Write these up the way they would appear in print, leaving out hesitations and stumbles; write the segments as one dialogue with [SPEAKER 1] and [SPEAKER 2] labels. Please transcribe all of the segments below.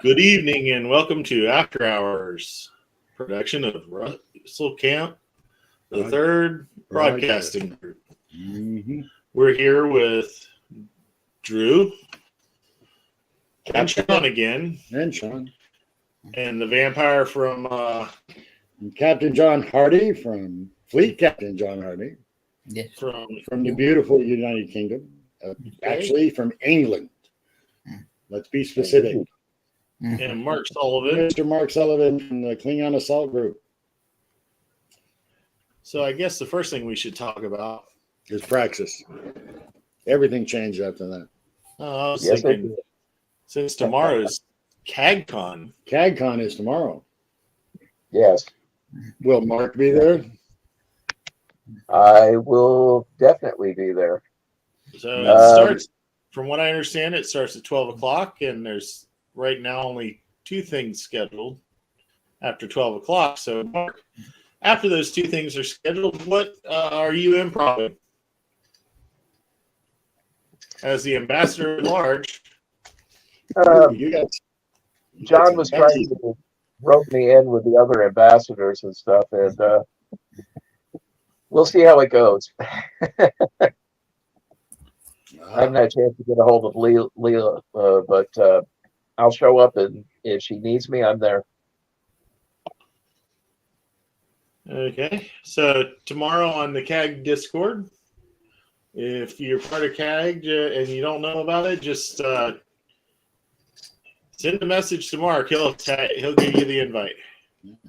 [SPEAKER 1] Good evening and welcome to After Hours production of Russell Camp, the third broadcasting group.
[SPEAKER 2] Mm-hmm.
[SPEAKER 1] We're here with Drew and Sean again,
[SPEAKER 2] And Sean.
[SPEAKER 1] and the vampire from
[SPEAKER 2] And Captain John Hardy from Fleet Captain John Hardy.
[SPEAKER 3] Yes.
[SPEAKER 2] From the beautiful United Kingdom. Actually, from England. Let's be specific.
[SPEAKER 1] and Mark Sullivan.
[SPEAKER 2] Mr. Mark Sullivan from the Klingon Assault Group.
[SPEAKER 1] So I guess the first thing we should talk about
[SPEAKER 2] Is Praxis. Everything changed after that.
[SPEAKER 1] I was thinking, since tomorrow's CAGCon.
[SPEAKER 2] CAGCon is tomorrow.
[SPEAKER 4] Yes,
[SPEAKER 2] Will Mark be there?
[SPEAKER 4] I will definitely be there.
[SPEAKER 1] So it starts, from what I understand, it starts at 12 o'clock, and there's right now only two things scheduled after 12 o'clock. So, Mark, after those two things are scheduled, what are you improvising? As the ambassador at large.
[SPEAKER 2] You got
[SPEAKER 4] John was trying to rope me in with the other ambassadors and stuff, and we'll see how it goes. I haven't had a chance to get a hold of Leela, but I'll show up, and if she needs me, I'm there.
[SPEAKER 1] Okay, so tomorrow on the CAG Discord, if you're part of CAG and you don't know about it, just send a message to Mark. He'll give you the invite.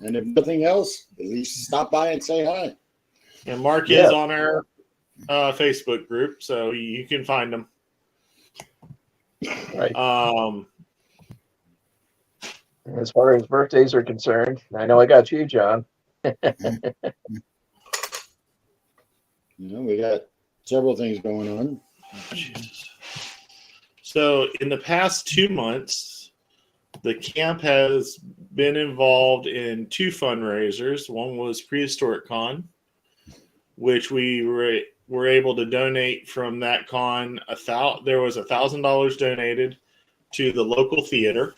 [SPEAKER 2] And if nothing else, at least stop by and say hi.
[SPEAKER 1] And Mark is on our Facebook group, so you can find him.
[SPEAKER 4] Right. As far as birthdays are concerned, I know I got you, John.
[SPEAKER 2] We got several things going on.
[SPEAKER 1] So in the past 2 months, the camp has been involved in two fundraisers. One was Prehistoric Con, which we were able to donate from that con. There was $1,000 donated to the local theater.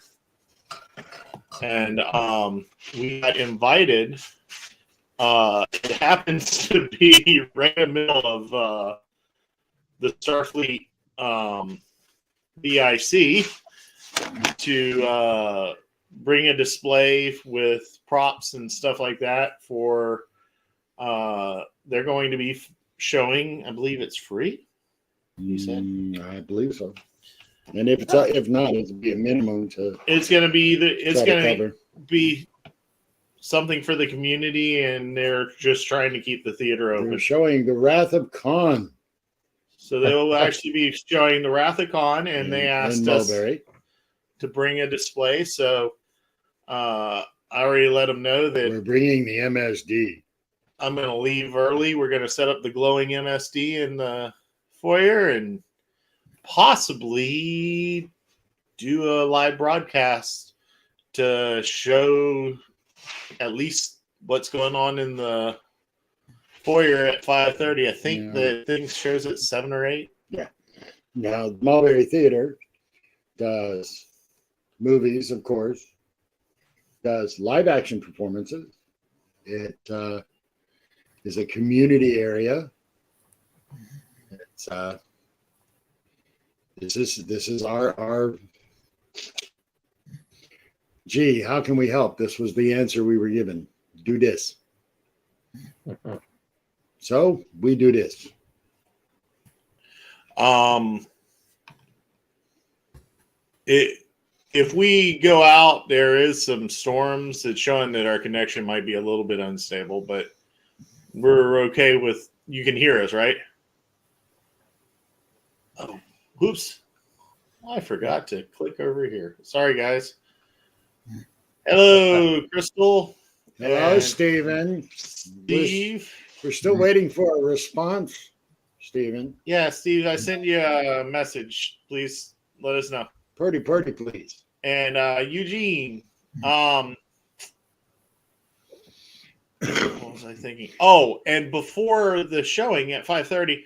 [SPEAKER 1] And we got invited. It happens to be right in the middle of the Starfleet BIC to bring a display with props and stuff like that for they're going to be showing. I believe it's free. You said?
[SPEAKER 2] I believe so. And if not, it'll be a minimum to.
[SPEAKER 1] It's going to be something for the community, and they're just trying to keep the theater open.
[SPEAKER 2] They're showing the Wrath of Khan.
[SPEAKER 1] So they will actually be showing the Wrath of Khan, and they asked us to bring a display. So I already let them know that
[SPEAKER 2] we're bringing the MSD.
[SPEAKER 1] I'm going to leave early. We're going to set up the glowing MSD in the foyer and possibly do a live broadcast to show at least what's going on in the foyer at 5:30. I think the thing shows at 7 or 8.
[SPEAKER 2] Yeah. Now, the Mulberry Theater does movies, of course, does live action performances. It is a community area. It's this is our gee, how can we help? This was the answer we were given. Do this. So we do this.
[SPEAKER 1] If we go out, there is some storms that's showing that our connection might be a little bit unstable, but we're okay with. You can hear us, right? Oh, oops! I forgot to click over here. Sorry, guys. Hello, Crystal.
[SPEAKER 2] Hello, Stephen.
[SPEAKER 1] Steve.
[SPEAKER 2] We're still waiting for a response, Stephen.
[SPEAKER 1] Yeah, Steve, I sent you a message. Please let us know.
[SPEAKER 2] Purdy, please.
[SPEAKER 1] And Eugene. What was I thinking? Oh, and before the showing at 5:30,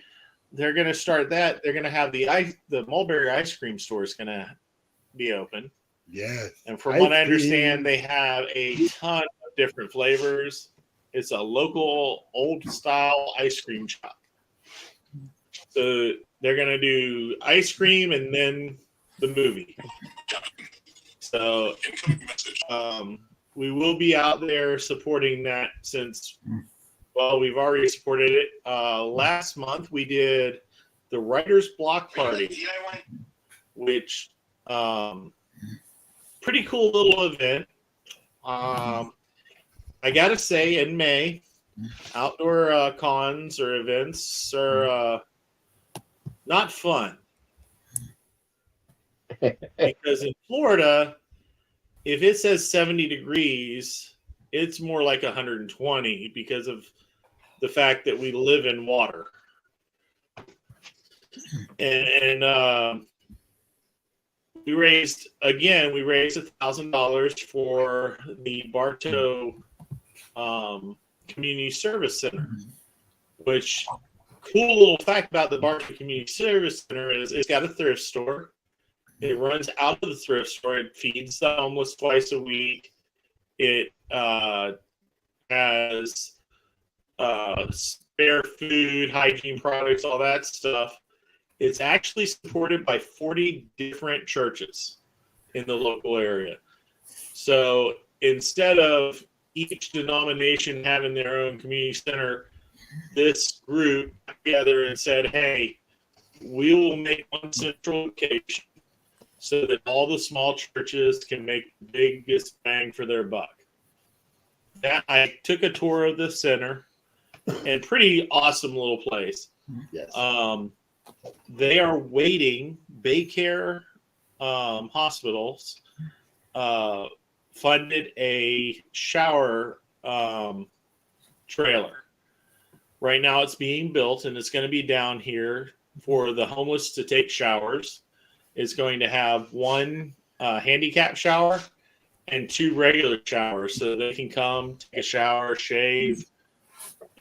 [SPEAKER 1] they're going to start that. They're going to have the Mulberry ice cream store is going to be open.
[SPEAKER 2] Yes.
[SPEAKER 1] And from
[SPEAKER 2] Ice
[SPEAKER 1] what I
[SPEAKER 2] cream.
[SPEAKER 1] understand, they have a ton of different flavors. It's a local old style ice cream shop. So they're going to do ice cream and then the movie. So we will be out there supporting that since, well, we've already supported it. Last month we did the Writer's Block Party, which pretty cool little event. I got to say, in May, outdoor cons or events are not fun. Because in Florida, if it says 70 degrees, it's more like 120 because of the fact that we live in water. And we raised $1,000 for the Bartow Community Service Center, which cool little fact about the Bartow Community Service Center is it's got a thrift store. It runs out of the thrift store. It feeds the homeless twice a week. It has spare food, hygiene products, all that stuff. It's actually supported by 40 different churches in the local area. So instead of each denomination having their own community center, this group got together and said, hey, we will make one central location so that all the small churches can make the biggest bang for their buck. I took a tour of the center, and pretty awesome little place.
[SPEAKER 2] Yes.
[SPEAKER 1] They are waiting, Baycare hospitals funded a shower trailer. Right now it's being built, and it's going to be down here for the homeless to take showers. It's going to have one handicap shower and 2 regular showers so they can come, take a shower, shave,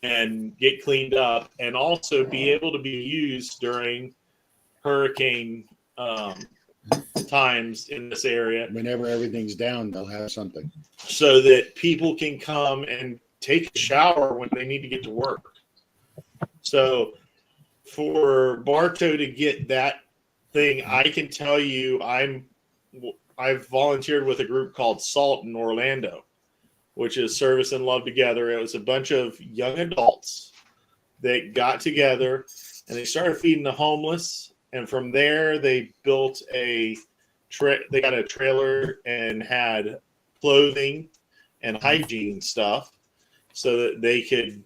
[SPEAKER 1] and get cleaned up, and also be able to be used during hurricane times in this area.
[SPEAKER 2] Whenever everything's down, they'll have something.
[SPEAKER 1] So that people can come and take a shower when they need to get to work. So for Bartow to get that thing, I can tell you I've volunteered with a group called SALT in Orlando, which is Service and Love Together. It was a bunch of young adults that got together and they started feeding the homeless. And from there, they built they got a trailer and had clothing and hygiene stuff so that they could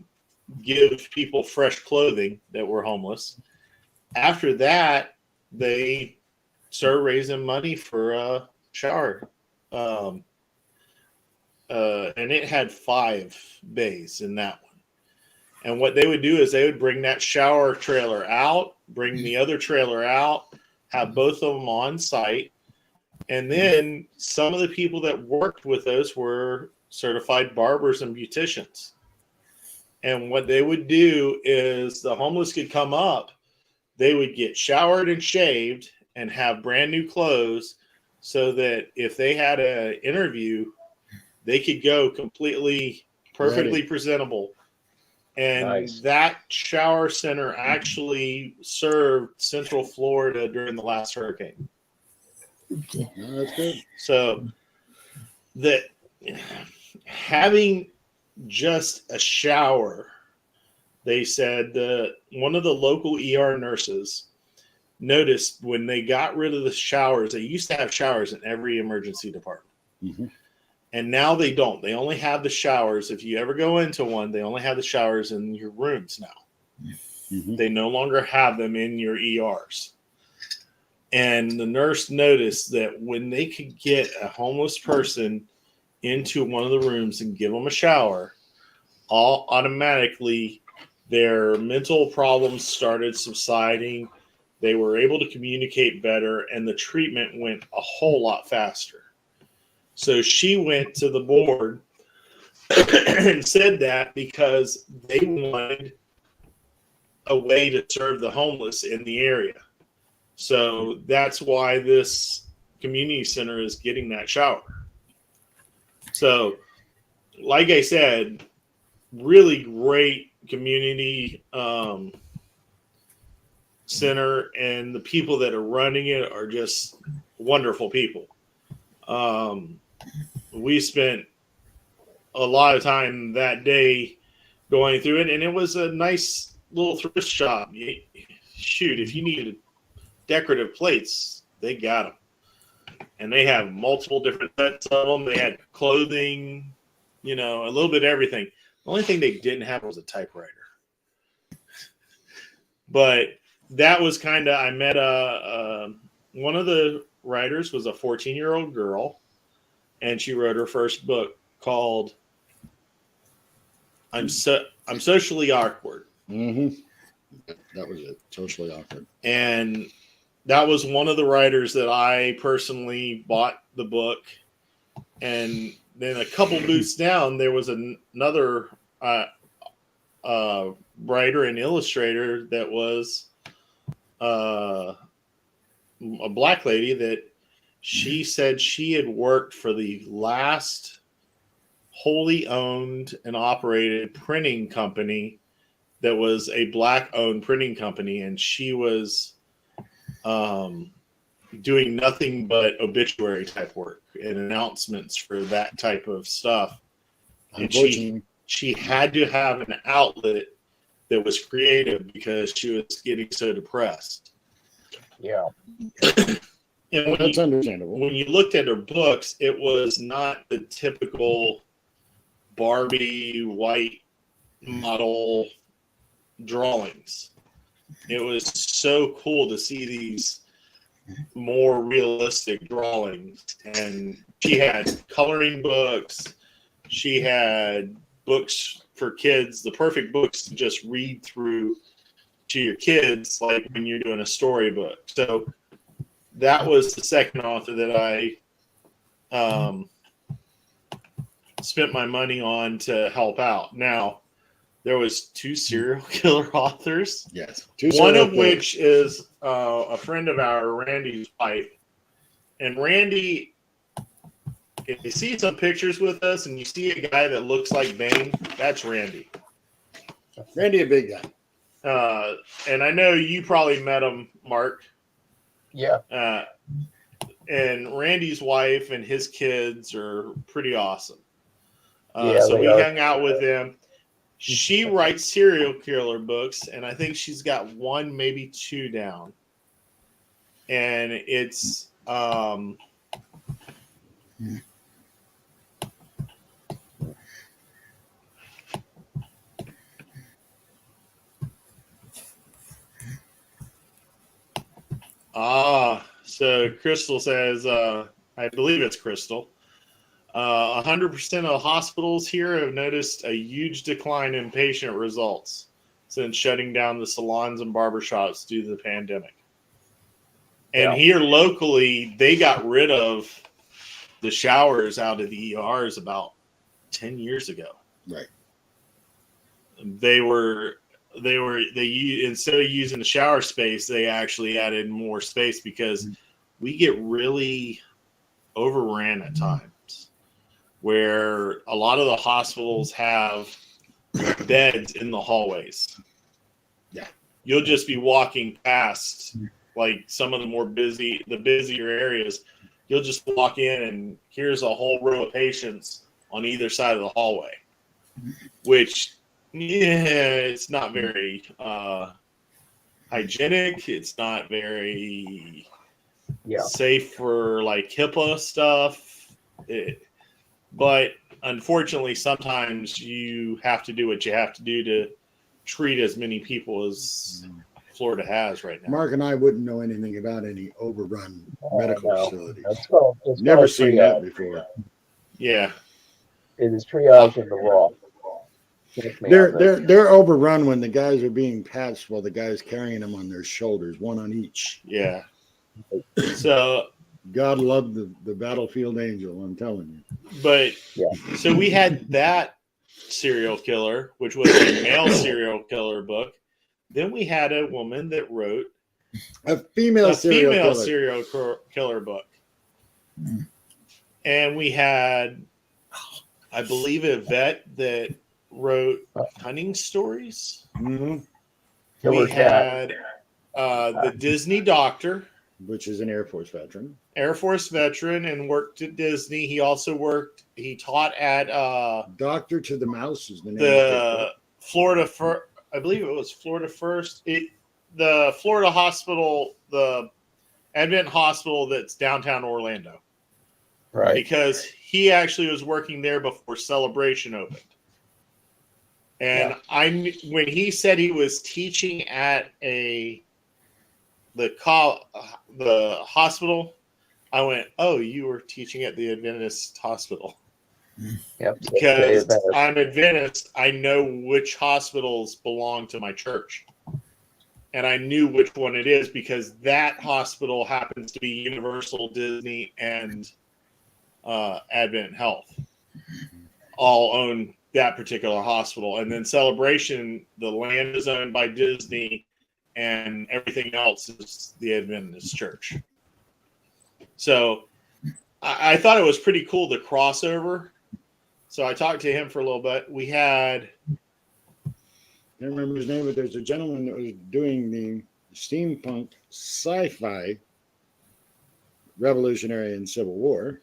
[SPEAKER 1] give people fresh clothing that were homeless. After that, they started raising money for a shower. And it had 5 bays in that one. And what they would do is they would bring that shower trailer out, bring the other trailer out, have both of them on site. And then some of the people that worked with us were certified barbers and beauticians. And what they would do is the homeless could come up, they would get showered and shaved and have brand new clothes so that if they had an interview, they could go completely, perfectly presentable. And
[SPEAKER 4] Nice.
[SPEAKER 1] that shower center actually served Central Florida during the last hurricane.
[SPEAKER 2] Oh, that's good.
[SPEAKER 1] So that having just a shower, they said that one of the local ER nurses noticed when they got rid of the showers, they used to have showers in every emergency department.
[SPEAKER 2] Mm-hmm.
[SPEAKER 1] And now they don't. They only have the showers. If you ever go into one, they only have the showers in your rooms now.
[SPEAKER 2] Mm-hmm.
[SPEAKER 1] They no longer have them in your ERs. And the nurse noticed that when they could get a homeless person into one of the rooms and give them a shower, all automatically their mental problems started subsiding. They were able to communicate better, and the treatment went a whole lot faster. So she went to the board and said that because they wanted a way to serve the homeless in the area. So that's why this community center is getting that shower. So, like I said, really great community center, and the people that are running it are just wonderful people. We spent a lot of time that day going through it, and it was a nice little thrift shop. Shoot, if you needed decorative plates, they got them. And they have multiple different sets of them. They had clothing, a little bit of everything. The only thing they didn't have was a typewriter. But that was kind of, I met one of the writers was a 14-year-old girl, and she wrote her first book called I'm Socially Awkward.
[SPEAKER 2] Mm-hmm. That was it. Socially Awkward.
[SPEAKER 1] And that was one of the writers that I personally bought the book. And then a couple booths down, there was another writer and illustrator that was a black lady that she said she had worked for the last wholly owned and operated printing company that was a black owned printing company, and she was doing nothing but obituary type work and announcements for that type of stuff. And she had to have an outlet that was creative because she was getting so depressed.
[SPEAKER 4] Yeah.
[SPEAKER 1] And
[SPEAKER 2] that's understandable.
[SPEAKER 1] When you looked at her books, it was not the typical Barbie white model drawings. It was so cool to see these more realistic drawings. And she had coloring books. She had books for kids, the perfect books to just read through to your kids, like when you're doing a storybook. So that was the second author that I spent my money on to help out. Now, there was 2 serial killer authors.
[SPEAKER 2] Yes.
[SPEAKER 1] One of which is a friend of ours, Randy's wife. And Randy, if you see some pictures with us and you see a guy that looks like Bane, that's Randy.
[SPEAKER 2] Randy, a big guy.
[SPEAKER 1] And I know you probably met him, Mark.
[SPEAKER 4] Yeah.
[SPEAKER 1] And Randy's wife and his kids are pretty awesome.
[SPEAKER 4] Yeah,
[SPEAKER 1] so we
[SPEAKER 4] are.
[SPEAKER 1] hung out with them. She writes serial killer books, and I think she's got 1, maybe 2 down. And it's so Crystal says, I believe it's Crystal. 100% of hospitals here have noticed a huge decline in patient results since shutting down the salons and barbershops due to the pandemic. And here locally, they got rid of the showers out of the ERs about 10 years ago.
[SPEAKER 2] Right.
[SPEAKER 1] They instead of using the shower space, they actually added more space because we get really overran at times, where a lot of the hospitals have beds in the hallways.
[SPEAKER 2] Yeah.
[SPEAKER 1] You'll just be walking past like some of the busier areas. You'll just walk in and here's a whole row of patients on either side of the hallway, which, it's not very hygienic. It's not very safe for like HIPAA stuff. But unfortunately, sometimes you have to do what you have to do to treat as many people as Florida has right now.
[SPEAKER 2] Mark and I wouldn't know anything about any overrun medical facilities.
[SPEAKER 4] It's
[SPEAKER 2] Never seen that before.
[SPEAKER 1] Yeah.
[SPEAKER 4] It is triage in the raw.
[SPEAKER 2] They're overrun when the guys are being patched while the guys carrying them on their shoulders, 1 on each.
[SPEAKER 1] Yeah. So
[SPEAKER 2] God loved the battlefield angel, I'm telling you.
[SPEAKER 1] But so we had that serial killer, which was a male serial killer book. Then we had a woman that wrote
[SPEAKER 2] a female serial
[SPEAKER 1] serial killer book. And we had, I believe, a vet that wrote hunting stories.
[SPEAKER 2] Mm-hmm.
[SPEAKER 4] Killer
[SPEAKER 1] We
[SPEAKER 4] cat.
[SPEAKER 1] had the Disney doctor,
[SPEAKER 2] Which is an Air Force veteran.
[SPEAKER 1] Air Force veteran, and worked at Disney. He also he taught at
[SPEAKER 2] Doctor to the Mouse is the name of
[SPEAKER 1] the Florida I believe it was Florida First. The Florida hospital, the Advent Hospital that's downtown Orlando.
[SPEAKER 4] Right.
[SPEAKER 1] Because he actually was working there before Celebration opened. And when he said he was teaching at the hospital, I went, "Oh, you were teaching at the Adventist hospital."
[SPEAKER 4] Yep.
[SPEAKER 1] Because I'm Adventist, I know which hospitals belong to my church. And I knew which one it is because that hospital happens to be Universal, Disney, and Advent Health. All own that particular hospital. And then Celebration, the land is owned by Disney, and everything else is the Adventist Church. So I thought it was pretty cool, the crossover. So I talked to him for a little bit. We had...
[SPEAKER 2] I can't remember his name, but there's a gentleman that was doing the steampunk sci-fi Revolutionary and Civil War.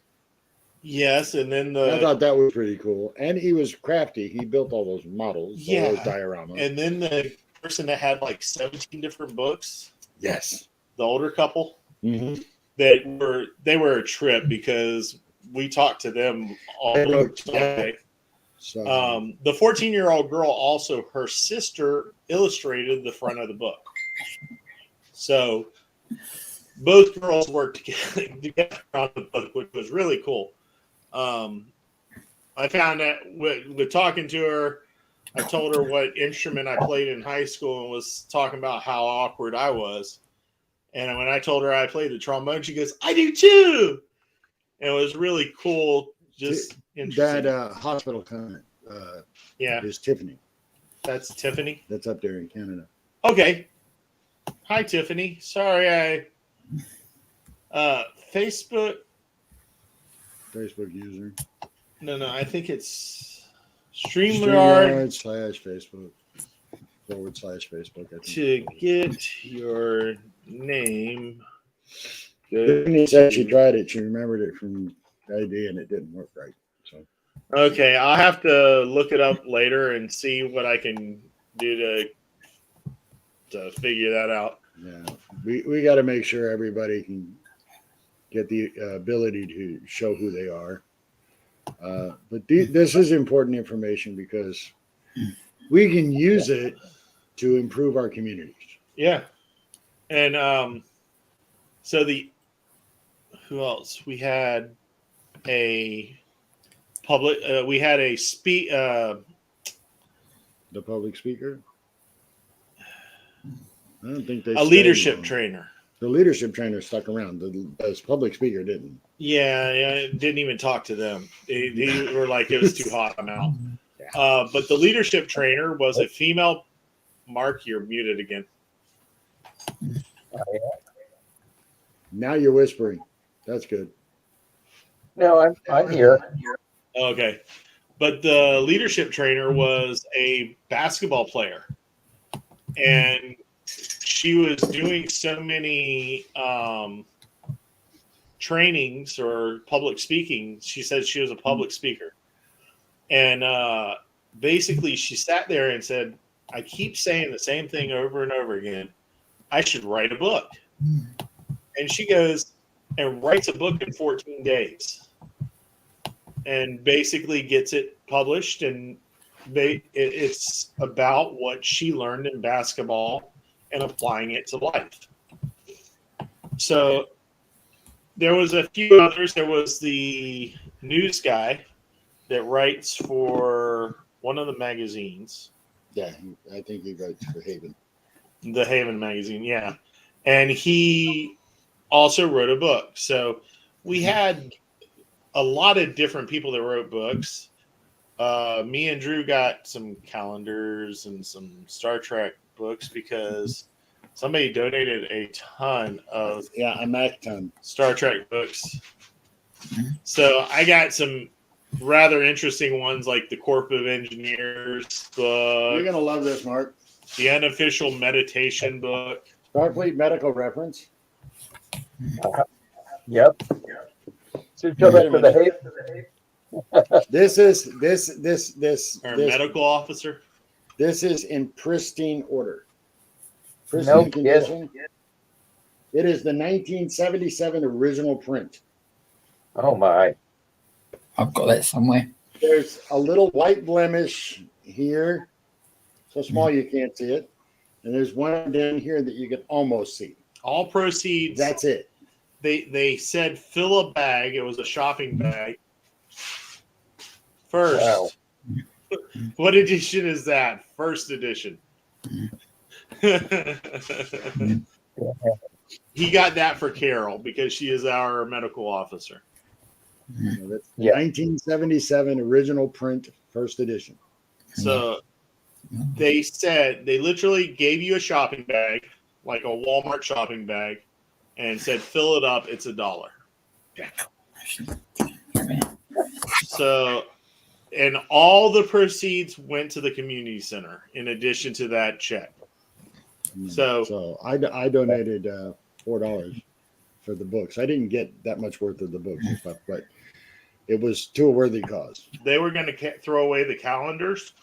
[SPEAKER 1] Yes, and then
[SPEAKER 2] I thought that was pretty cool. And he was crafty. He built all those models, all those dioramas.
[SPEAKER 1] And then the person that had like 17 different books.
[SPEAKER 2] Yes.
[SPEAKER 1] The older couple.
[SPEAKER 2] Mm-hmm.
[SPEAKER 1] They were a trip because we talked to them all day.
[SPEAKER 2] So,
[SPEAKER 1] the 14-year-old girl also, her sister illustrated the front of the book. So both girls worked together on the book, which was really cool. I found that with talking to her, I told her what instrument I played in high school and was talking about how awkward I was. And when I told her I played the trombone, she goes, "I do too." And it was really cool. Just interesting.
[SPEAKER 2] That hospital comment is Tiffany.
[SPEAKER 1] That's Tiffany?
[SPEAKER 2] That's up there in Canada.
[SPEAKER 1] Okay. Hi, Tiffany. Sorry, Facebook
[SPEAKER 2] user.
[SPEAKER 1] No, I think it's StreamYard
[SPEAKER 2] /Facebook /Facebook. I think.
[SPEAKER 1] To get your name.
[SPEAKER 2] Tiffany said she tried it. She remembered it from ID and it didn't work right. So
[SPEAKER 1] okay, I'll have to look it up later and see what I can do to figure that out.
[SPEAKER 2] Yeah, we got to make sure everybody can get the ability to show who they are. But this is important information because we can use it to improve our communities.
[SPEAKER 1] Yeah, and so who else? We had a public. We had a
[SPEAKER 2] the public speaker. I don't think
[SPEAKER 1] a leadership trainer.
[SPEAKER 2] The leadership trainer stuck around. The public speaker didn't.
[SPEAKER 1] Yeah, didn't even talk to them. They were like, it was too hot. I'm out. Yeah. But the leadership trainer was a female. Mark, you're muted again.
[SPEAKER 2] Now you're whispering. That's good.
[SPEAKER 4] No, I'm here.
[SPEAKER 1] Okay. But the leadership trainer was a basketball player. And she was doing so many trainings or public speaking. She said she was a public speaker. And basically she sat there and said, "I keep saying the same thing over and over again. I should write a book." And she goes and writes a book in 14 days and basically gets it published. And it's about what she learned in basketball and applying it to life. So there was a few others. There was the news guy that writes for one of the magazines.
[SPEAKER 2] Yeah, I think he writes for Haven.
[SPEAKER 1] The Haven magazine, yeah. And he also wrote a book. So we had a lot of different people that wrote books. Me and Drew got some calendars and some Star Trek books because somebody donated a ton of
[SPEAKER 2] a Mac ton
[SPEAKER 1] Star Trek books So I got some rather interesting ones like the Corp of Engineers
[SPEAKER 2] You're
[SPEAKER 1] book,
[SPEAKER 2] gonna love this, Mark.
[SPEAKER 1] the Unofficial Meditation book.
[SPEAKER 2] Starfleet medical reference.
[SPEAKER 4] Yep. So
[SPEAKER 2] Wait a
[SPEAKER 4] for the
[SPEAKER 2] minute.
[SPEAKER 4] hate.
[SPEAKER 2] This
[SPEAKER 1] Or medical officer.
[SPEAKER 2] this is in pristine order.
[SPEAKER 4] No
[SPEAKER 2] Pristine
[SPEAKER 4] kidding.
[SPEAKER 2] condition. It is the 1977 original print.
[SPEAKER 4] Oh my.
[SPEAKER 3] I've got that somewhere.
[SPEAKER 2] There's a little white blemish here, so small you can't see it. And there's one down here that you can almost see.
[SPEAKER 1] All proceeds.
[SPEAKER 2] That's it.
[SPEAKER 1] They said fill a bag. It was a shopping bag. First.
[SPEAKER 4] Wow.
[SPEAKER 1] What edition is that? First edition. He got that for Carol because she is our medical officer.
[SPEAKER 2] That's
[SPEAKER 4] Yeah.
[SPEAKER 2] 1977 original print, first edition.
[SPEAKER 1] So they said they literally gave you a shopping bag, like a Walmart shopping bag, and said fill it up. It's $1. So, and all the proceeds went to the community center in addition to that check. So
[SPEAKER 2] I donated $4 for the books. I didn't get that much worth of the books and stuff, but it was to a worthy cause.
[SPEAKER 1] they were going to throw away the calendars.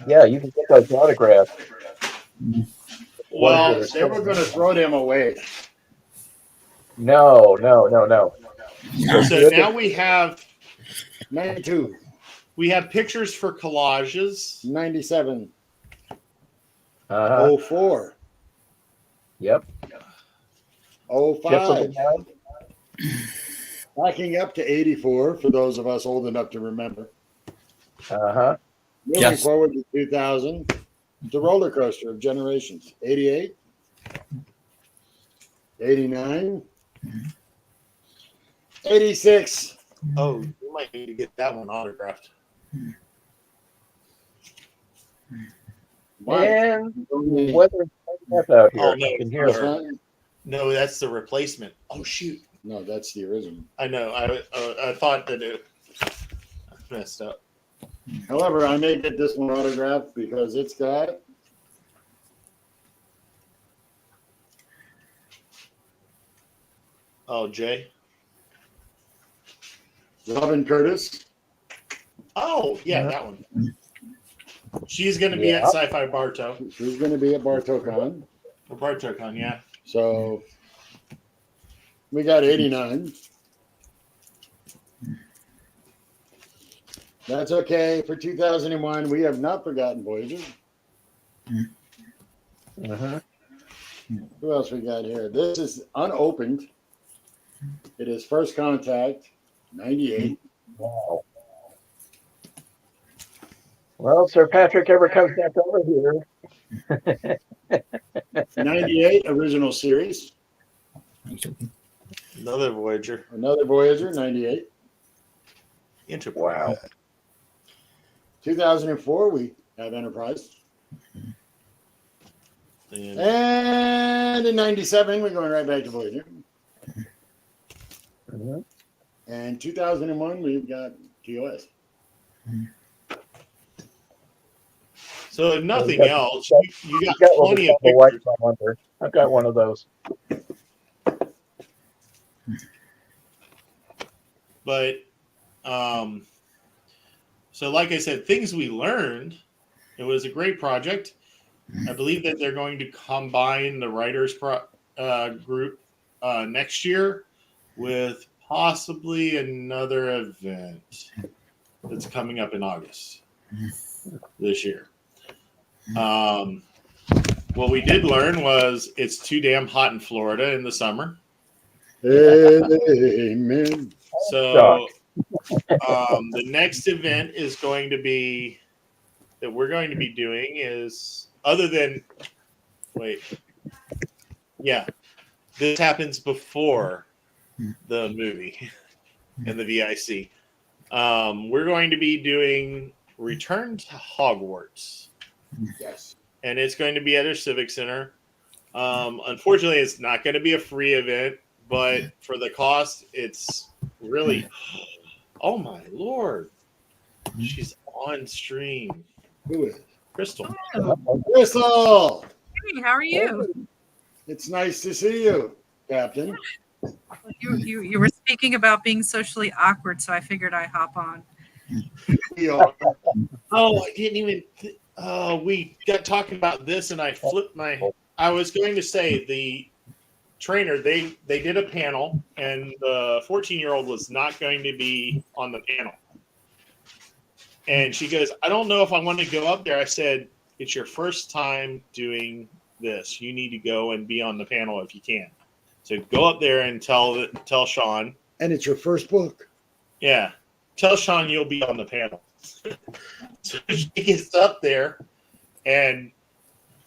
[SPEAKER 4] Yeah, you can get those autographed.
[SPEAKER 2] Well, they were going to throw them away.
[SPEAKER 4] No.
[SPEAKER 1] So now we have
[SPEAKER 2] 92,
[SPEAKER 1] pictures for collages.
[SPEAKER 2] 97,
[SPEAKER 4] Uh-huh.
[SPEAKER 2] 04,
[SPEAKER 4] Yep. Just
[SPEAKER 2] 05,
[SPEAKER 4] down.
[SPEAKER 2] backing up to 84 for those of us old enough to remember.
[SPEAKER 4] Uh-huh.
[SPEAKER 2] Moving
[SPEAKER 3] Yes.
[SPEAKER 2] forward to 2000, the roller coaster of generations. 88, 89, 86.
[SPEAKER 1] Oh, you might need to get that one autographed.
[SPEAKER 4] And weather out here.
[SPEAKER 1] Oh, no,
[SPEAKER 4] I can hear
[SPEAKER 1] it's
[SPEAKER 4] it.
[SPEAKER 1] not. No, that's the replacement. Oh shoot!
[SPEAKER 2] No, that's the original.
[SPEAKER 1] I know. I thought that it messed up.
[SPEAKER 2] However, I may get this one autographed because it's got
[SPEAKER 1] Oh, Jay.
[SPEAKER 2] Robin Curtis.
[SPEAKER 1] Oh, yeah, that one. She's going to be at
[SPEAKER 4] Yeah.
[SPEAKER 1] Sci-Fi Bartow.
[SPEAKER 2] She's going to be at BartowCon.
[SPEAKER 1] Or BartowCon, yeah.
[SPEAKER 2] So we got 89. That's okay. For 2001, we have not forgotten Voyager.
[SPEAKER 4] Uh-huh.
[SPEAKER 2] Who else we got here? This is unopened. It is First Contact, 98.
[SPEAKER 4] Wow. Well, Sir Patrick ever comes back over here.
[SPEAKER 2] 98, original series.
[SPEAKER 1] Another Voyager.
[SPEAKER 2] Another Voyager, 98.
[SPEAKER 1] Enterprise.
[SPEAKER 4] Wow.
[SPEAKER 2] 2004, we have Enterprise.
[SPEAKER 1] And
[SPEAKER 2] And in 97, we're going right back to Voyager.
[SPEAKER 4] Mhm.
[SPEAKER 2] And 2001, we've got TOS.
[SPEAKER 1] so if nothing
[SPEAKER 4] got-
[SPEAKER 1] else, you got
[SPEAKER 4] I've got one
[SPEAKER 1] plenty of
[SPEAKER 4] with the white
[SPEAKER 1] pictures.
[SPEAKER 4] on under. I've got one of those.
[SPEAKER 1] But so like I said, things we learned. It was a great project. I believe that they're going to combine the writers group next year with possibly another event that's coming up in August this year. What we did learn was it's too damn hot in Florida in the summer.
[SPEAKER 2] Amen.
[SPEAKER 1] So the next event is going to be that we're going to be doing is other than this happens before the movie and the VIC. We're going to be doing Return to Hogwarts.
[SPEAKER 2] Yes.
[SPEAKER 1] And it's going to be at our Civic Center. Unfortunately, it's not going to be a free event, but for the cost, it's really. Oh my lord, she's on stream.
[SPEAKER 2] Who is?
[SPEAKER 1] Crystal.
[SPEAKER 2] Crystal?
[SPEAKER 5] Hey, how are you?
[SPEAKER 2] It's nice to see you, Captain.
[SPEAKER 5] You were speaking about being socially awkward, so I figured I'd hop on.
[SPEAKER 2] Yeah.
[SPEAKER 1] Oh, I didn't even. We got talking about this, and I flipped my. I was going to say the trainer. They did a panel, and the 14-year-old was not going to be on the panel. And she goes, "I don't know if I want to go up there." I said, "It's your first time doing this. You need to go and be on the panel if you can. So go up there and tell Sean."
[SPEAKER 2] And it's your first book.
[SPEAKER 1] Yeah, tell Sean you'll be on the panel. So she gets up there, and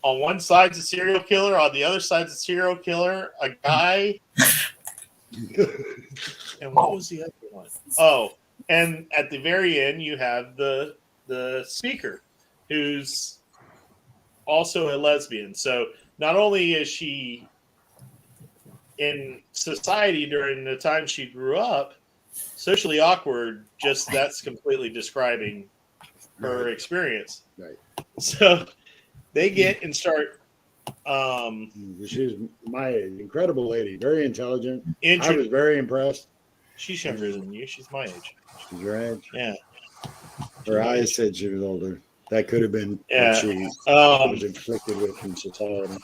[SPEAKER 1] on one side's a serial killer, on the other side's a serial killer, a guy, and what was the other one? Oh, and at the very end, you have the speaker, who's also a lesbian. So not only is she in society during the time she grew up, socially awkward, just that's completely describing her experience.
[SPEAKER 2] Right.
[SPEAKER 1] So they get and start
[SPEAKER 2] She's my age. Incredible lady. Very intelligent. I was very impressed.
[SPEAKER 1] She's younger than you. She's my age.
[SPEAKER 2] She's your age?
[SPEAKER 1] Yeah.
[SPEAKER 2] Her eyes said she was older. That could have been
[SPEAKER 1] Yeah.
[SPEAKER 2] what she was inflicted with from society.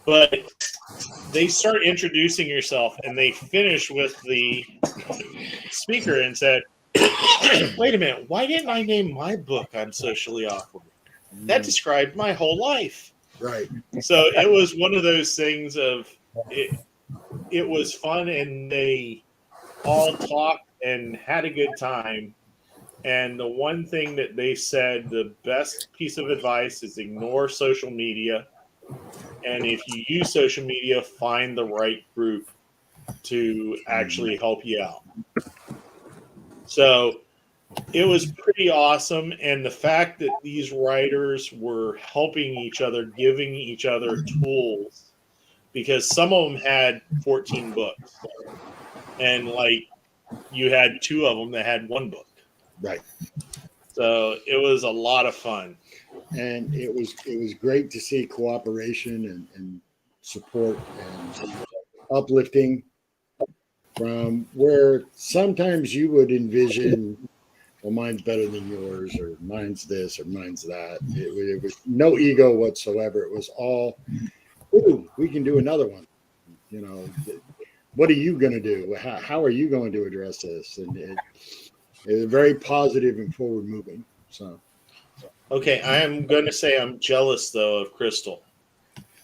[SPEAKER 1] But they start introducing yourself, and they finish with the speaker and said, "Wait a minute, why didn't I name my book I'm socially awkward? That described my whole life."
[SPEAKER 2] Right.
[SPEAKER 1] So it was one of those things of it was fun, and they all talked and had a good time. And the one thing that they said, the best piece of advice is ignore social media. And if you use social media, find the right group to actually help you out. So it was pretty awesome. And the fact that these writers were helping each other, giving each other tools, because some of them had 14 books. And like you had 2 of them that had 1 book.
[SPEAKER 2] Right.
[SPEAKER 1] So it was a lot of fun.
[SPEAKER 2] And it was great to see cooperation and support and uplifting from where sometimes you would envision, well, mine's better than yours, or mine's this, or mine's that. It was no ego whatsoever. It was all, ooh, we can do another one. You know, what are you going to do? How are you going to address this? And it was very positive and forward moving. So.
[SPEAKER 1] Okay, I am going to say I'm jealous, though, of Crystal.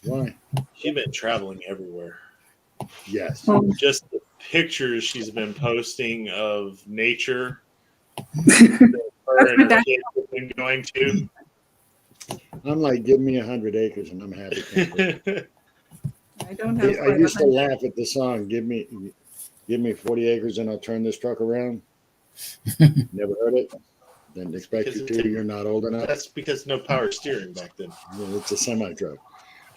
[SPEAKER 2] Why?
[SPEAKER 1] She's been traveling everywhere.
[SPEAKER 2] Yes.
[SPEAKER 1] Just the pictures she's been posting of nature that her and her kids have been going to.
[SPEAKER 2] I'm like, give me 100 acres and I'm happy.
[SPEAKER 5] I don't have.
[SPEAKER 2] I used to laugh at the song, give me 40 acres and I'll turn this truck around. Never heard it? Didn't expect you to. You're not old enough.
[SPEAKER 1] That's because no power steering back then.
[SPEAKER 2] Yeah, it's a semi truck.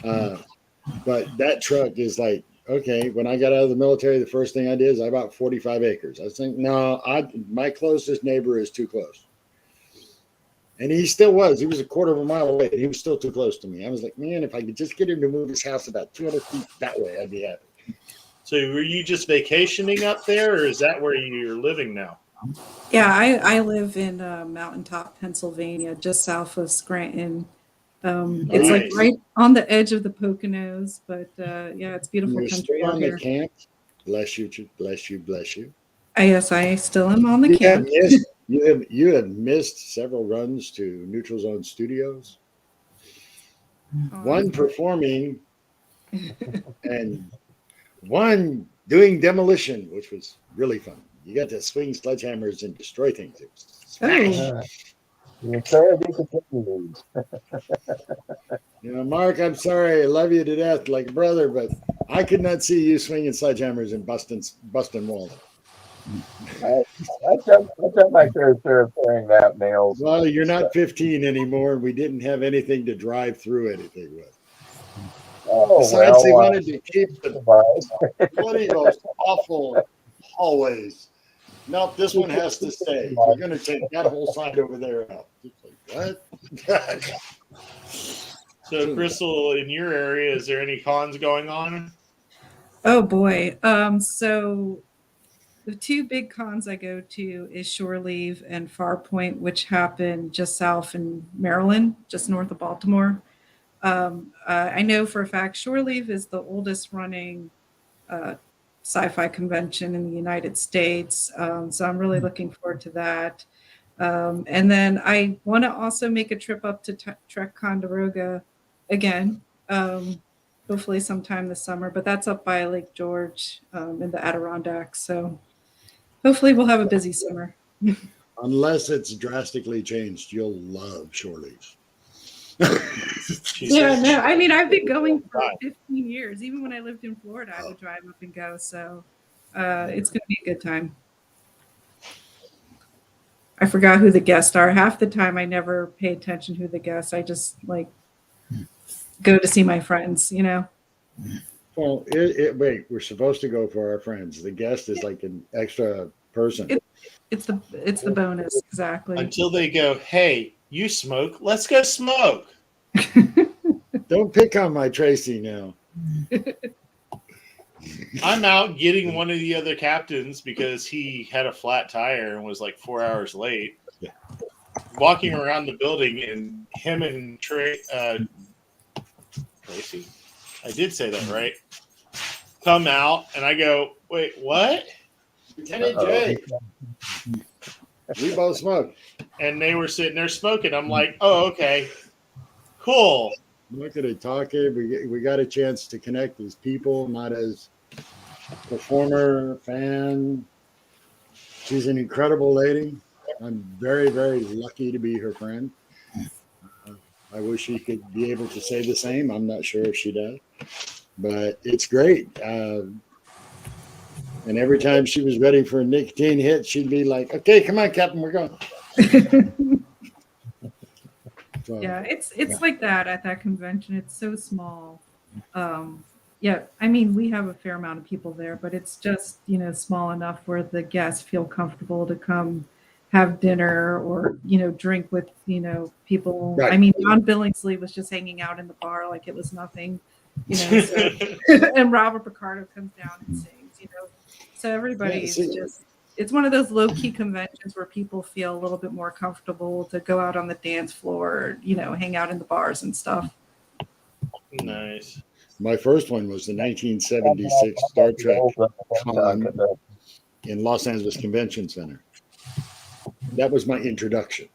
[SPEAKER 2] But that truck is like, okay, when I got out of the military, the first thing I did is I bought 45 acres. I was thinking, no, my closest neighbor is too close. And he still was. He was a quarter of a mile away. He was still too close to me. I was like, man, if I could just get him to move his house about 200 feet that way, I'd be happy.
[SPEAKER 1] So were you just vacationing up there, or is that where you're living now?
[SPEAKER 5] Yeah, I live in Mountaintop, Pennsylvania, just south of Scranton. It's like right on the edge of the Poconos, but yeah, it's beautiful
[SPEAKER 2] You're
[SPEAKER 5] country
[SPEAKER 2] still
[SPEAKER 5] out
[SPEAKER 2] on
[SPEAKER 5] here.
[SPEAKER 2] the camp. Bless you, bless you, bless you.
[SPEAKER 5] Yes, I still am on the camp.
[SPEAKER 2] You have missed several runs to Neutral Zone Studios. One performing and one doing demolition, which was really fun. You got to swing sledgehammers and destroy things. It was smash. You know, Mark, I'm sorry. I love you to death like a brother, but I could not see you swinging sledgehammers and busting walls.
[SPEAKER 4] I've done my fair share of carrying that nails.
[SPEAKER 2] Well, you're not 15 anymore, and we didn't have anything to drive through anything with.
[SPEAKER 4] Oh,
[SPEAKER 2] Besides, they
[SPEAKER 4] well,
[SPEAKER 2] wanted to keep the one of those awful hallways. Nope, this one has to stay. We're going to take that whole side over there out. It's like, what?
[SPEAKER 1] So, Crystal, in your area, is there any cons going on?
[SPEAKER 5] Oh boy. So the two big cons I go to is Shore Leave and Farpoint, which happen just south in Maryland, just north of Baltimore. I know for a fact Shore Leave is the oldest running sci-fi convention in the United States. So I'm really looking forward to that. And then I want to also make a trip up to Trek Conderoga again, hopefully sometime this summer. But that's up by Lake George in the Adirondacks. So hopefully we'll have a busy summer.
[SPEAKER 2] Unless it's drastically changed, you'll love Shore Leave.
[SPEAKER 5] Yeah, no, I mean, I've been going for 15 years. Even when I lived in Florida, I would drive up and go. So it's going to be a good time. I forgot who the guests are. Half the time I never pay attention who the guests. I just like go to see my friends, you know?
[SPEAKER 2] Well, wait, we're supposed to go for our friends. The guest is like an extra person.
[SPEAKER 5] It's the bonus, exactly.
[SPEAKER 1] Until they go, hey, you smoke, let's go smoke.
[SPEAKER 2] Don't pick on my Tracy now.
[SPEAKER 1] I'm out getting one of the other captains because he had a flat tire and was like 4 hours late.
[SPEAKER 2] Yeah.
[SPEAKER 1] Walking around the building, and him and Tracy, I did say that right, come out, and I go, wait, what?
[SPEAKER 2] Lieutenant J. We both smoke.
[SPEAKER 1] And they were sitting there smoking. I'm like, oh, okay, cool.
[SPEAKER 2] Look at it talking. We got a chance to connect as people, not as performer, fan. She's an incredible lady. I'm very, very lucky to be her friend. I wish she could be able to say the same. I'm not sure if she does, but it's great. And every time she was ready for a nicotine hit, she'd be like, okay, come on, Captain, we're going. So,
[SPEAKER 5] yeah, it's like that at that convention. It's so small. Yeah, I mean, we have a fair amount of people there, but it's just, you know, small enough where the guests feel comfortable to come have dinner or, you know, drink with, you know, people.
[SPEAKER 2] Right.
[SPEAKER 5] I mean, John Billingsley was just hanging out in the bar like it was nothing, you know, so, and Robert Picardo comes down and sings, you know. So everybody's just, it's one of those low-key conventions where people feel a little bit more comfortable to go out on the dance floor, you know, hang out in the bars and stuff.
[SPEAKER 1] Nice.
[SPEAKER 2] my first one was the 1976 Star Trek con in Los Angeles Convention Center. That was my introduction.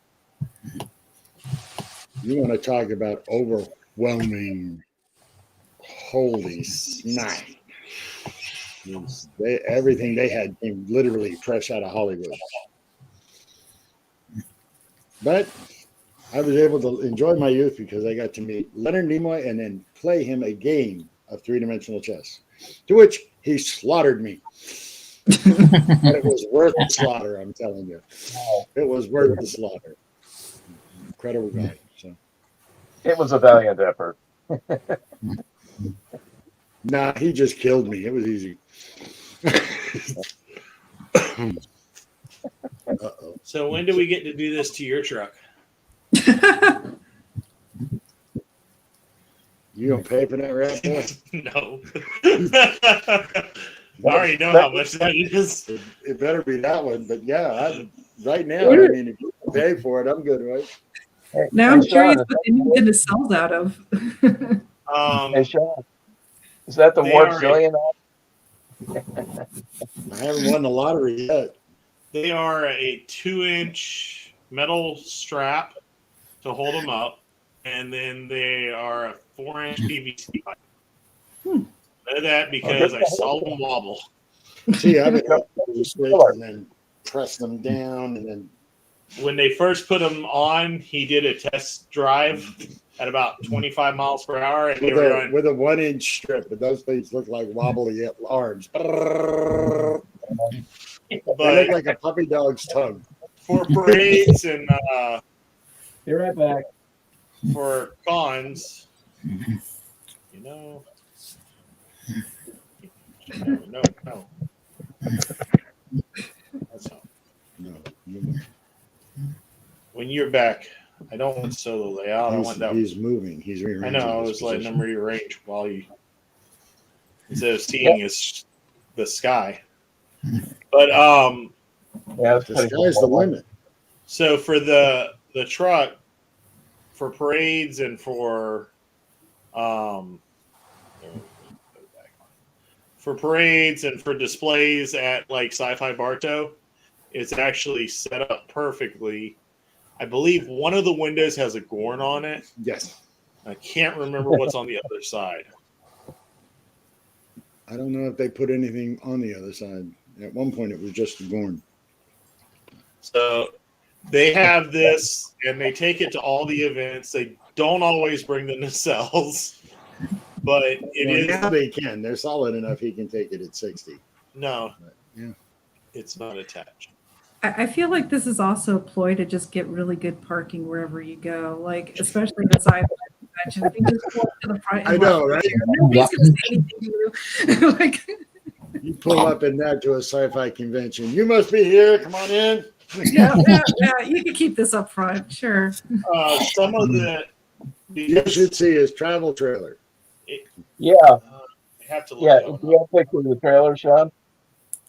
[SPEAKER 2] You want to talk about overwhelming, holy smack. Everything they had came literally fresh out of Hollywood. But I was able to enjoy my youth because I got to meet Leonard Nimoy and then play him a game of three-dimensional chess, to which he slaughtered me. But it was worth the slaughter, I'm telling you. It was worth the slaughter. Incredible guy. So.
[SPEAKER 4] It was a valiant effort.
[SPEAKER 2] Nah, he just killed me. It was easy. Uh-oh.
[SPEAKER 1] So when do we get to do this to your truck?
[SPEAKER 2] You gonna pay for that rat boy?
[SPEAKER 1] No. I already know how much that is.
[SPEAKER 2] It better be that one, but yeah, right now, I mean, if you can pay for it, I'm good, right?
[SPEAKER 5] Now I'm curious what they need to get the cells out of.
[SPEAKER 4] Hey, Sean, is that the Warp Zillion?
[SPEAKER 2] I haven't won the lottery yet.
[SPEAKER 1] They are a 2-inch metal strap to hold them up, and then they are a 4-inch PVC pipe. Know that because I saw them wobble.
[SPEAKER 2] See, I've been up and then press them down, and then
[SPEAKER 1] when they first put them on, he did a test drive at about 25 miles per hour, and they were going
[SPEAKER 2] with a 1-inch strip, but those things look like wobbly arms. They look like a puppy dog's tongue.
[SPEAKER 1] For parades and
[SPEAKER 3] Be right back.
[SPEAKER 1] for cons, you know, No. That's not.
[SPEAKER 2] No,
[SPEAKER 1] When you're back, I don't want solo layout. I want that.
[SPEAKER 2] he's moving. He's rearranging.
[SPEAKER 1] I know. I
[SPEAKER 2] his
[SPEAKER 1] was letting
[SPEAKER 2] position.
[SPEAKER 1] him rearrange while you, instead of seeing the sky. But
[SPEAKER 4] Yeah, it's
[SPEAKER 2] The
[SPEAKER 4] pretty
[SPEAKER 2] sky's the limit.
[SPEAKER 1] so for the truck, for parades and for parades and for displays at like Syfy Bartow, it's actually set up perfectly. I believe one of the windows has a Gorn on it.
[SPEAKER 2] Yes.
[SPEAKER 1] I can't remember what's on the other side.
[SPEAKER 2] I don't know if they put anything on the other side. At one point, it was just a Gorn.
[SPEAKER 1] So they have this, and they take it to all the events. They don't always bring the nacelles, but it is.
[SPEAKER 2] Now they can. They're solid enough. He can take it at 60.
[SPEAKER 1] No,
[SPEAKER 2] But, yeah.
[SPEAKER 1] it's not attached.
[SPEAKER 5] I feel like this is also a ploy to just get really good parking wherever you go, like especially the sci-fi convention. If you just pull up to the front,
[SPEAKER 2] I know, right?
[SPEAKER 5] Nobody's going to say anything to you. Like,
[SPEAKER 2] You pull up in that to a sci-fi convention. You must be here. Come on in.
[SPEAKER 5] yeah, you can keep this up front, sure.
[SPEAKER 1] Some of the
[SPEAKER 2] You should see his travel trailer.
[SPEAKER 4] Yeah,
[SPEAKER 1] I have to look
[SPEAKER 4] yeah.
[SPEAKER 1] that
[SPEAKER 4] Do
[SPEAKER 1] one
[SPEAKER 4] you
[SPEAKER 1] up.
[SPEAKER 4] have a picture of the trailer, Sean?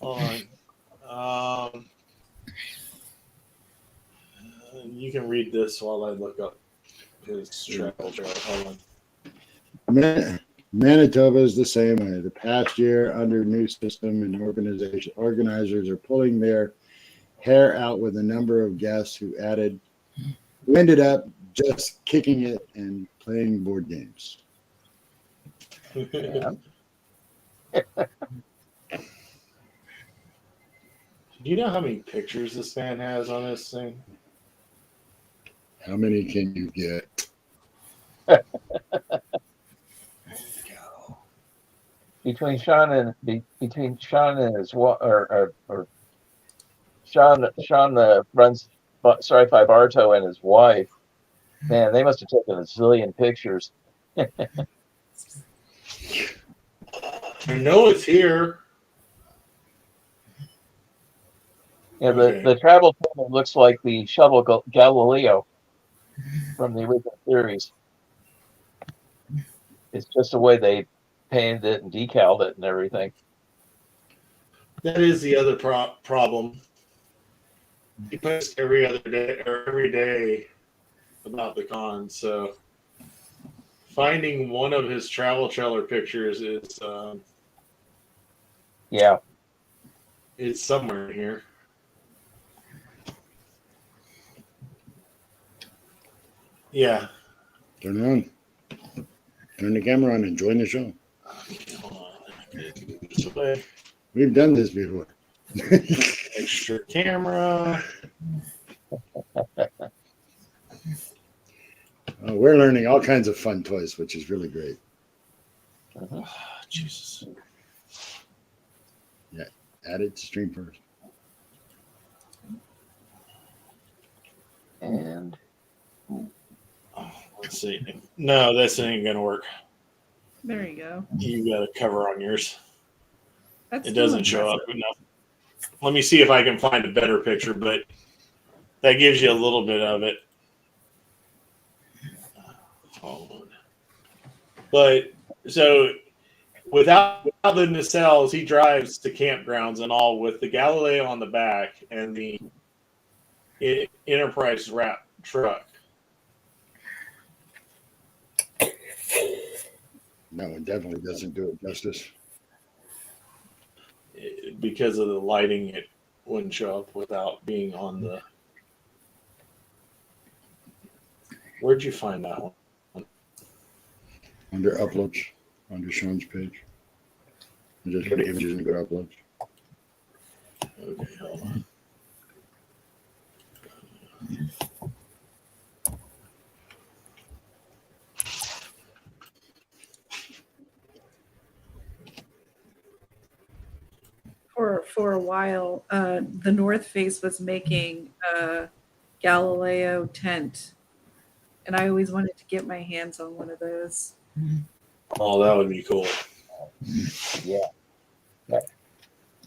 [SPEAKER 1] Hold on. You can read this while I look up his travel trailer. Hold on.
[SPEAKER 2] Manitoba is the same way. The past year, under new system and organizers are pulling their hair out with a number of guests who ended up just kicking it and playing board games.
[SPEAKER 4] Yeah.
[SPEAKER 1] Do you know how many pictures this man has on this thing?
[SPEAKER 2] How many can you get?
[SPEAKER 4] Between Sean and his or Sean runs Sci-Fi Bartow and his wife. Man, they must have taken a zillion pictures.
[SPEAKER 1] I know it's here.
[SPEAKER 4] Yeah,
[SPEAKER 1] Okay.
[SPEAKER 4] the travel trailer looks like the shuttle Galileo from the original series. It's just the way they painted it and decaled it and everything.
[SPEAKER 1] That is the other problem. He posts every other day or every day about the con, so finding one of his travel trailer pictures is
[SPEAKER 4] Yeah.
[SPEAKER 1] it's somewhere in here. Yeah.
[SPEAKER 2] Turn it on. Turn the camera on and join the show.
[SPEAKER 1] Hold on. This way.
[SPEAKER 2] We've done this before.
[SPEAKER 1] Extra camera.
[SPEAKER 2] We're learning all kinds of fun toys, which is really great.
[SPEAKER 1] Oh, Jesus.
[SPEAKER 2] Add it to stream first.
[SPEAKER 4] And
[SPEAKER 1] Let's see. No, this ain't gonna work.
[SPEAKER 5] There you go.
[SPEAKER 1] You got a cover on yours.
[SPEAKER 5] That's
[SPEAKER 1] It
[SPEAKER 5] still
[SPEAKER 1] doesn't show up
[SPEAKER 5] impressive.
[SPEAKER 1] enough. Let me see if I can find a better picture, but that gives you a little bit of it. Hold on. But so without the nacelles, he drives to campgrounds and all with the Galileo on the back and the Enterprise wrap truck.
[SPEAKER 2] That one definitely doesn't do it justice.
[SPEAKER 1] Because of the lighting, it wouldn't show up without being on the. Where'd you find that one?
[SPEAKER 2] Under uploads, under Sean's page. You just go to images and go to uploads.
[SPEAKER 1] Okay, hold on.
[SPEAKER 5] For a while, the North Face was making a Galileo tent, and I always wanted to get my hands on one of those.
[SPEAKER 1] Oh, that would be cool.
[SPEAKER 4] Yeah.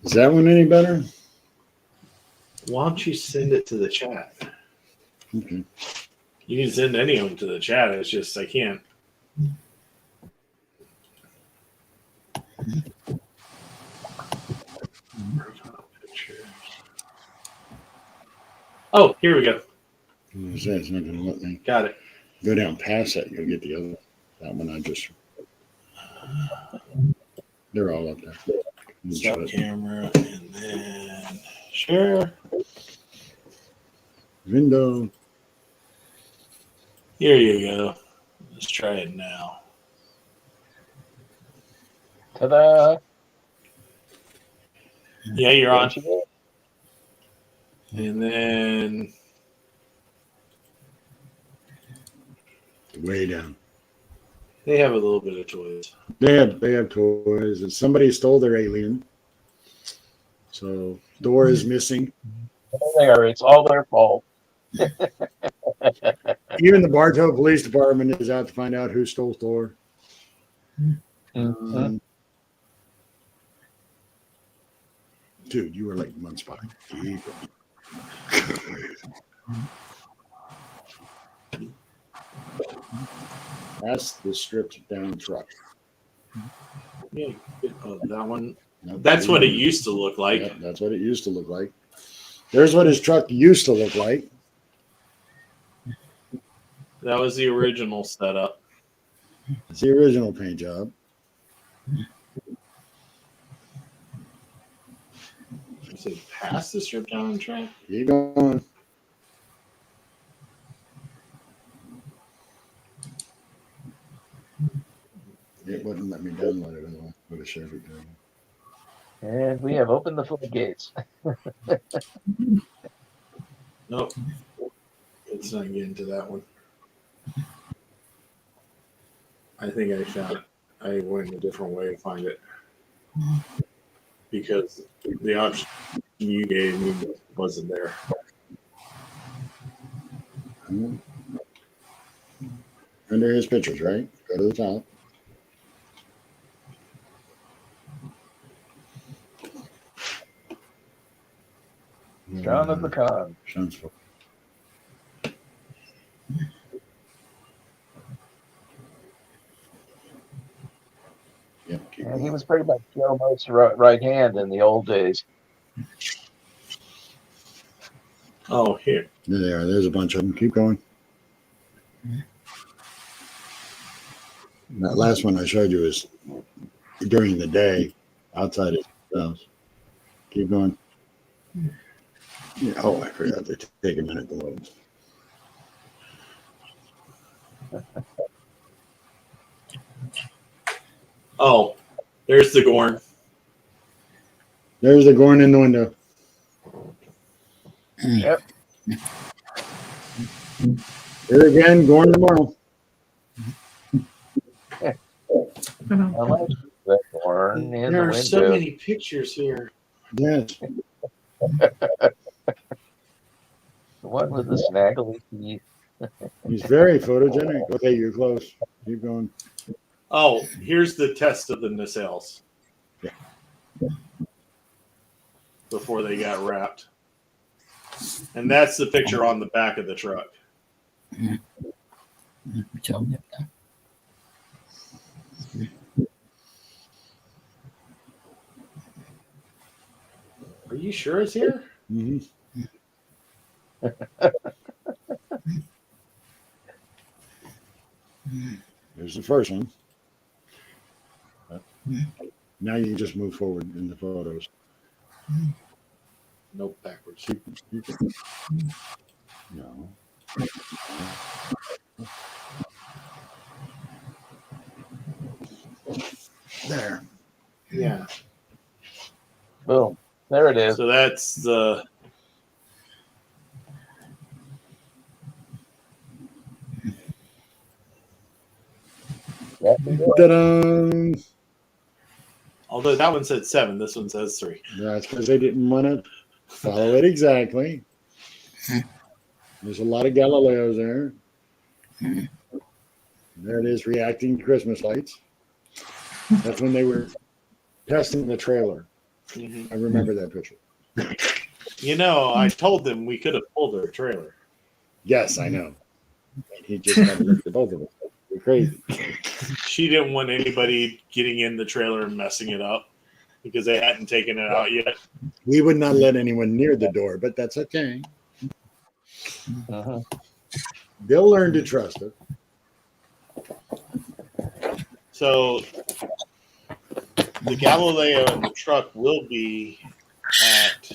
[SPEAKER 2] Is that one any better?
[SPEAKER 1] Why don't you send it to the chat?
[SPEAKER 2] Okay.
[SPEAKER 1] You can send any of them to the chat. It's just I can't. Pictures. Oh, here we go.
[SPEAKER 2] It's not going to let me
[SPEAKER 1] Got it.
[SPEAKER 2] go down past that. You'll get the other. That one I just. They're all up there.
[SPEAKER 1] Stop camera and then share.
[SPEAKER 2] Window.
[SPEAKER 1] Here you go. Let's try it now.
[SPEAKER 4] Ta-da!
[SPEAKER 1] Yeah, you're on.
[SPEAKER 4] There she is.
[SPEAKER 1] And then
[SPEAKER 2] Way down.
[SPEAKER 1] they have a little bit of toys.
[SPEAKER 2] They have toys. And somebody stole their alien. So Thor is missing.
[SPEAKER 4] There, it's all their fault.
[SPEAKER 2] Even the Bartow Police Department is out to find out who stole Thor.
[SPEAKER 4] Mhm.
[SPEAKER 2] Dude, you were like months behind. That's the stripped down truck.
[SPEAKER 1] Yeah, that one.
[SPEAKER 2] Nope.
[SPEAKER 1] That's what it used to look like.
[SPEAKER 2] Yep, that's what it used to look like. There's what his truck used to look like.
[SPEAKER 1] That was the original setup.
[SPEAKER 2] It's the original paint job.
[SPEAKER 1] Is it past the strip down track?
[SPEAKER 2] Keep going. It wouldn't let me download it. I would have shared it.
[SPEAKER 4] And we have opened the floodgates.
[SPEAKER 1] Nope. It's not getting to that one. I think I found it. I went a different way to find it. Because the option you gave me wasn't there.
[SPEAKER 2] Under his pictures, right? Go to the top.
[SPEAKER 4] John of the Con.
[SPEAKER 2] Sean's full. Yep, keep
[SPEAKER 4] And he
[SPEAKER 2] going.
[SPEAKER 4] was pretty much Joe Mote's right hand in the old days.
[SPEAKER 1] Oh, here.
[SPEAKER 2] There they are. There's a bunch of them. Keep going. That last one I showed you is during the day outside his house. Keep going. Yeah, oh, I forgot to take a minute to load.
[SPEAKER 1] Oh, there's the Gorn.
[SPEAKER 2] There's the Gorn in the window.
[SPEAKER 4] Yep.
[SPEAKER 2] Here again, Gorn tomorrow.
[SPEAKER 4] I like that horn in
[SPEAKER 1] There
[SPEAKER 4] the
[SPEAKER 1] are so
[SPEAKER 4] window.
[SPEAKER 1] many pictures here.
[SPEAKER 2] Yes.
[SPEAKER 4] The one with the snaggly teeth.
[SPEAKER 2] He's very photogenic. Okay, you're close. Keep going.
[SPEAKER 1] Oh, here's the test of the nacelles.
[SPEAKER 2] Yeah.
[SPEAKER 1] Before they got wrapped. And that's the picture on the back of the truck. Are you sure it's here?
[SPEAKER 2] Mm-hmm. There's the first one. Now you can just move forward in the photos.
[SPEAKER 1] Nope, backwards.
[SPEAKER 2] No. There.
[SPEAKER 1] Yeah.
[SPEAKER 4] Boom. There it is.
[SPEAKER 1] So that's the
[SPEAKER 2] Ta-da!
[SPEAKER 1] although that one said 7, this one says 3.
[SPEAKER 2] That's because they didn't want to follow it exactly. There's a lot of Galileos there. There it is, reacting to Christmas lights. That's when they were testing the trailer.
[SPEAKER 1] Mhm.
[SPEAKER 2] I remember that picture.
[SPEAKER 1] I told them we could have pulled their trailer.
[SPEAKER 2] Yes, I know. And he just had to look at both of us. We're crazy.
[SPEAKER 1] She didn't want anybody getting in the trailer and messing it up because they hadn't taken it out yet.
[SPEAKER 2] We would not let anyone near the door, but that's okay.
[SPEAKER 4] Uh-huh.
[SPEAKER 2] They'll learn to trust us.
[SPEAKER 1] So the Galileo and the truck will be at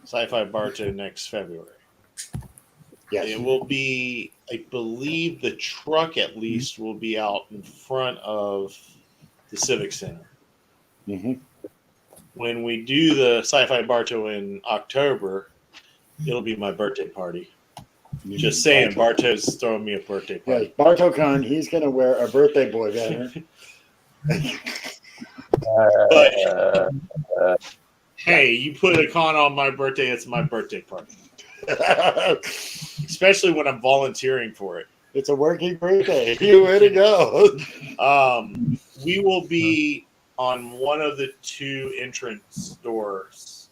[SPEAKER 1] Syfy Bartow next February.
[SPEAKER 2] Yes.
[SPEAKER 1] It will be, I believe the truck at least will be out in front of the Civic Center.
[SPEAKER 2] Mm-hmm.
[SPEAKER 1] When we do the Syfy Bartow in October, it'll be my birthday party. Just saying, Bartow's throwing me a birthday
[SPEAKER 2] Yes,
[SPEAKER 1] party.
[SPEAKER 2] BartowCon, he's going to wear a birthday boy banner.
[SPEAKER 1] But hey, you put a con on my birthday, it's my birthday party. Especially when I'm volunteering for it.
[SPEAKER 2] It's a working birthday. You way to go.
[SPEAKER 1] We will be on one of the two entrance doors.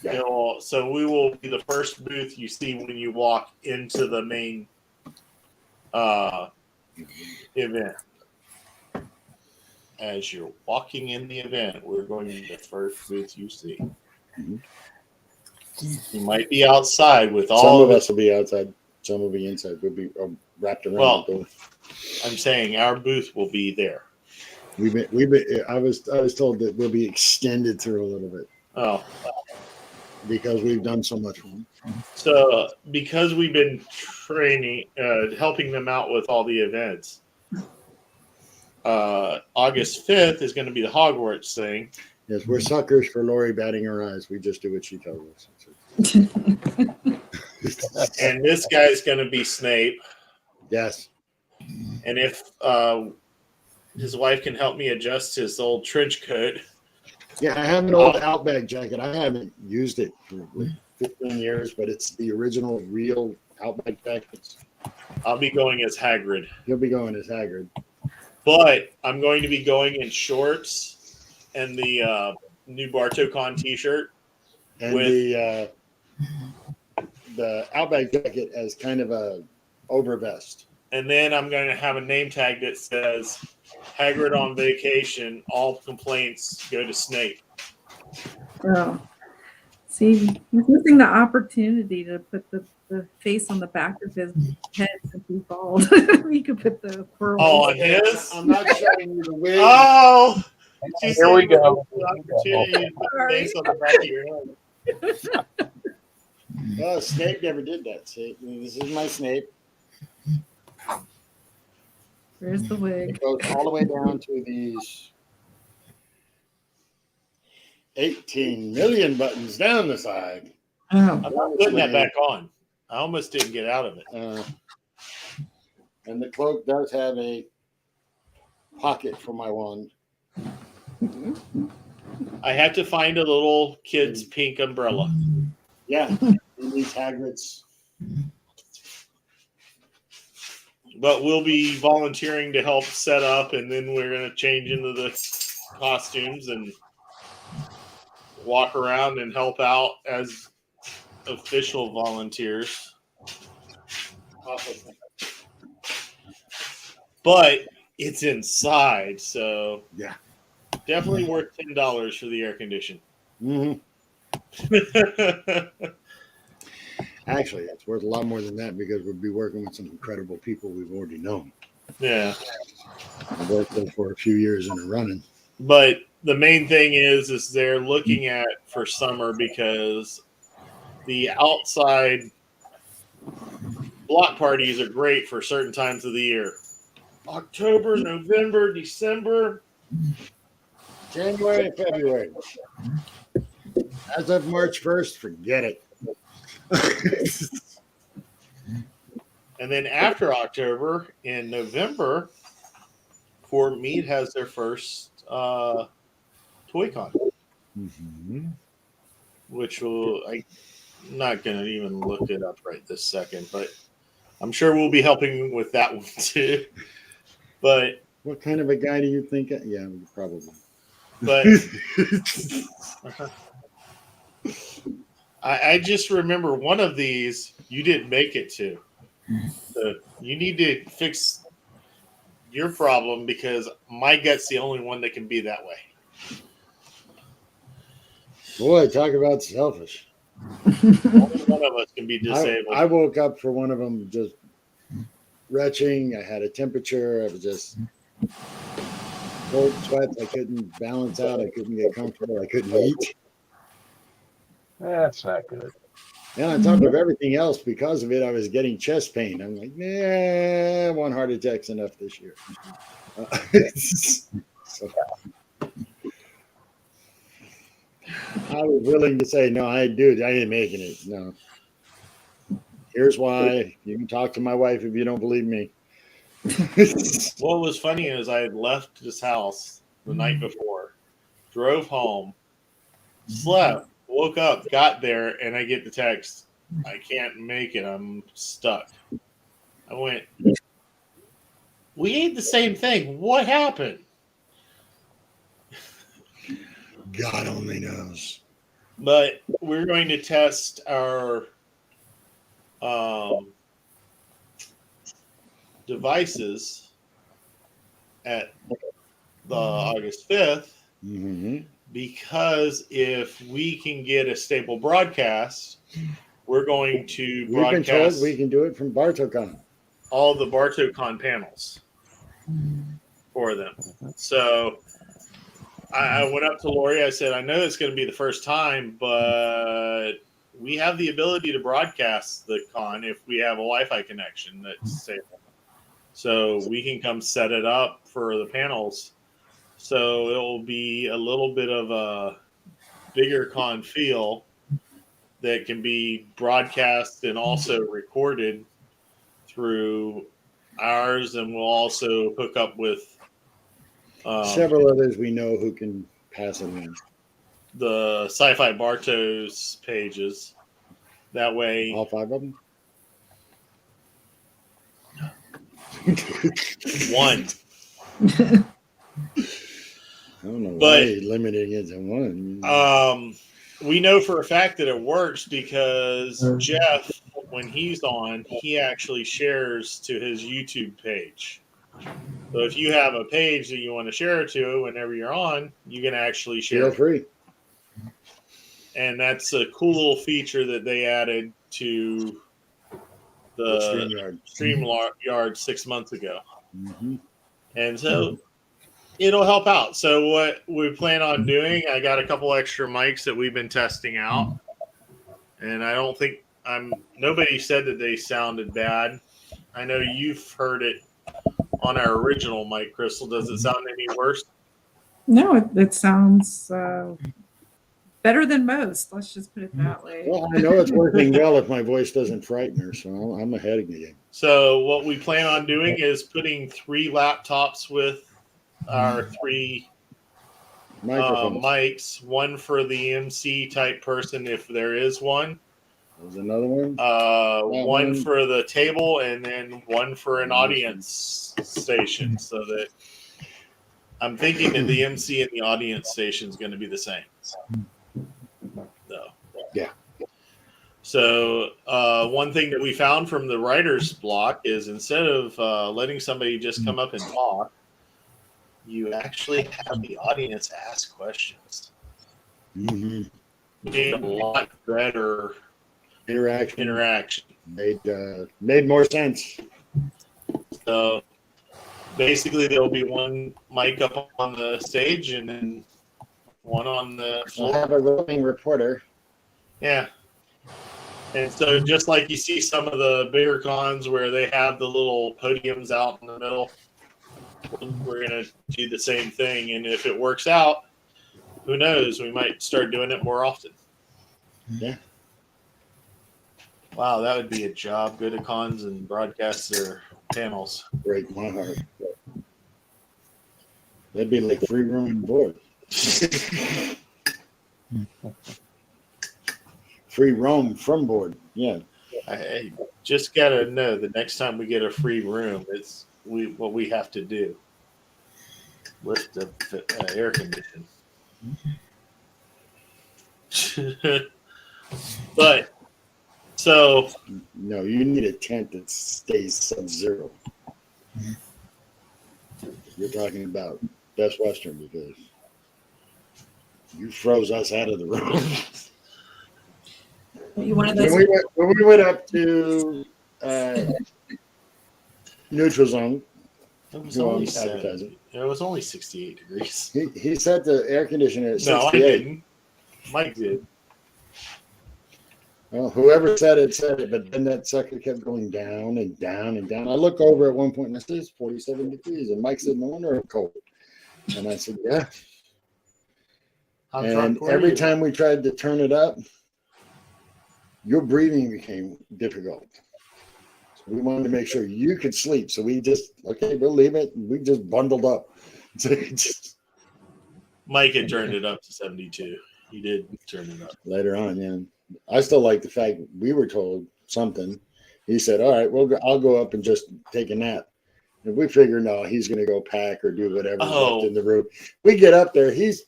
[SPEAKER 2] Yeah.
[SPEAKER 1] So we will be the first booth you see when you walk into the main event. As you're walking in the event, we're going to be the first booth you see.
[SPEAKER 2] Mm-hmm.
[SPEAKER 1] You might be outside with all.
[SPEAKER 2] Some of us will be outside. Some will be inside. We'll be wrapped around the door.
[SPEAKER 1] I'm saying our booth will be there.
[SPEAKER 2] I was told that we'll be extended through a little bit.
[SPEAKER 1] Oh,
[SPEAKER 2] because we've done so much for them.
[SPEAKER 1] So because we've been training, helping them out with all the events, August 5th is going to be the Hogwarts thing.
[SPEAKER 2] Yes, we're suckers for Lori batting her eyes. We just do what she tells us.
[SPEAKER 1] And this guy's going to be Snape.
[SPEAKER 2] Yes.
[SPEAKER 1] And if his wife can help me adjust his old trench coat.
[SPEAKER 2] Yeah, I have an old Outback jacket. I haven't used it for like 15 years, but it's the original real Outback jacket.
[SPEAKER 1] I'll be going as Hagrid.
[SPEAKER 2] You'll be going as Hagrid.
[SPEAKER 1] But I'm going to be going in shorts and the new BartowCon t-shirt.
[SPEAKER 2] And the Outback jacket as kind of a overvest.
[SPEAKER 1] And then I'm going to have a name tag that says Hagrid on vacation. All complaints go to Snape.
[SPEAKER 5] Oh, see, he's missing the opportunity to put the face on the back of his head since he's bald. You could put the pearl.
[SPEAKER 1] Oh, on his?
[SPEAKER 2] I'm not showing you the wig.
[SPEAKER 1] Oh!
[SPEAKER 4] Here we go.
[SPEAKER 1] Opportunity to put the face on the back of your head.
[SPEAKER 2] Oh, Snape never did that. See, this is my Snape.
[SPEAKER 5] There's the wig.
[SPEAKER 2] It goes all the way down to these 18 million buttons down the side.
[SPEAKER 5] Oh,
[SPEAKER 1] I'm not putting that back on. I almost didn't get out of it.
[SPEAKER 2] And the cloak does have a pocket for my wand.
[SPEAKER 1] I had to find a little kid's pink umbrella.
[SPEAKER 2] Yeah, these Hagrid's.
[SPEAKER 1] But we'll be volunteering to help set up, and then we're going to change into the costumes and walk around and help out as official volunteers. But it's inside, so
[SPEAKER 2] Yeah,
[SPEAKER 1] definitely worth $10 for the air condition.
[SPEAKER 2] mm-hmm. Actually, it's worth a lot more than that because we'll be working with some incredible people we've already known.
[SPEAKER 1] Yeah.
[SPEAKER 2] I've worked there for a few years in a running.
[SPEAKER 1] But the main thing is they're looking at for summer because the outside block parties are great for certain times of the year. October, November, December.
[SPEAKER 2] January and February. As of March 1st, forget it.
[SPEAKER 1] And then after October, in November, Fort Meade has their first Toy Con, which I'm not going to even look it up right this second, but I'm sure we'll be helping with that one too. But
[SPEAKER 2] What kind of a guy do you think? Yeah, probably.
[SPEAKER 1] But I just remember one of these you didn't make it to. So you need to fix your problem because my gut's the only one that can be that way.
[SPEAKER 2] Boy, talk about selfish.
[SPEAKER 1] Only one of us can be disabled.
[SPEAKER 2] I woke up for one of them just retching. I had a temperature. I was just cold sweats. I couldn't balance out. I couldn't get comfortable. I couldn't eat.
[SPEAKER 4] That's not good.
[SPEAKER 2] And on top of everything else, because of it, I was getting chest pain. I'm like, nah, one heart attack's enough this year. So I was willing to say, no, I ain't making it. No. Here's why. You can talk to my wife if you don't believe me.
[SPEAKER 1] What was funny is I had left his house the night before, drove home, slept, woke up, got there, and I get the text, I can't make it. I'm stuck. I went, we ate the same thing. What happened?
[SPEAKER 2] God only knows.
[SPEAKER 1] But we're going to test our devices at the August 5th
[SPEAKER 2] Mm-hmm.
[SPEAKER 1] because if we can get a stable broadcast, we're going to
[SPEAKER 2] We've been told
[SPEAKER 1] broadcast
[SPEAKER 2] we can do it from BartoCon.
[SPEAKER 1] all the BartoCon panels for them. So I went up to Lori. I said, I know it's going to be the first time, but we have the ability to broadcast the con if we have a Wi-Fi connection that's stable. So we can come set it up for the panels. So it will be a little bit of a bigger con feel that can be broadcast and also recorded through ours, and we'll also hook up with
[SPEAKER 2] Several others we know who can pass it in.
[SPEAKER 1] the Syfy Bartos pages. That way,
[SPEAKER 2] All 5 of them?
[SPEAKER 1] one.
[SPEAKER 2] I don't know
[SPEAKER 1] But-
[SPEAKER 2] why you're limiting it to one.
[SPEAKER 1] We know for a fact that it works because Jeff, when he's on, he actually shares to his YouTube page. So if you have a page that you want to share it to whenever you're on, you can actually share
[SPEAKER 2] Feel
[SPEAKER 1] it.
[SPEAKER 2] free.
[SPEAKER 1] And that's a cool little feature that they added to the
[SPEAKER 2] StreamYard.
[SPEAKER 1] StreamYard 6 months ago.
[SPEAKER 2] Mm-hmm.
[SPEAKER 1] And so it'll help out. So what we plan on doing, I got a couple extra mics that we've been testing out. And I don't think nobody said that they sounded bad. I know you've heard it on our original mic, Crystal. Does it sound any worse?
[SPEAKER 5] No, it sounds better than most. Let's just put it that way.
[SPEAKER 2] Well, I know it's working well if my voice doesn't frighten her, so I'm ahead of the game.
[SPEAKER 1] So what we plan on doing is putting 3 laptops with our 3
[SPEAKER 2] Microphones.
[SPEAKER 1] mics, one for the MC type person if there is one,
[SPEAKER 2] There's another one.
[SPEAKER 1] one
[SPEAKER 2] one.
[SPEAKER 1] for the table, and then one for an audience station. So that I'm thinking that the MC and the audience station is going to be the same. So,
[SPEAKER 2] Yeah.
[SPEAKER 1] So one thing that we found from the writer's block is instead of letting somebody just come up and talk, you actually have the audience ask questions.
[SPEAKER 2] Mm-hmm.
[SPEAKER 1] You need a lot better
[SPEAKER 2] Interaction made more sense.
[SPEAKER 1] So basically, there'll be one mic up on the stage and then one on the
[SPEAKER 2] I'll
[SPEAKER 1] floor.
[SPEAKER 2] have a roving reporter.
[SPEAKER 1] Yeah. And so just like you see some of the bigger cons where they have the little podiums out in the middle, we're going to do the same thing. And if it works out, who knows? We might start doing it more often.
[SPEAKER 2] Yeah.
[SPEAKER 1] Wow, that would be a job. Go to cons and broadcast their panels.
[SPEAKER 2] Break my heart. That'd be like free room and board. Free roam from board. Yeah.
[SPEAKER 1] I just got to know the next time we get a free room, it's what we have to do. lift the air condition. But so
[SPEAKER 2] No, you need a tent that stays sub-zero. You're talking about Best Western because you froze us out of the room.
[SPEAKER 5] You wanted
[SPEAKER 2] when,
[SPEAKER 5] those.
[SPEAKER 2] we went up to neutral zone,
[SPEAKER 1] it was
[SPEAKER 2] Go
[SPEAKER 1] only
[SPEAKER 2] on, advertise
[SPEAKER 1] 70. It was only 68 degrees.
[SPEAKER 2] he set the air conditioner at
[SPEAKER 1] No, I
[SPEAKER 2] 68.
[SPEAKER 1] didn't. Mike did.
[SPEAKER 2] Well, whoever said it, but then that sucker kept going down and down and down. I look over at one point and I said, it's 47 degrees. And Mike said, no wonder I'm cold. And I said, yeah.
[SPEAKER 1] How
[SPEAKER 2] And
[SPEAKER 1] drunk were
[SPEAKER 2] every
[SPEAKER 1] you?
[SPEAKER 2] time we tried to turn it up, your breathing became difficult. So we wanted to make sure you could sleep. So we just, okay, we'll leave it. We just bundled up.
[SPEAKER 1] Mike had turned it up to 72. He did turn it up.
[SPEAKER 2] Later on, yeah. I still like the fact we were told something. He said, all right, I'll go up and just take a nap. And we figure, no, he's going to go pack or do whatever's left in the room. We get up there. He's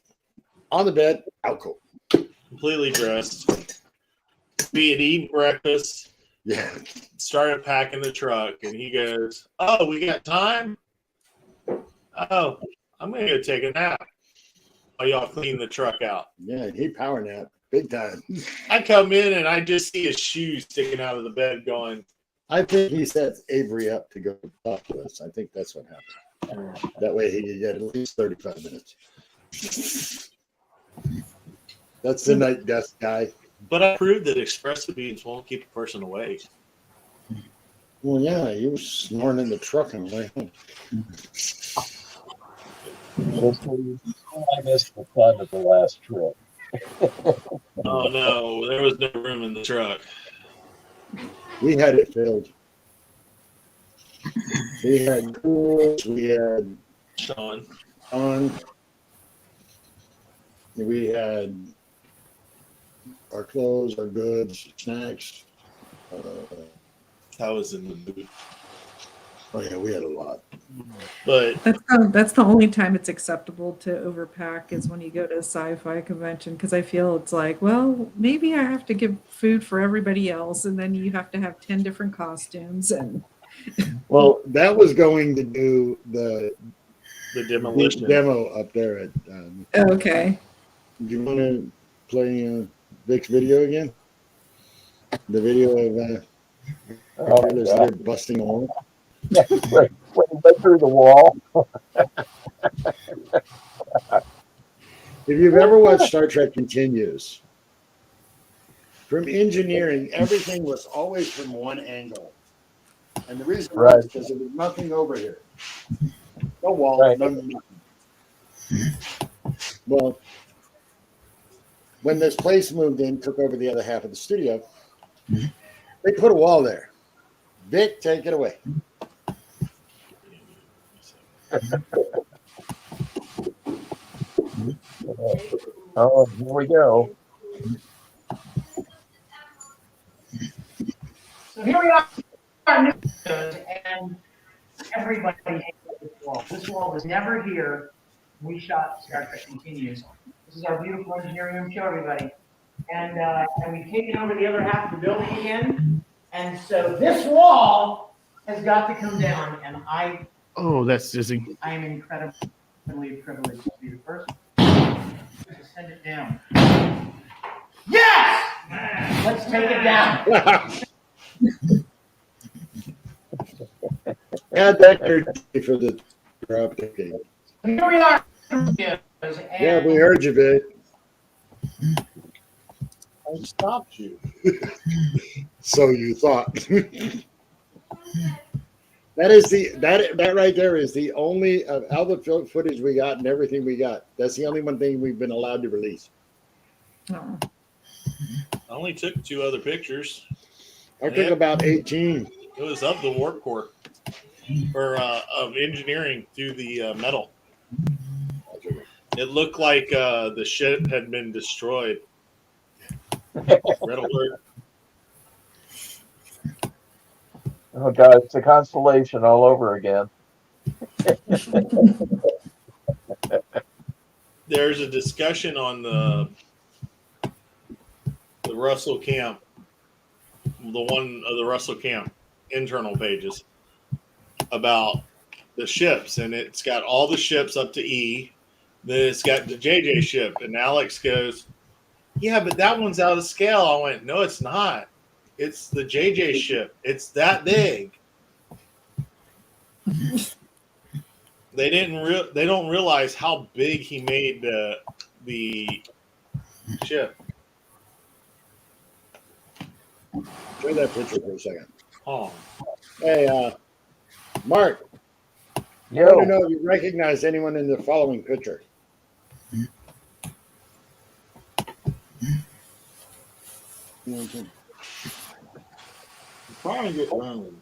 [SPEAKER 2] on the bed, out cold.
[SPEAKER 1] Completely dressed. We had eaten breakfast.
[SPEAKER 2] Yeah.
[SPEAKER 1] Started packing the truck. And he goes, oh, we got time? Oh, I'm going to go take a nap while y'all clean the truck out.
[SPEAKER 2] Yeah, he power nap big time.
[SPEAKER 1] I come in and I just see his shoes sticking out of the bed going.
[SPEAKER 2] I think he sets Avery up to go talk to us. I think that's what happened. That way he could get at least 35 minutes. That's the night desk guy.
[SPEAKER 1] But I proved that espresso beans won't keep a person awake.
[SPEAKER 2] Well, yeah, he was snoring in the truck on the way home.
[SPEAKER 4] I missed the fun of the last trip.
[SPEAKER 1] Oh, no. There was no room in the truck.
[SPEAKER 2] We had it filled. We had tools. We had
[SPEAKER 1] Sean.
[SPEAKER 2] on. We had our clothes, our goods, snacks.
[SPEAKER 1] I was in the booth.
[SPEAKER 2] Oh yeah, we had a lot.
[SPEAKER 1] But
[SPEAKER 5] That's the only time it's acceptable to overpack is when you go to a sci-fi convention, because I feel it's like, well, maybe I have to give food for everybody else, and then you have to have 10 different costumes. And
[SPEAKER 2] Well, that was going to do the
[SPEAKER 1] demolition.
[SPEAKER 2] demo up there at.
[SPEAKER 5] okay,
[SPEAKER 2] Do you want to play Vic's video again? The video of trailers that are busting the wall.
[SPEAKER 4] When he went through the wall.
[SPEAKER 2] If you've ever watched Star Trek Continues, from engineering, everything was always from one angle. And the reason was because there was nothing over here. No wall, no nothing. Well, when this place moved in, took over the other half of the studio, they put a wall there. Vic, take it away.
[SPEAKER 4] Oh, here we go.
[SPEAKER 6] So here we are, and everybody hates this wall. This wall was never here. We shot Star Trek Continues. This is our beautiful engineering room. Show everybody. And we've taken over the other half of the building again. And so this wall has got to come down. And I
[SPEAKER 1] that's dizzy.
[SPEAKER 6] I am incredibly privileged to be the first to send it down. Yes! Let's take it down.
[SPEAKER 2] Add that here for the drop ticket.
[SPEAKER 6] Here we are.
[SPEAKER 2] Yeah, we heard you, Vic.
[SPEAKER 1] I stopped you.
[SPEAKER 2] So you thought. That right there is the only of all the footage we got and everything we got. That's the only one thing we've been allowed to release.
[SPEAKER 5] oh,
[SPEAKER 1] I only took 2 other pictures.
[SPEAKER 2] I took about 18.
[SPEAKER 1] It was of the warp core or of engineering through the metal. It looked like the ship had been destroyed. Red alert.
[SPEAKER 4] Oh, God, it's a constellation all over again.
[SPEAKER 1] there's a discussion on the Russell Camp, the one of the Russell Camp internal pages about the ships, and it's got all the ships up to E. Then it's got the JJ ship, and Alex goes, "Yeah, but that one's out of scale." I went, "No, it's not. It's the JJ ship. It's that big." They don't realize how big he made the ship.
[SPEAKER 2] Show that picture for a second.
[SPEAKER 1] Oh,
[SPEAKER 2] Hey, Mark, I
[SPEAKER 4] Yo,
[SPEAKER 2] want to know if you recognize anyone in the following picture.
[SPEAKER 1] trying to get around.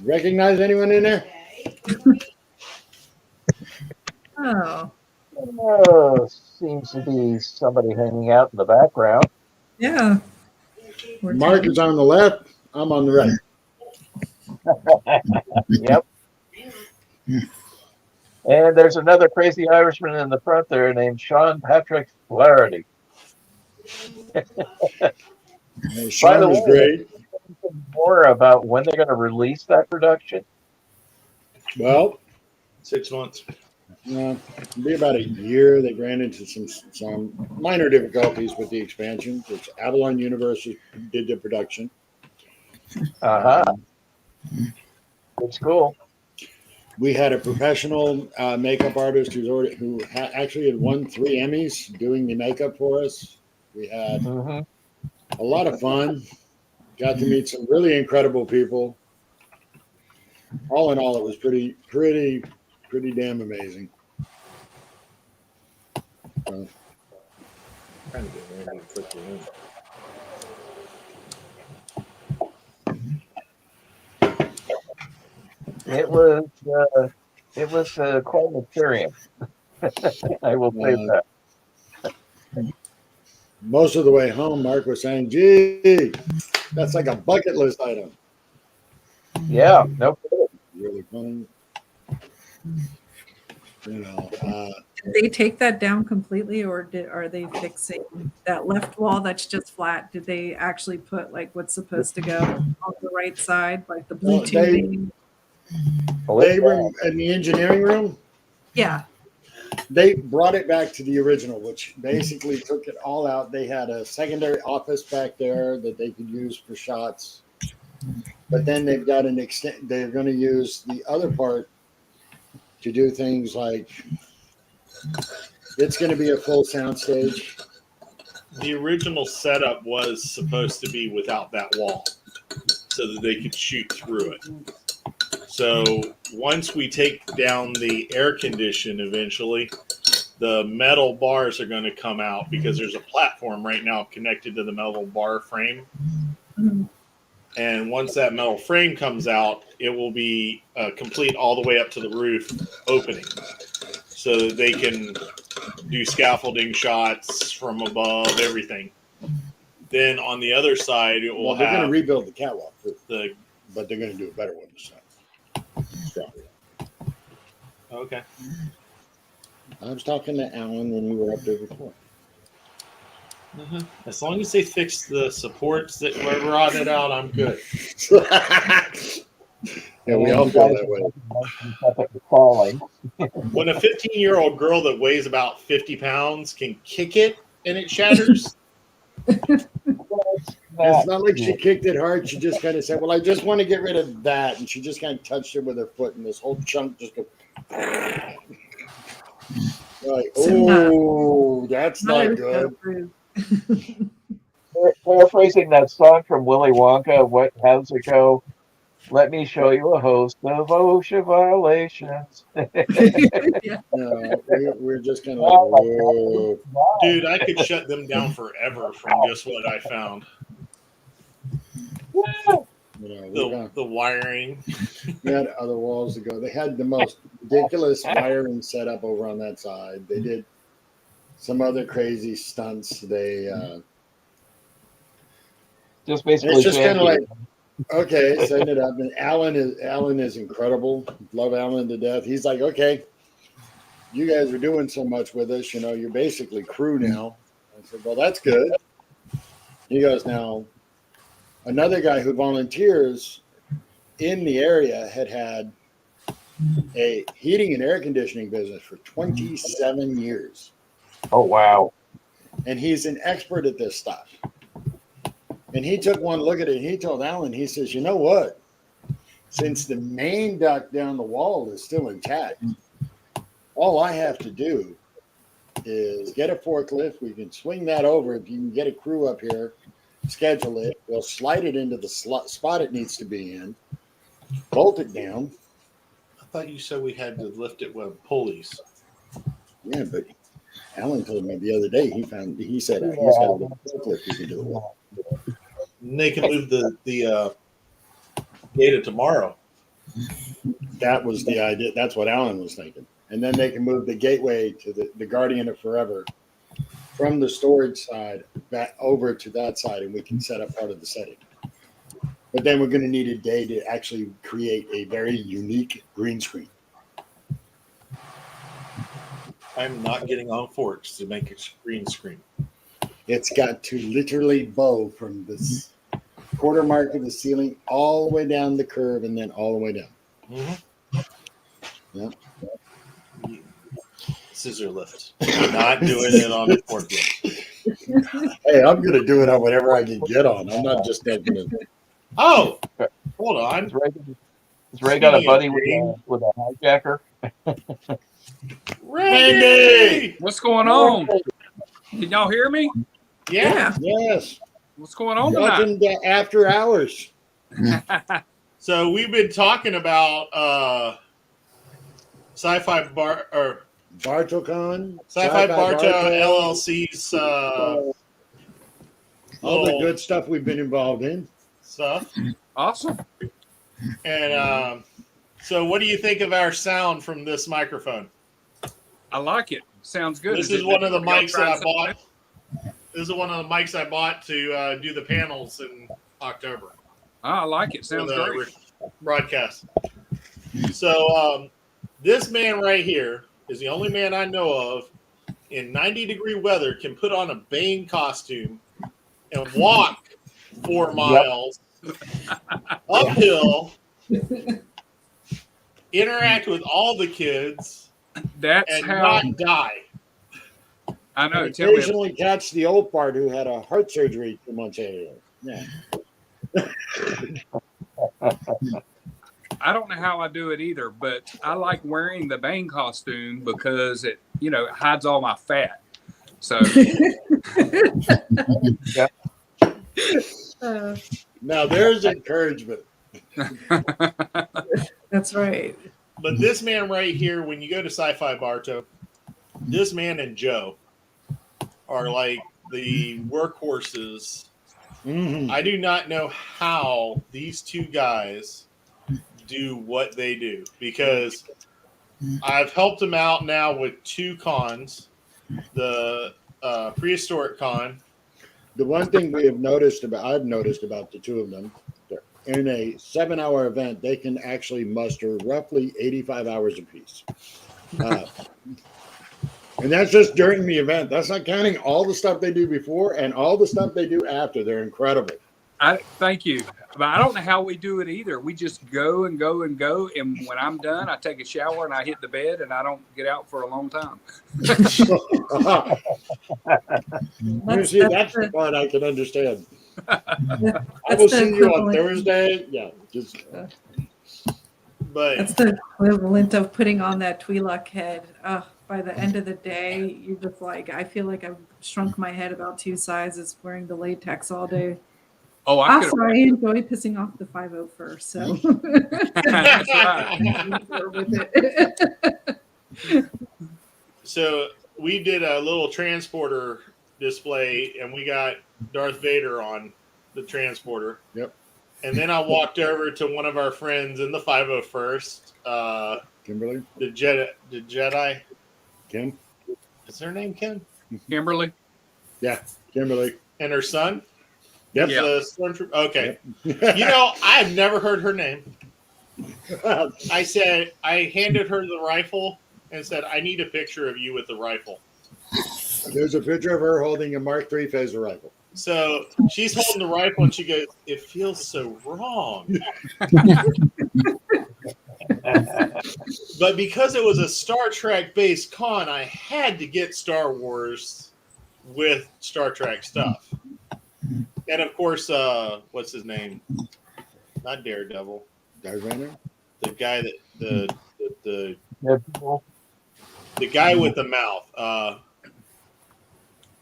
[SPEAKER 2] Recognize anyone in there?
[SPEAKER 5] Oh,
[SPEAKER 4] seems to be somebody hanging out in the background.
[SPEAKER 5] yeah. We're
[SPEAKER 2] Mark is on the left. I'm on the right.
[SPEAKER 4] Yep. And there's another crazy Irishman in the front there named Sean Patrick Flaherty.
[SPEAKER 2] Sean was
[SPEAKER 4] way,
[SPEAKER 2] great.
[SPEAKER 4] More about when they're going to release that production.
[SPEAKER 2] Well,
[SPEAKER 1] 6 months.
[SPEAKER 2] it'll be about a year. They ran into some minor difficulties with the expansion, which Avalon University did the production.
[SPEAKER 4] It's cool.
[SPEAKER 2] We had a professional makeup artist who actually had won 3 Emmys doing the makeup for us. We had
[SPEAKER 4] Mm-hmm.
[SPEAKER 2] a lot of fun. Got to meet some really incredible people. All in all, it was pretty damn amazing.
[SPEAKER 1] Trying to get ready to put you in.
[SPEAKER 4] It was quite an experience. I will say that.
[SPEAKER 2] Most of the way home, Mark was saying, "Gee, that's like a bucket list item."
[SPEAKER 4] Yeah, no kidding.
[SPEAKER 2] Really fun.
[SPEAKER 5] Did they take that down completely, or are they fixing that left wall that's just flat? Did they actually put like what's supposed to go on the right side, like the blue
[SPEAKER 2] Well, they-
[SPEAKER 5] tubing?
[SPEAKER 2] They were in the engineering room.
[SPEAKER 5] Yeah.
[SPEAKER 2] They brought it back to the original, which basically took it all out. They had a secondary office back there that they could use for shots. But then they've got an extent. They're going to use the other part to do things like it's going to be a full sound stage.
[SPEAKER 1] The original setup was supposed to be without that wall so that they could shoot through it. So once we take down the air condition eventually, the metal bars are going to come out because there's a platform right now connected to the metal bar frame.
[SPEAKER 5] Mhm.
[SPEAKER 1] And once that metal frame comes out, it will be complete all the way up to the roof opening so that they can do scaffolding shots from above, everything. Then on the other side, it will
[SPEAKER 2] Well, they're going to
[SPEAKER 1] have
[SPEAKER 2] rebuild the catwalk, too,
[SPEAKER 1] the.
[SPEAKER 2] but they're going to do a better one this time. So,
[SPEAKER 1] Okay.
[SPEAKER 2] I was talking to Alan when we were up there before.
[SPEAKER 1] As long as they fix the supports that were rotted out, I'm good.
[SPEAKER 2] Yeah, we all feel that way.
[SPEAKER 4] Falling.
[SPEAKER 1] When a 15-year-old girl that weighs about 50 pounds can kick it and it shatters,
[SPEAKER 2] It's not like she kicked it hard. She just kind of said, "Well, I just want to get rid of that," and she just kind of touched it with her foot, and this whole chunk just goes. Like, oh, that's not good.
[SPEAKER 4] Paraphrasing that song from Willy Wonka, how's it go? Let me show you a host of OSHA violations.
[SPEAKER 5] Yeah.
[SPEAKER 2] We're just kind of like, whoa.
[SPEAKER 1] dude, I could shut them down forever from just what I found. The wiring.
[SPEAKER 2] We had other walls to go. They had the most ridiculous wiring setup over on that side. They did some other crazy stunts. They
[SPEAKER 4] Just
[SPEAKER 2] it's
[SPEAKER 4] basically
[SPEAKER 2] just kind of
[SPEAKER 4] janky.
[SPEAKER 2] like, okay, send it up. And Alan is incredible. Love Alan to death. He's like, okay, you guys are doing so much with us. You know, you're basically crew now. I said, well, that's good. He goes, now another guy who volunteers in the area had a heating and air conditioning business for 27 years.
[SPEAKER 4] Oh wow.
[SPEAKER 2] And he's an expert at this stuff. And he took one look at it and he told Alan, he says, you know what? Since the main duct down the wall is still intact, all I have to do is get a forklift. We can swing that over. If you can get a crew up here, schedule it. We'll slide it into the spot it needs to be in, bolt it down.
[SPEAKER 1] I thought you said we had to lift it with pulleys.
[SPEAKER 2] Yeah, but Alan told me the other day he said he's got a forklift he can do it with.
[SPEAKER 1] And they can move the data tomorrow.
[SPEAKER 2] That was the idea. That's what Alan was thinking. And then they can move the gateway to the Guardian of Forever from the storage side back over to that side, and we can set up part of the setting. But then we're going to need a day to actually create a very unique green screen.
[SPEAKER 1] I'm not getting on Forks to make a green screen.
[SPEAKER 2] It's got to literally bow from this quarter mark of the ceiling all the way down the curve and then all the way down.
[SPEAKER 1] Mm-hmm.
[SPEAKER 2] Yeah.
[SPEAKER 1] Scissor lift. Not doing it on a forklift.
[SPEAKER 2] Hey, I'm going to do it on whatever I can get on. I'm not just taking it.
[SPEAKER 1] Oh, hold on.
[SPEAKER 4] Has Ray got a buddy with a hijacker?
[SPEAKER 1] Randy!
[SPEAKER 7] What's going on? Can y'all hear me?
[SPEAKER 1] Yeah.
[SPEAKER 2] Yes.
[SPEAKER 7] What's going on tonight?
[SPEAKER 2] Welcome to After Hours.
[SPEAKER 1] So we've been talking about Sci-Fi Bar or
[SPEAKER 2] BartoCon.
[SPEAKER 1] Sci-Fi Barto LLC's
[SPEAKER 2] all the good stuff we've been involved in.
[SPEAKER 1] stuff.
[SPEAKER 7] Awesome.
[SPEAKER 1] And so what do you think of our sound from this microphone?
[SPEAKER 7] I like it. Sounds good.
[SPEAKER 1] This is one of the mics that I bought. This is one of the mics I bought to do the panels in October.
[SPEAKER 7] I like it. Sounds
[SPEAKER 1] for the
[SPEAKER 7] great.
[SPEAKER 1] broadcast. So this man right here is the only man I know of in 90-degree weather can put on a Bane costume and walk 4 miles uphill, interact with all the kids,
[SPEAKER 7] That's
[SPEAKER 1] and
[SPEAKER 7] how
[SPEAKER 1] not die.
[SPEAKER 7] I know.
[SPEAKER 2] And
[SPEAKER 7] Tell me.
[SPEAKER 2] occasionally catch the old part who had a heart surgery 2 months ago. Yeah.
[SPEAKER 7] I don't know how I do it either, but I like wearing the Bane costume because it, hides all my fat. So
[SPEAKER 2] Now there's encouragement.
[SPEAKER 5] That's right.
[SPEAKER 1] But this man right here, when you go to Sci-Fi Barto, this man and Joe are like the workhorses.
[SPEAKER 2] Mm-hmm.
[SPEAKER 1] I do not know how these two guys do what they do because I've helped them out now with 2 cons, the prehistoric con.
[SPEAKER 2] The one thing I've noticed about the 2 of them, in a 7-hour event, they can actually muster roughly 85 hours apiece. And that's just during the event. That's not counting all the stuff they do before and all the stuff they do after. They're incredible.
[SPEAKER 7] thank you. But I don't know how we do it either. We just go and go and go. And when I'm done, I take a shower and I hit the bed and I don't get out for a long time.
[SPEAKER 2] That's the part I can understand. I will see you on Thursday. Yeah, just.
[SPEAKER 1] But
[SPEAKER 5] That's the equivalent of putting on that Twi'lek head. By the end of the day, you're just like, I feel like I've shrunk my head about 2 sizes wearing the latex all day.
[SPEAKER 7] Oh, I could.
[SPEAKER 5] Also, I enjoy pissing off the 501st, so.
[SPEAKER 7] That's right.
[SPEAKER 5] With it.
[SPEAKER 1] so we did a little transporter display, and we got Darth Vader on the transporter.
[SPEAKER 2] Yep.
[SPEAKER 1] And then I walked over to one of our friends in the 501st,
[SPEAKER 2] Kimberly?
[SPEAKER 1] the Jedi.
[SPEAKER 2] Kim?
[SPEAKER 1] Is her name Kim?
[SPEAKER 7] Kimberly.
[SPEAKER 2] Yeah, Kimberly.
[SPEAKER 1] And her son?
[SPEAKER 2] Yep.
[SPEAKER 7] Yeah.
[SPEAKER 1] The stormtrooper? Okay. You know, I've never heard her name. I handed her the rifle and said, I need a picture of you with the rifle.
[SPEAKER 2] There's a picture of her holding a Mark III phaser rifle.
[SPEAKER 1] So she's holding the rifle and she goes, it feels so wrong. But because it was a Star Trek based con, I had to get Star Wars with Star Trek stuff. And of course, what's his name? Not Daredevil.
[SPEAKER 2] Darth Vader?
[SPEAKER 1] The guy that the
[SPEAKER 4] Deadpool.
[SPEAKER 1] guy with the mouth.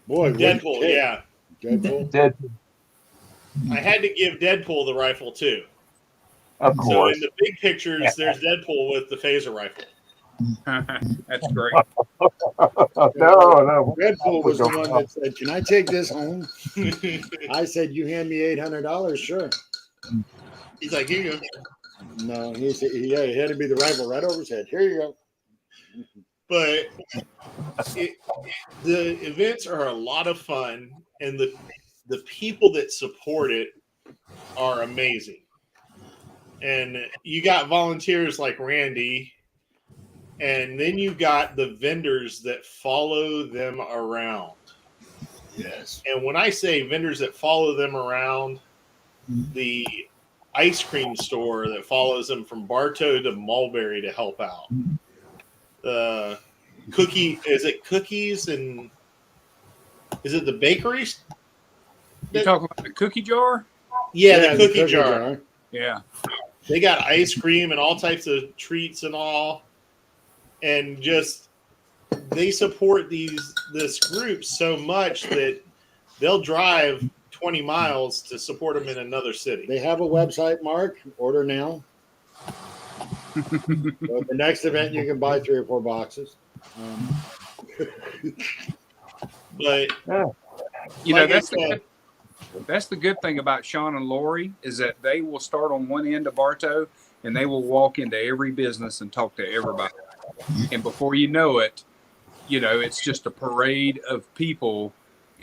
[SPEAKER 2] Boy,
[SPEAKER 1] Deadpool, yeah.
[SPEAKER 2] Deadpool.
[SPEAKER 4] Deadpool.
[SPEAKER 1] I had to give Deadpool the rifle too.
[SPEAKER 4] Of
[SPEAKER 1] So
[SPEAKER 4] course.
[SPEAKER 1] in the big pictures, there's Deadpool with the phaser rifle.
[SPEAKER 7] That's great.
[SPEAKER 4] No.
[SPEAKER 2] Deadpool was the one that said, "Can I take this home?" I said, "You hand me $800, sure."
[SPEAKER 1] He's like, here you go.
[SPEAKER 2] No, he said, "Yeah, he had to be the rifle right over his head. Here you go."
[SPEAKER 1] But the events are a lot of fun, and the people that support it are amazing. And you got volunteers like Randy, and then you got the vendors that follow them around.
[SPEAKER 2] Yes.
[SPEAKER 1] And when I say vendors that follow them around, the ice cream store that follows them from Bartow to Mulberry to help out. The is it cookies and is it the bakeries?
[SPEAKER 7] You talking about the cookie jar?
[SPEAKER 1] Yeah, the cookie jar.
[SPEAKER 7] Yeah.
[SPEAKER 1] They got ice cream and all types of treats and all. And just they support this group so much that they'll drive 20 miles to support them in another city.
[SPEAKER 2] They have a website, Mark. Order now. So at the next event, you can buy 3 or 4 boxes.
[SPEAKER 1] But
[SPEAKER 7] You know,
[SPEAKER 1] like
[SPEAKER 7] that's the good thing about Sean and Lori is that they will start on one end of Bartow and they will walk into every business and talk to everybody. And before you know it, you know, it's just a parade of people.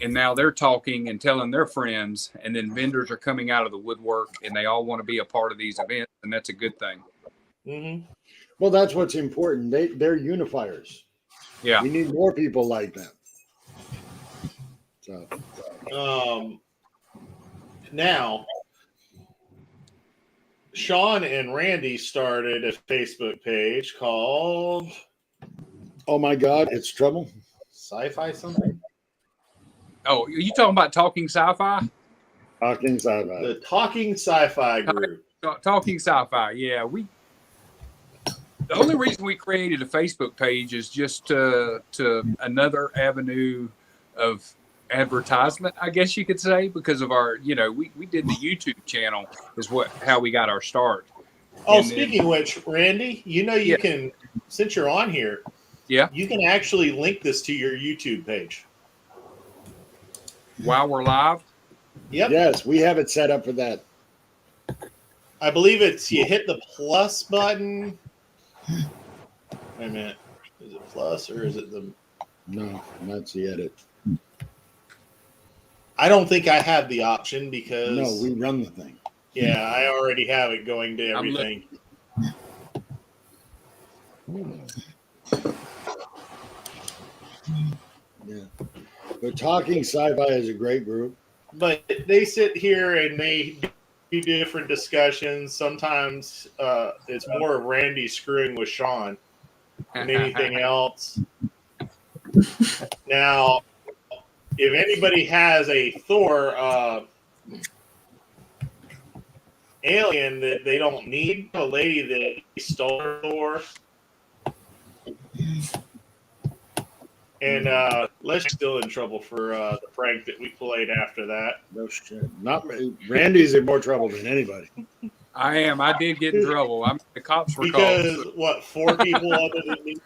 [SPEAKER 7] And now they're talking and telling their friends, and then vendors are coming out of the woodwork and they all want to be a part of these events. And that's a good thing.
[SPEAKER 1] mm-hmm.
[SPEAKER 2] Well, that's what's important. They're unifiers.
[SPEAKER 7] Yeah.
[SPEAKER 2] We need more people like them. So,
[SPEAKER 1] now, Sean and Randy started a Facebook page called
[SPEAKER 2] oh my God, it's trouble.
[SPEAKER 1] Syfy something?
[SPEAKER 7] Oh, are you talking about Talking Sci-Fi?
[SPEAKER 2] Talking Syfy.
[SPEAKER 1] The Talking Sci-Fi group.
[SPEAKER 7] Talking Sci-Fi. Yeah, the only reason we created a Facebook page is just to another avenue of advertisement, I guess you could say, because of our, you know, we did the YouTube channel is how we got our start.
[SPEAKER 1] Oh,
[SPEAKER 7] And
[SPEAKER 1] speaking of which, Randy, you know you can, since you're on here, you can actually link this to your YouTube page.
[SPEAKER 7] While we're live?
[SPEAKER 1] Yep.
[SPEAKER 2] Yes, we have it set up for that.
[SPEAKER 1] I believe it's you hit the plus button. Wait a minute. Is it plus or is it the...
[SPEAKER 2] No, that's the edit.
[SPEAKER 1] I don't think I have the option because...
[SPEAKER 2] No, we run the thing.
[SPEAKER 1] Yeah, I already have it going to everything.
[SPEAKER 2] Yeah. But Talking Sci-Fi is a great group.
[SPEAKER 1] But they sit here and they do different discussions. Sometimes it's more of Randy screwing with Sean than anything else. Now, if anybody has a Thor alien that they don't need, a lady that stole her Thor, and Les still in trouble for the prank that we played after that.
[SPEAKER 2] No shit. Not Randy's in more trouble than anybody.
[SPEAKER 7] I am. I did get in trouble. The cops were
[SPEAKER 1] Because
[SPEAKER 7] called.
[SPEAKER 1] what, 4 people other than me?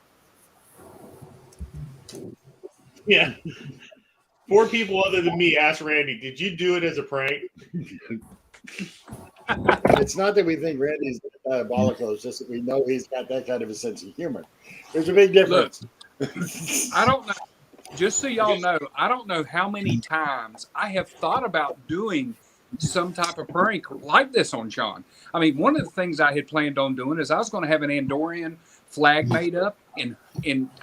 [SPEAKER 1] Yeah. 4 people other than me asked Randy, did you do it as a prank?
[SPEAKER 2] It's not that we think Randy's diabolical. It's just that we know he's got that kind of a sense of humor. There's a big difference.
[SPEAKER 7] I don't know. just so y'all know, I don't know how many times I have thought about doing some type of prank like this on Sean. I mean, one of the things I had planned on doing is I was going to have an Andorian flag made up, and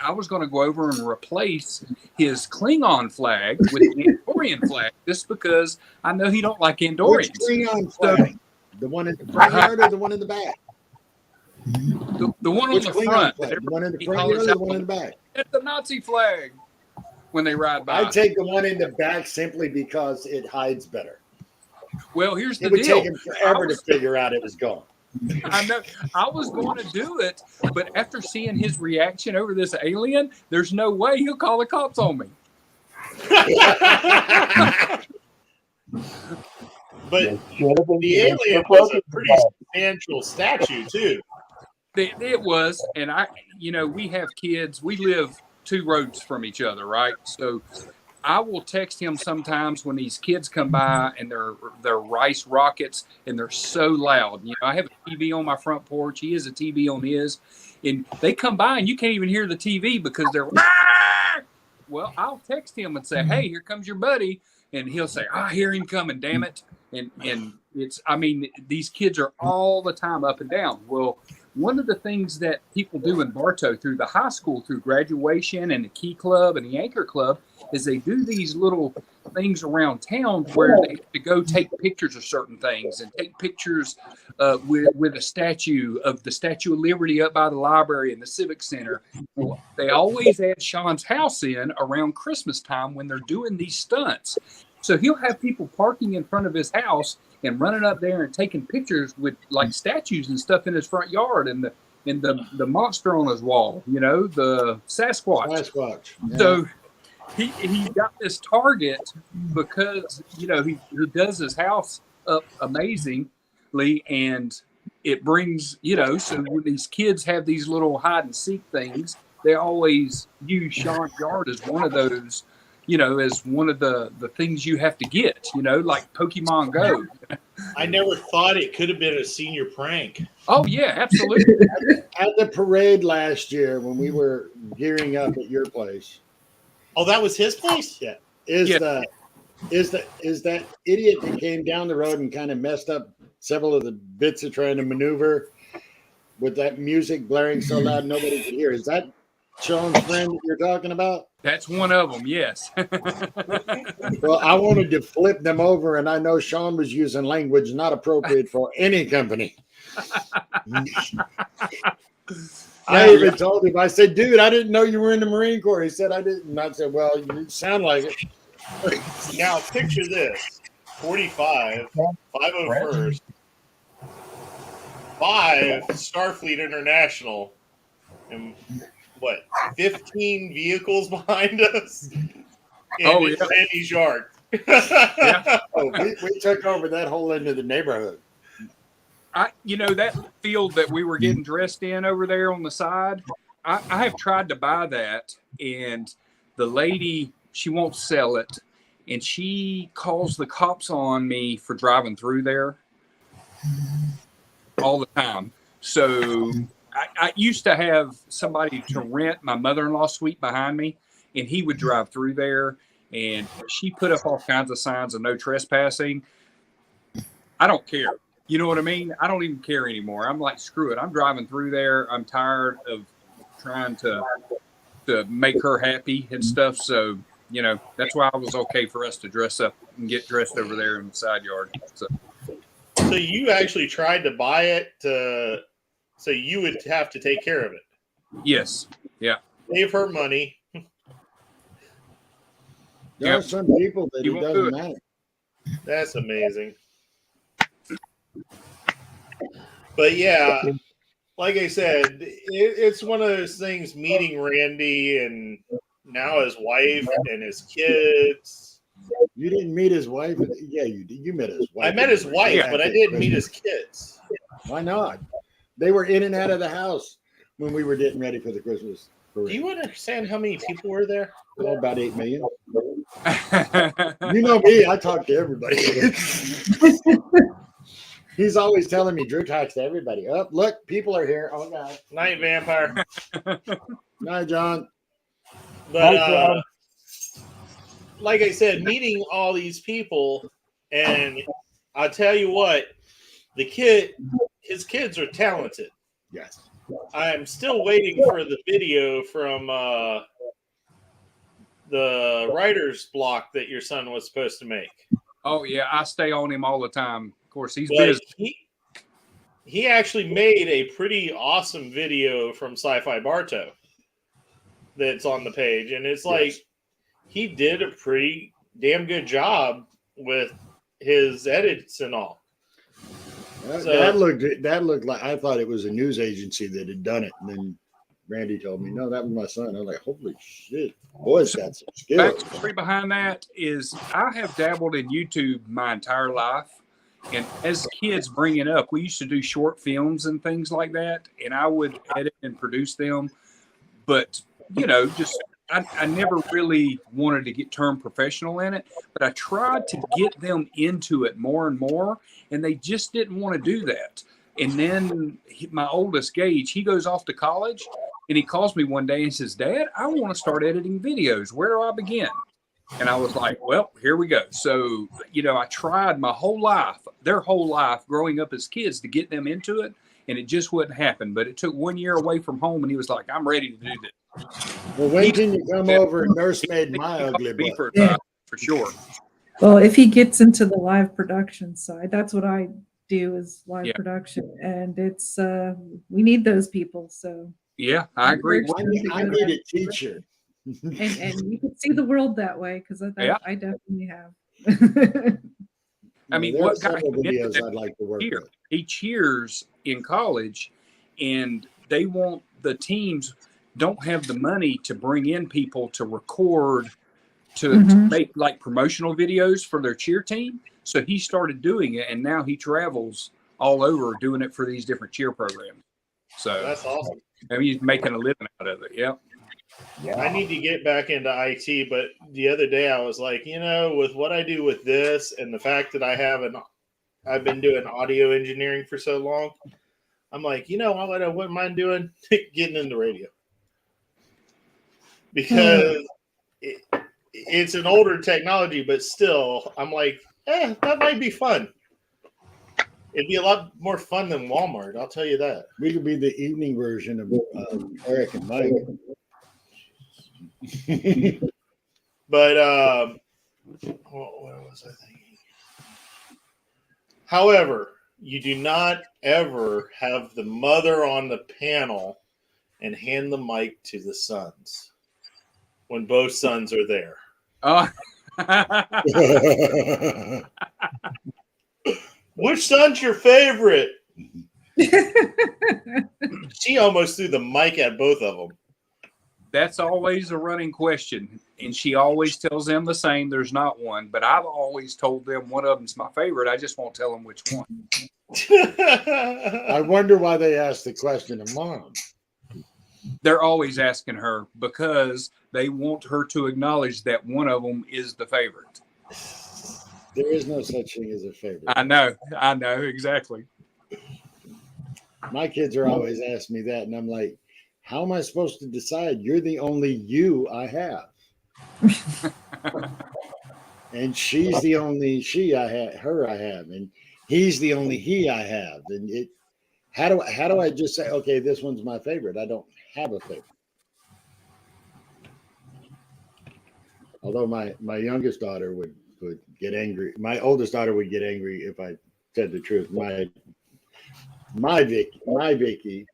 [SPEAKER 7] I was going to go over and replace his Klingon flag with an Andorian flag, just because I know he don't like
[SPEAKER 2] Which
[SPEAKER 7] Andorians.
[SPEAKER 2] Klingon flag? The one in the front yard or the one in the back?
[SPEAKER 7] The one on
[SPEAKER 2] Which
[SPEAKER 7] the
[SPEAKER 2] Klingon
[SPEAKER 7] front,
[SPEAKER 2] flag?
[SPEAKER 7] that
[SPEAKER 2] The one in the
[SPEAKER 7] everybody
[SPEAKER 2] front
[SPEAKER 7] hollers
[SPEAKER 2] yard or the
[SPEAKER 7] out,
[SPEAKER 2] one in the back?
[SPEAKER 7] "That's the Nazi flag," when they ride by.
[SPEAKER 2] I'd take the one in the back simply because it hides better.
[SPEAKER 7] Well, here's the
[SPEAKER 2] It would
[SPEAKER 7] deal.
[SPEAKER 2] take him forever to figure out it was gone.
[SPEAKER 7] I know I was going to do it, but after seeing his reaction over this alien, there's no way he'll call the cops on me.
[SPEAKER 1] But the alien was a pretty substantial statue too.
[SPEAKER 7] It was, and we have kids. We live 2 roads from each other, right? So I will text him sometimes when these kids come by and they're rice rockets and they're so loud. I have a TV on my front porch. He has a TV on his, and they come by and you can't even hear the TV because they're. Well, I'll text him and say, "Hey, here comes your buddy," and he'll say, "I hear him coming, damn it!" And it's, I mean, these kids are all the time up and down. Well, one of the things that people do in Bartow through the high school, through graduation and the Key Club and the Anchor Club, is they do these little things around town where they have to go take pictures of certain things and take pictures with a statue of the Statue of Liberty up by the library and the Civic Center. Well, they always add Sean's house in around Christmas time when they're doing these stunts. So he'll have people parking in front of his house and running up there and taking pictures with like statues and stuff in his front yard and the monster on his wall, the Sasquatch.
[SPEAKER 2] Sasquatch. Yeah.
[SPEAKER 7] So he got this target because he does his house up amazingly, and it brings so when these kids have these little hide and seek things, they always use Sean's yard as one of those. As one of the things you have to get, like Pokemon Go.
[SPEAKER 1] I never thought it could have been a senior prank.
[SPEAKER 7] Oh, yeah, absolutely.
[SPEAKER 2] At the parade last year when we were gearing up at your place.
[SPEAKER 1] Oh, that was his place?
[SPEAKER 2] Yeah. Is that idiot that came down the road and kind of messed up several of the bits of trying to maneuver with that music blaring so loud nobody could hear? Is that Sean's friend that you're talking about?
[SPEAKER 7] That's one of them, yes.
[SPEAKER 2] Well, I wanted to flip them over, and I know Sean was using language not appropriate for any company. I even told him, I said, "Dude, I didn't know you were in the Marine Corps." He said, "I didn't." And I said, "Well, you sound like it."
[SPEAKER 1] Now, picture this. 45, 501st, 5 Starfleet International, and 15 vehicles behind us in Randy's yard.
[SPEAKER 7] Yeah.
[SPEAKER 2] Oh, we took over that whole end of the neighborhood.
[SPEAKER 7] That field that we were getting dressed in over there on the side, I have tried to buy that, and the lady, she won't sell it, and she calls the cops on me for driving through there all the time. So I used to have somebody to rent my mother-in-law suite behind me, and he would drive through there, and she put up all kinds of signs of no trespassing. I don't care. You know what I mean? I don't even care anymore. I'm like, screw it. I'm driving through there. I'm tired of trying to make her happy and stuff. So, that's why it was okay for us to dress up and get dressed over there in the side yard.
[SPEAKER 1] So you actually tried to buy it so you would have to take care of it.
[SPEAKER 7] Yes. Yeah.
[SPEAKER 1] Save her money.
[SPEAKER 2] There are some people that it doesn't matter.
[SPEAKER 1] That's amazing. But yeah, like I said, it's one of those things, meeting Randy and now his wife and his kids.
[SPEAKER 2] You didn't meet his wife? Yeah, you did. You met his wife.
[SPEAKER 1] I met his wife, but I didn't meet his kids.
[SPEAKER 2] Why not? They were in and out of the house when we were getting ready for the Christmas parade.
[SPEAKER 1] Do you understand how many people were there?
[SPEAKER 2] Well, about 8 million. You know me, I talk to everybody. He's always telling me, Drew talks to everybody. Oh, look, people are here. Oh, God.
[SPEAKER 1] Night, vampire.
[SPEAKER 2] Night, John.
[SPEAKER 1] But like I said, meeting all these people, and I'll tell you what, his kids are talented.
[SPEAKER 2] Yes.
[SPEAKER 1] I'm still waiting for the video from the writer's block that your son was supposed to make.
[SPEAKER 7] Oh yeah, I stay on him all the time. Of course, he's
[SPEAKER 1] But
[SPEAKER 7] busy.
[SPEAKER 1] he actually made a pretty awesome video from Sci-Fi Bartow that's on the page, and it's like he did a pretty damn good job with his edits and all.
[SPEAKER 2] That looked like, I thought it was a news agency that had done it, and then Randy told me, no, that was my son. I was like, holy shit, boy's got some skills.
[SPEAKER 7] Backstory behind that is I have dabbled in YouTube my entire life. And as kids bringing up, we used to do short films and things like that. And I would edit and produce them. But, just I never really wanted to get turned professional in it. But I tried to get them into it more and more. And they just didn't want to do that. And then my oldest, Gage, he goes off to college. And he calls me one day and says, Dad, I want to start editing videos. Where do I begin? And I was like, well, here we go. So, I tried my whole life, their whole life growing up as kids to get them into it. And it just wouldn't happen. But it took 1 year away from home. And he was like, I'm ready to do this.
[SPEAKER 2] Well, when can you come over and nursemaid my ugly butt?
[SPEAKER 7] For sure.
[SPEAKER 5] Well, if he gets into the live production side, that's what I do is live production. And it's, we need those people. So.
[SPEAKER 7] Yeah, I agree.
[SPEAKER 2] I need a teacher.
[SPEAKER 5] and you can see the world that way because I definitely have.
[SPEAKER 7] I mean,
[SPEAKER 2] what kind of videos I'd like to work with?
[SPEAKER 7] He cheers in college, and the teams don't have the money to bring in people to record to make like promotional videos for their cheer team. So he started doing it, and now he travels all over doing it for these different cheer programs. So
[SPEAKER 1] that's awesome.
[SPEAKER 7] I mean, he's making a living out of it. Yeah.
[SPEAKER 1] I need to get back into IT, but the other day I was like, with what I do with this and the fact that I've been doing audio engineering for so long, I'm like, what I wouldn't mind doing? Getting into radio. Because it's an older technology, but still, I'm like, that might be fun. It'd be a lot more fun than Walmart, I'll tell you that.
[SPEAKER 2] We could be the evening version of Eric and Mike.
[SPEAKER 1] But what was I thinking? However, you do not ever have the mother on the panel and hand the mic to the sons when both sons are there.
[SPEAKER 7] Oh.
[SPEAKER 1] Which son's your favorite? She almost threw the mic at both of them.
[SPEAKER 7] That's always a running question. And she always tells them the same. There's not one. But I've always told them one of them's my favorite. I just won't tell them which one.
[SPEAKER 2] I wonder why they asked the question of Mom.
[SPEAKER 7] They're always asking her because they want her to acknowledge that one of them is the favorite.
[SPEAKER 2] There is no such thing as a favorite.
[SPEAKER 7] I know, exactly.
[SPEAKER 2] My kids are always asking me that, and I'm like, how am I supposed to decide? You're the only you I have. And she's the only she I have, and he's the only he I have. And how do I just say, okay, this one's my favorite? I don't have a favorite. Although my youngest daughter would get angry. My oldest daughter would get angry if I said the truth. My Vicky.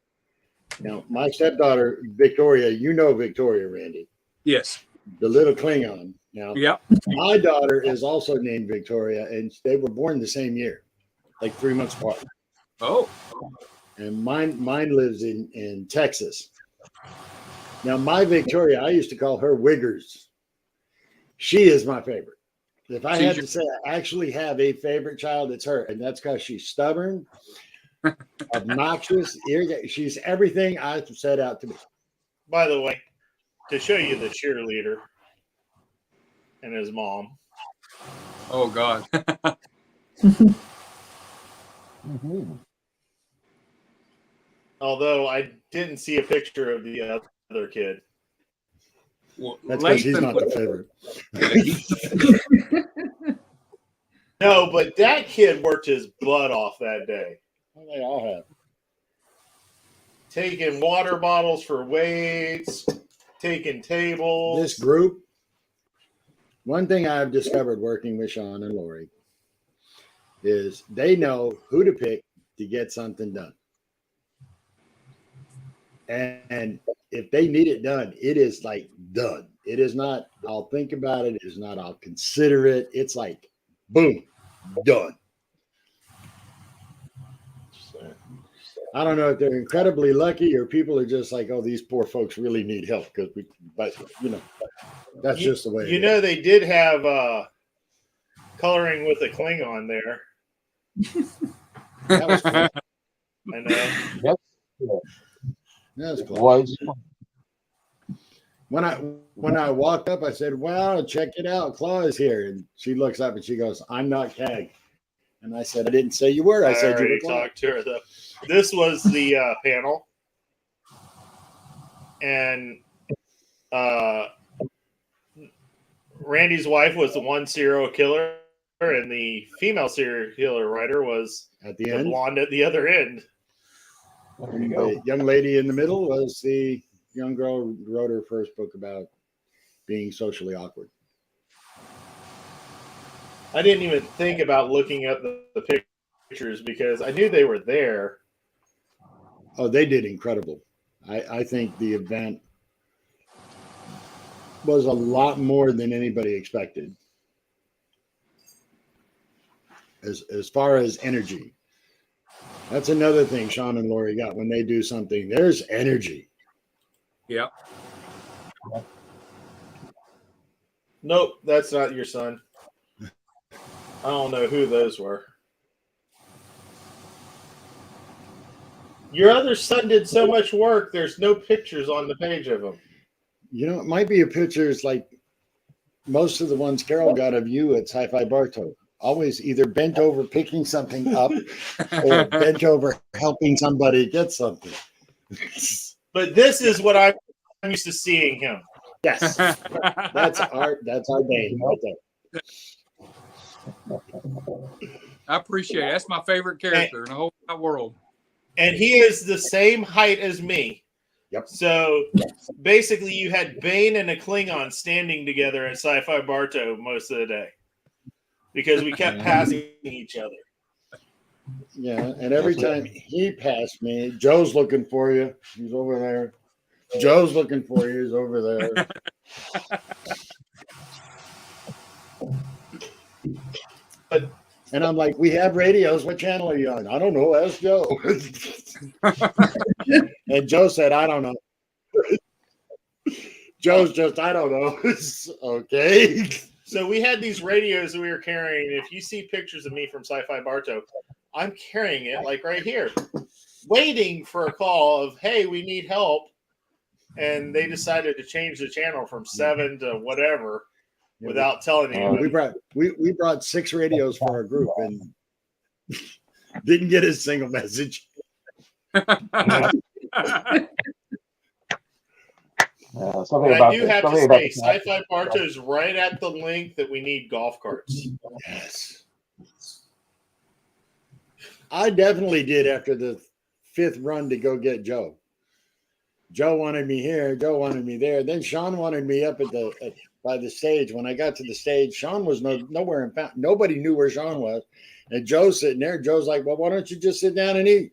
[SPEAKER 2] Now, my stepdaughter, Victoria, Victoria, Randy.
[SPEAKER 7] Yes.
[SPEAKER 2] The little Klingon. Now,
[SPEAKER 7] my
[SPEAKER 2] daughter is also named Victoria, and they were born the same year, like 3 months apart.
[SPEAKER 7] Oh.
[SPEAKER 2] And mine lives in Texas. Now, my Victoria, I used to call her Wiggers. She is my favorite. If I had to say I actually have a favorite child, it's her. And that's because she's stubborn, obnoxious, she's everything I set out to be.
[SPEAKER 1] By the way, to show you the cheerleader and his mom.
[SPEAKER 7] Oh, God.
[SPEAKER 1] Although I didn't see a picture of the other kid.
[SPEAKER 7] Well,
[SPEAKER 2] That's because he's
[SPEAKER 7] Lathan
[SPEAKER 2] not
[SPEAKER 7] was-
[SPEAKER 2] the favorite.
[SPEAKER 1] No, but that kid worked his butt off that day.
[SPEAKER 2] Well, they all have.
[SPEAKER 1] Taking water bottles for weights, taking tables.
[SPEAKER 2] This group, one thing I've discovered working with Sean and Lori is they know who to pick to get something done. And if they need it done, it is like done. It is not, I'll think about it. It is not, I'll consider it. It's like, boom, done. I don't know if they're incredibly lucky or people are just like, oh, these poor folks really need help but that's just the way.
[SPEAKER 1] You know, they did have coloring with a Klingon there.
[SPEAKER 2] That was cool.
[SPEAKER 1] I know.
[SPEAKER 4] Yep.
[SPEAKER 2] That's cool.
[SPEAKER 4] Was
[SPEAKER 2] When I walked up, I said, "Wow, check it out, Claw is here." And she looks up and she goes, "I'm not CAG." And I said, "I didn't say you were. I said you
[SPEAKER 1] already
[SPEAKER 2] were Claw."
[SPEAKER 1] talked to her though. This was the panel, and Randy's wife was the one serial killer, and the female serial killer writer was
[SPEAKER 2] At the
[SPEAKER 1] the
[SPEAKER 2] end,
[SPEAKER 1] blonde at the other end.
[SPEAKER 4] there you go.
[SPEAKER 2] the young lady in the middle was the young girl who wrote her first book about being socially awkward.
[SPEAKER 1] I didn't even think about looking up the pictures because I knew they were there.
[SPEAKER 2] Oh, they did incredible. I think the event was a lot more than anybody expected. As far as energy, that's another thing Sean and Lori got when they do something. There's energy.
[SPEAKER 7] Yep.
[SPEAKER 1] Nope, that's not your son. I don't know who those were. Your other son did so much work, there's no pictures on the page of him.
[SPEAKER 2] You know, it might be a pictures like most of the ones Carol got of you at Sci-Fi Bartow. Always either bent over picking something up or bent over helping somebody get something.
[SPEAKER 1] But this is what I'm used to seeing him.
[SPEAKER 2] Yes, that's our Dane right there.
[SPEAKER 7] I appreciate it. That's my favorite character in the whole wide world.
[SPEAKER 1] And he is the same height as me.
[SPEAKER 2] Yep.
[SPEAKER 1] So basically, you had Bane and a Klingon standing together at Sci-Fi Bartow most of the day because we kept passing each other.
[SPEAKER 2] Yeah, and every time he passed me, Joe's looking for you. He's over there. Joe's looking for you. He's over there. And I'm like, we have radios. What channel are you on? I don't know. Ask Joe. And Joe said, I don't know. Joe's just, I don't know. Okay.
[SPEAKER 1] So we had these radios that we were carrying. If you see pictures of me from Sci-Fi Bartow, I'm carrying it like right here, waiting for a call of, hey, we need help. And they decided to change the channel from 7 to whatever without telling anybody.
[SPEAKER 2] We brought 6 radios for our group and didn't get a single message.
[SPEAKER 4] Something
[SPEAKER 1] But
[SPEAKER 4] about
[SPEAKER 1] I do have to
[SPEAKER 4] something about
[SPEAKER 1] say, Sci-Fi Bartow is right at the link that we need golf carts.
[SPEAKER 2] Yes. I definitely did after the 5th run to go get Joe. Joe wanted me here. Joe wanted me there. Then Sean wanted me up by the stage. When I got to the stage, Sean was nowhere in fact. Nobody knew where Sean was. And Joe's sitting there. Joe's like, well, why don't you just sit down and eat?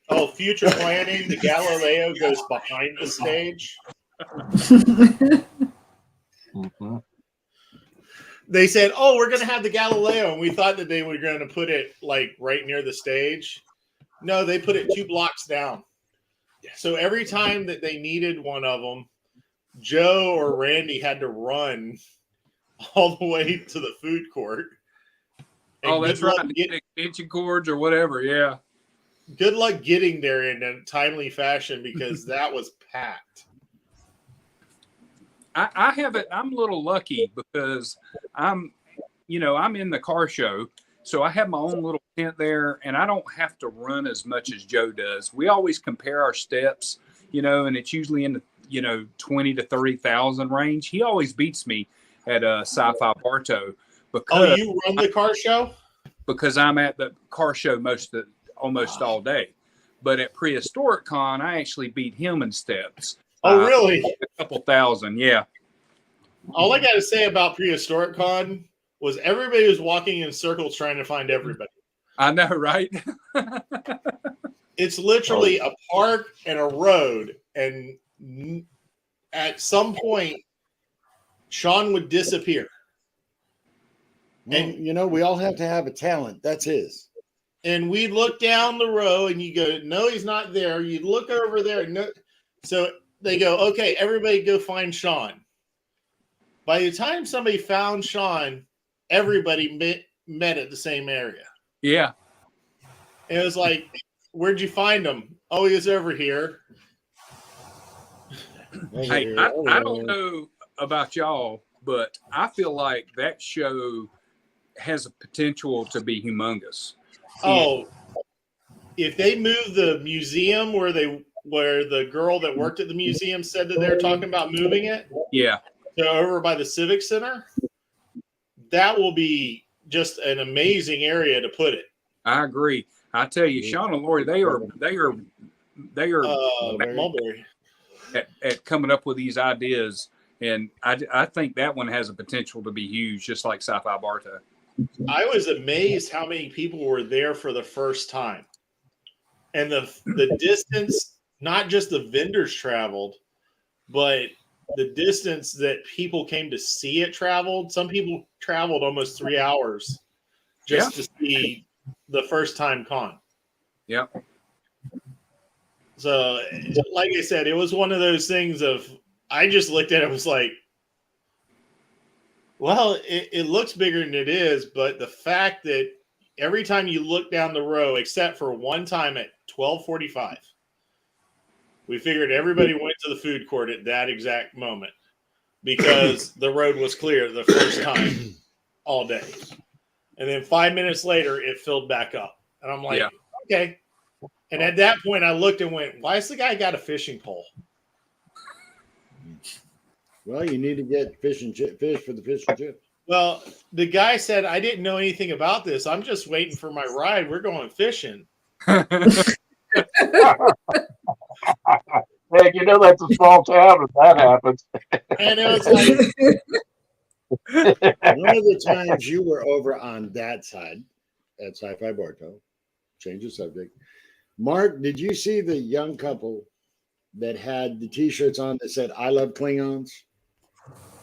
[SPEAKER 1] Oh, future planning. The Galileo goes behind the stage.
[SPEAKER 4] Mhm.
[SPEAKER 1] They said, oh, we're going to have the Galileo. And we thought that they were going to put it like right near the stage. No, they put it 2 blocks down. So every time that they needed one of them, Joe or Randy had to run all the way to the food court. And
[SPEAKER 7] Oh, that's
[SPEAKER 1] good luck
[SPEAKER 7] right. Extension cords or whatever. Yeah.
[SPEAKER 1] Good luck getting there in a timely fashion because that was packed.
[SPEAKER 7] I haven't. I'm a little lucky because I'm in the car show, so I have my own little tent there, and I don't have to run as much as Joe does. We always compare our steps, and it's usually in the 20 to 30,000 range. He always beats me at Syfy Bartow
[SPEAKER 1] Oh,
[SPEAKER 7] because
[SPEAKER 1] you run the car show?
[SPEAKER 7] I'm at the car show almost all day. But at Prehistoric Con, I actually beat him in steps.
[SPEAKER 1] Oh, really?
[SPEAKER 7] A couple thousand, yeah.
[SPEAKER 1] All I got to say about Prehistoric Con was everybody was walking in circles trying to find everybody.
[SPEAKER 7] I know, right?
[SPEAKER 1] It's literally a park and a road, and at some point, Sean would disappear.
[SPEAKER 2] And we all have to have a talent. That's his.
[SPEAKER 1] And we look down the row, and you go, no, he's not there. You look over there. No. So they go, okay, everybody go find Sean. By the time somebody found Sean, everybody met at the same area.
[SPEAKER 7] Yeah.
[SPEAKER 1] And it was like, where'd you find him? Oh, he was over here.
[SPEAKER 7] Hey, I don't know about y'all, but I feel like that show has a potential to be humongous.
[SPEAKER 1] Oh, if they move the museum where the girl that worked at the museum said that they're talking about moving it,
[SPEAKER 7] yeah,
[SPEAKER 1] to over by the Civic Center, that will be just an amazing area to put it.
[SPEAKER 7] I agree. I tell you, Sean and Lori, they are
[SPEAKER 1] Mulberry.
[SPEAKER 7] at coming up with these ideas, and I think that one has a potential to be huge, just like Syfy Bartow.
[SPEAKER 1] I was amazed how many people were there for the first time, and the distance, not just the vendors traveled, but the distance that people came to see it traveled. Some people traveled almost 3 hours just to see the first time con.
[SPEAKER 7] Yeah.
[SPEAKER 1] So, like I said, it was one of those things of, I just looked at it and was like, well, it looks bigger than it is, but the fact that every time you look down the row, except for one time at 12:45, we figured everybody went to the food court at that exact moment because the road was clear the first time all day. And then 5 minutes later, it filled back up. And I'm like, okay. And at that point, I looked and went, why has the guy got a fishing pole?
[SPEAKER 2] Well, you need to get fish for the fish and chips.
[SPEAKER 1] Well, the guy said, I didn't know anything about this. I'm just waiting for my ride. We're going fishing.
[SPEAKER 4] Heck, that's a small town if that happens.
[SPEAKER 1] And it was like,
[SPEAKER 2] One of the times you were over on that side at Syfy Bartow, change the subject. Mark, did you see the young couple that had the T-shirts on that said, I love Klingons?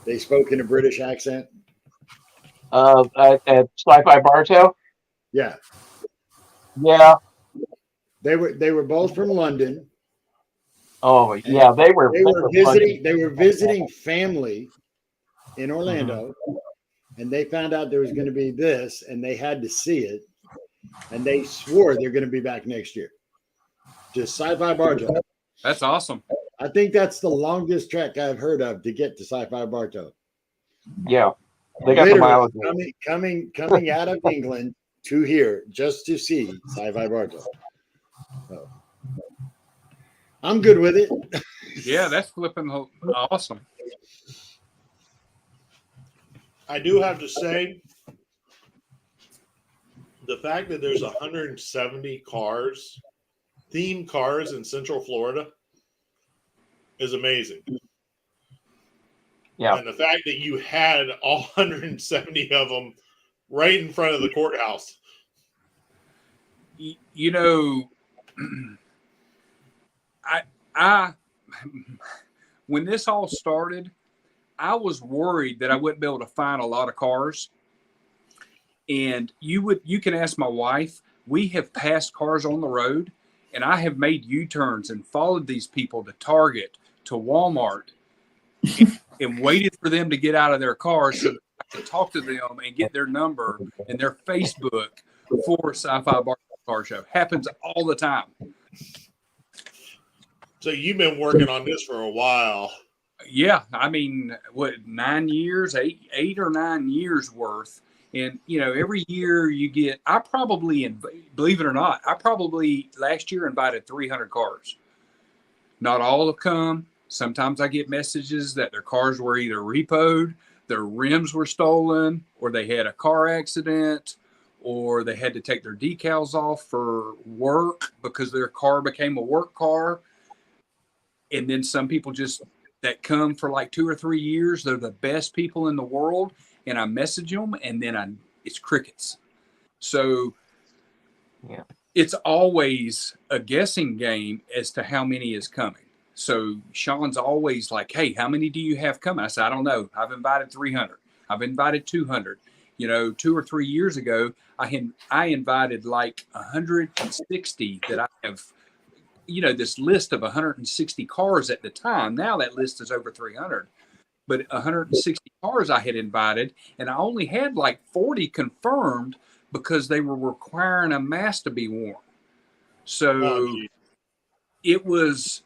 [SPEAKER 2] They spoke in a British accent.
[SPEAKER 4] At Syfy Bartow?
[SPEAKER 2] Yeah.
[SPEAKER 4] Yeah.
[SPEAKER 2] They were both from London.
[SPEAKER 4] Oh, yeah. They were
[SPEAKER 2] visiting family in Orlando, and they found out there was going to be this, and they had to see it, and they swore they're going to be back next year. Just Syfy Bartow.
[SPEAKER 7] That's awesome.
[SPEAKER 2] I think that's the longest trek I've heard of to get to Syfy Bartow.
[SPEAKER 4] Yeah, they got the mileage.
[SPEAKER 2] Coming out of England to here just to see Syfy Bartow. So, I'm good with it.
[SPEAKER 7] Yeah, that's flipping awesome.
[SPEAKER 1] I do have to say, the fact that there's 170 cars, themed cars in Central Florida, is amazing.
[SPEAKER 4] Yeah.
[SPEAKER 1] And the fact that you had all 170 of them right in front of the courthouse.
[SPEAKER 7] You know, I when this all started, I was worried that I wouldn't be able to find a lot of cars. And you can ask my wife, we have passed cars on the road, and I have made U-turns and followed these people to Target, to Walmart, and waited for them to get out of their cars so that I could talk to them and get their number and their Facebook for Syfy Car Show. Happens all the time.
[SPEAKER 1] So you've been working on this for a while.
[SPEAKER 7] Yeah, I mean, what, 9 years, eight or 9 years worth. And, you know, every year you get, believe it or not, I probably last year invited 300 cars. Not all have come. Sometimes I get messages that their cars were either repoed, their rims were stolen, or they had a car accident, or they had to take their decals off for work because their car became a work car. And then some people just that come for like 2 or 3 years, they're the best people in the world. And I message them, and then it's crickets. So
[SPEAKER 4] Yeah.
[SPEAKER 7] it's always a guessing game as to how many is coming. So Sean's always like, hey, how many do you have coming? I said, I don't know. I've invited 300. I've invited 200. 2 or 3 years ago, I invited like 160 that I have, this list of 160 cars at the time. Now that list is over 300. But 160 cars I had invited, and I only had like 40 confirmed because they were requiring a mask to be worn. So it was,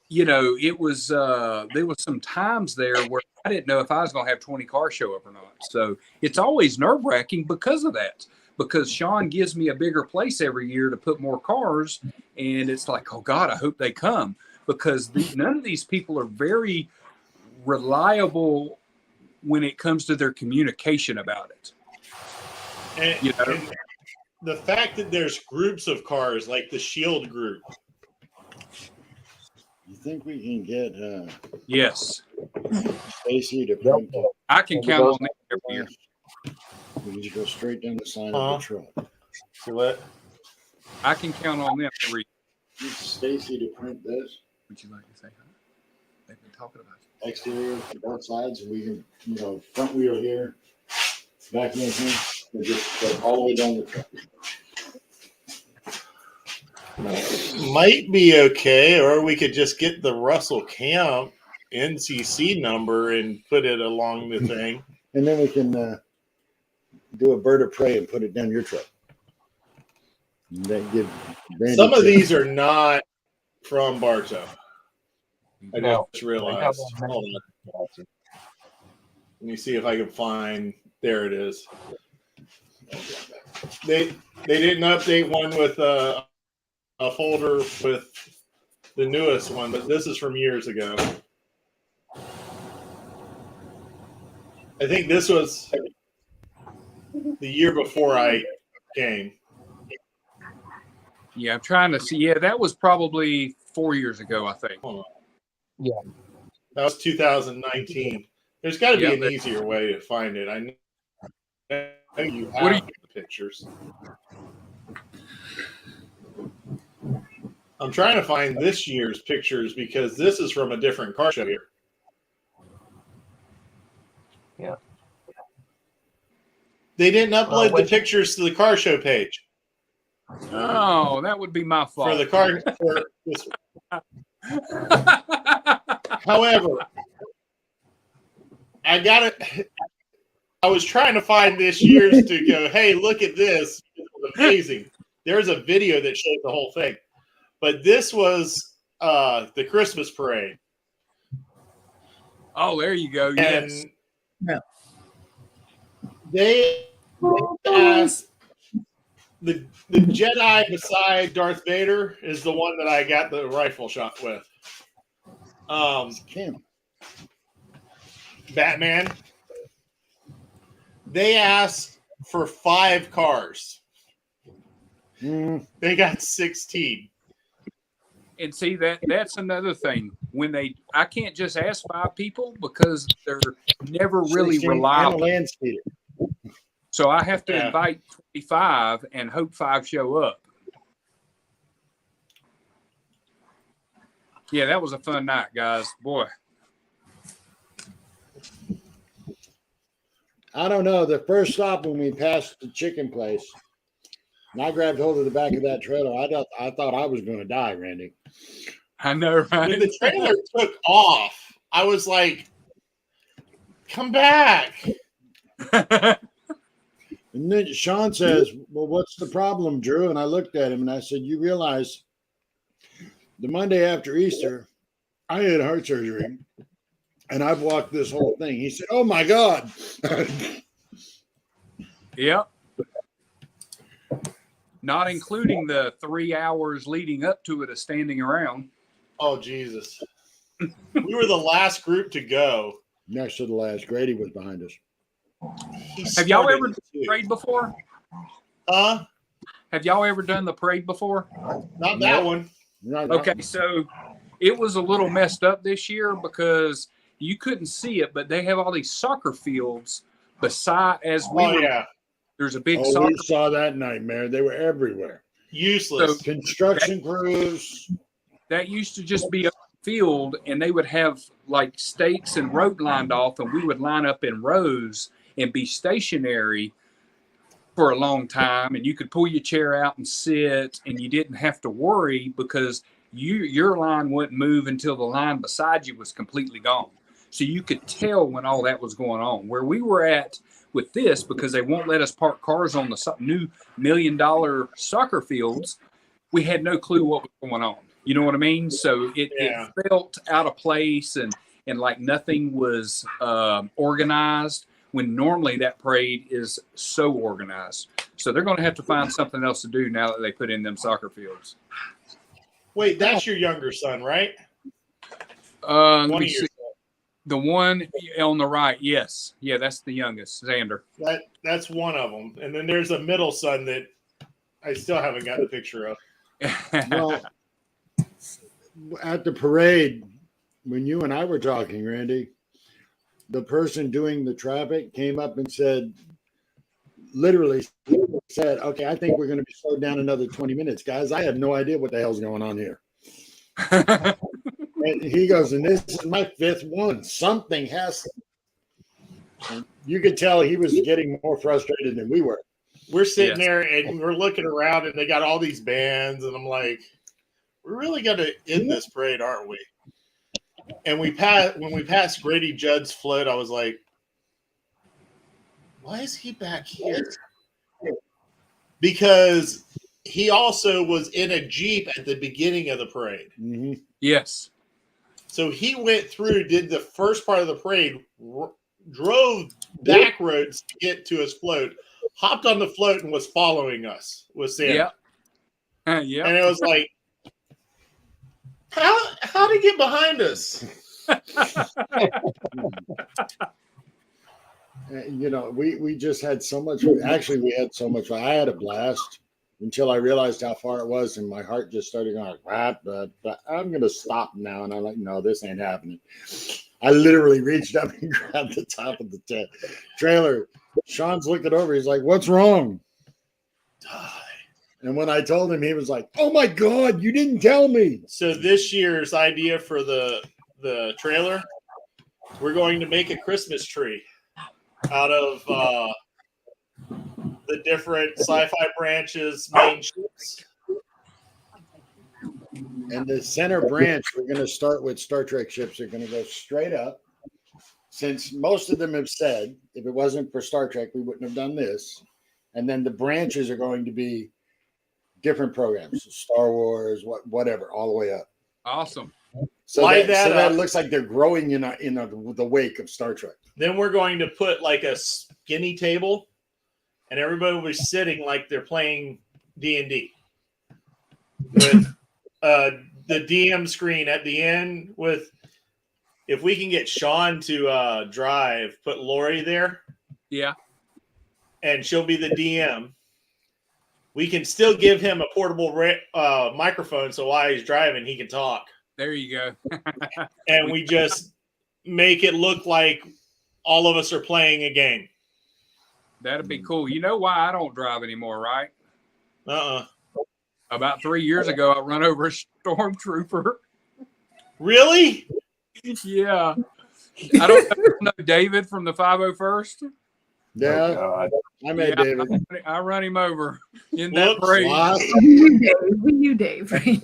[SPEAKER 7] there was some times there where I didn't know if I was going to have 20 cars show up or not. So it's always nerve-wracking because of that, because Sean gives me a bigger place every year to put more cars. And it's like, oh God, I hope they come, because none of these people are very reliable when it comes to their communication about it.
[SPEAKER 1] And the fact that there's groups of cars like the Shield group.
[SPEAKER 2] You think we can get
[SPEAKER 7] Yes,
[SPEAKER 2] Stacy to print that?
[SPEAKER 7] I can count on that every year.
[SPEAKER 2] We can just go straight down the side of the truck.
[SPEAKER 1] So what?
[SPEAKER 7] I can count on them every year.
[SPEAKER 2] Get Stacy to print this
[SPEAKER 7] Would you like to say hi? They've been talking about it.
[SPEAKER 2] exterior to both sides, and we can, front wheel here, back end here, and just go all the way down the truck.
[SPEAKER 1] Might be okay, or we could just get the Russell Camp NCC number and put it along the thing.
[SPEAKER 2] And then we can do a bird of prey and put it down your truck. And then give Randy
[SPEAKER 1] Some of
[SPEAKER 2] credit.
[SPEAKER 1] these are not from Bartow. I
[SPEAKER 4] No.
[SPEAKER 1] just realized. Hold on. Let me see if I can find. There it is. They didn't update one with a folder with the newest one, but this is from years ago. I think this was the year before I came.
[SPEAKER 7] Yeah, I'm trying to see. Yeah, that was probably 4 years ago, I think.
[SPEAKER 1] Hold on.
[SPEAKER 4] Yeah.
[SPEAKER 1] That was 2019. There's got to be
[SPEAKER 7] Yeah,
[SPEAKER 1] an
[SPEAKER 7] but-
[SPEAKER 1] easier way to find it. I know you have
[SPEAKER 7] What do you-
[SPEAKER 1] the pictures. I'm trying to find this year's pictures because this is from a different car show here.
[SPEAKER 4] Yeah.
[SPEAKER 1] They didn't upload
[SPEAKER 4] Well,
[SPEAKER 1] the pictures to the car show page
[SPEAKER 7] Oh, that would be my fault.
[SPEAKER 1] for the car. For this. However, I was trying to find this year's to go, hey, look at this. It's amazing. There's a video that shows the whole thing. But this was the Christmas parade.
[SPEAKER 7] Oh, there you go. Yes.
[SPEAKER 1] And
[SPEAKER 5] Yeah.
[SPEAKER 1] they asked the Jedi beside Darth Vader is the one that I got the rifle shot with.
[SPEAKER 2] Kim.
[SPEAKER 1] Batman. They asked for 5 cars. They got 16.
[SPEAKER 7] And see, that's another thing. I can't just ask 5 people because they're never really
[SPEAKER 2] 16 and a
[SPEAKER 7] reliable.
[SPEAKER 2] land speeder.
[SPEAKER 7] So I have to
[SPEAKER 1] Yeah.
[SPEAKER 7] invite 25 and hope 5 show up. Yeah, that was a fun night, guys. Boy.
[SPEAKER 2] I don't know. The first stop when we passed the chicken place, and I grabbed hold of the back of that trailer. I thought I was going to die, Randy.
[SPEAKER 7] I know,
[SPEAKER 1] When
[SPEAKER 7] right?
[SPEAKER 1] the trailer took off, I was like, come back.
[SPEAKER 2] And then Sean says, well, what's the problem, Drew? And I looked at him and I said, you realize the Monday after Easter, I had heart surgery and I've walked this whole thing. He said, oh my God.
[SPEAKER 7] Yep. Not including the 3 hours leading up to it of standing around.
[SPEAKER 1] Oh, Jesus. We were the last group to go.
[SPEAKER 2] Next to the last, Grady was behind us.
[SPEAKER 7] Have y'all ever
[SPEAKER 1] started too.
[SPEAKER 7] parade before?
[SPEAKER 1] Have
[SPEAKER 7] y'all ever done the parade before?
[SPEAKER 1] Not that one.
[SPEAKER 2] Not that
[SPEAKER 7] Okay,
[SPEAKER 2] one.
[SPEAKER 7] so it was a little messed up this year because you couldn't see it, but they have all these soccer fields beside as we
[SPEAKER 1] Oh
[SPEAKER 7] were.
[SPEAKER 1] yeah,
[SPEAKER 7] There's a big
[SPEAKER 2] Oh,
[SPEAKER 7] soccer
[SPEAKER 2] we saw that nightmare. They were everywhere.
[SPEAKER 1] useless.
[SPEAKER 2] Construction crews.
[SPEAKER 7] that used to just be a field, and they would have like stakes and rope lined off, and we would line up in rows and be stationary for a long time, and you could pull your chair out and sit, and you didn't have to worry because your line wouldn't move until the line beside you was completely gone. So you could tell when all that was going on. Where we were at with this, because they won't let us park cars on the new $1 million soccer fields, we had no clue what was going on. You know what I mean? So it felt out of place and like nothing was organized, when normally that parade is so organized. So they're going to have to find something else to do now that they put in them soccer fields.
[SPEAKER 1] Wait, that's your younger son, right?
[SPEAKER 7] Let
[SPEAKER 1] One
[SPEAKER 7] me
[SPEAKER 1] of your
[SPEAKER 7] see. The one on the right, yes. Yeah, that's the youngest, Xander.
[SPEAKER 1] that's one of them, and then there's a middle son that I still haven't got a picture of.
[SPEAKER 2] Well, at the parade, when you and I were talking, Randy, the person doing the traffic came up and said, literally said, okay, I think we're going to be slowed down another 20 minutes. Guys, I have no idea what the hell's going on here. And he goes, and this is my fifth one. Something has to. And you could tell he was getting more frustrated than we were.
[SPEAKER 1] We're sitting there and we're looking around, and they got all these bands, and I'm like, we're really going to end this parade, aren't we? And when we passed Grady Judd's float, I was like, why is he back here? Because he also was in a Jeep at the beginning of the parade.
[SPEAKER 2] Mm-hmm.
[SPEAKER 7] Yes.
[SPEAKER 1] So he went through, did the first part of the parade, drove back roads to get to his float, hopped on the float, and was following us with Santa.
[SPEAKER 7] Yeah. Yeah.
[SPEAKER 1] And it was like, how did he get behind us?
[SPEAKER 2] You know, we just had so much. Actually, we had so much. I had a blast until I realized how far it was, and my heart just started going, but I'm going to stop now. And I'm like, no, this ain't happening. I literally reached up and grabbed the top of the trailer. Sean's looking over. He's like, what's wrong? And when I told him, he was like, oh, my God, you didn't tell me.
[SPEAKER 1] So this year's idea for the trailer, we're going to make a Christmas tree out of the different sci-fi branches, main ships.
[SPEAKER 2] And the center branch, we're going to start with Star Trek ships. They're going to go straight up. Since most of them have said, if it wasn't for Star Trek, we wouldn't have done this. And then the branches are going to be different programs, Star Wars, whatever, all the way up.
[SPEAKER 7] Awesome.
[SPEAKER 2] So that looks like they're growing in the wake of Star Trek.
[SPEAKER 1] Then we're going to put like a skinny table, and everybody will be sitting like they're playing D&D with the DM screen at the end. With, if we can get Sean to drive, put Lori there.
[SPEAKER 7] Yeah.
[SPEAKER 1] And she'll be the DM. We can still give him a portable microphone, so while he's driving, he can talk.
[SPEAKER 7] There you go.
[SPEAKER 1] And we just make it look like all of us are playing a game.
[SPEAKER 7] That'd be cool. You know why I don't drive anymore, right? About 3 years ago, I run over a stormtrooper.
[SPEAKER 1] Really?
[SPEAKER 7] Yeah. I don't know David from the 501st.
[SPEAKER 2] Yeah,
[SPEAKER 4] Oh,
[SPEAKER 2] I met David.
[SPEAKER 7] I run him over in that
[SPEAKER 1] Whoops.
[SPEAKER 7] parade.
[SPEAKER 5] You, Dave. Right?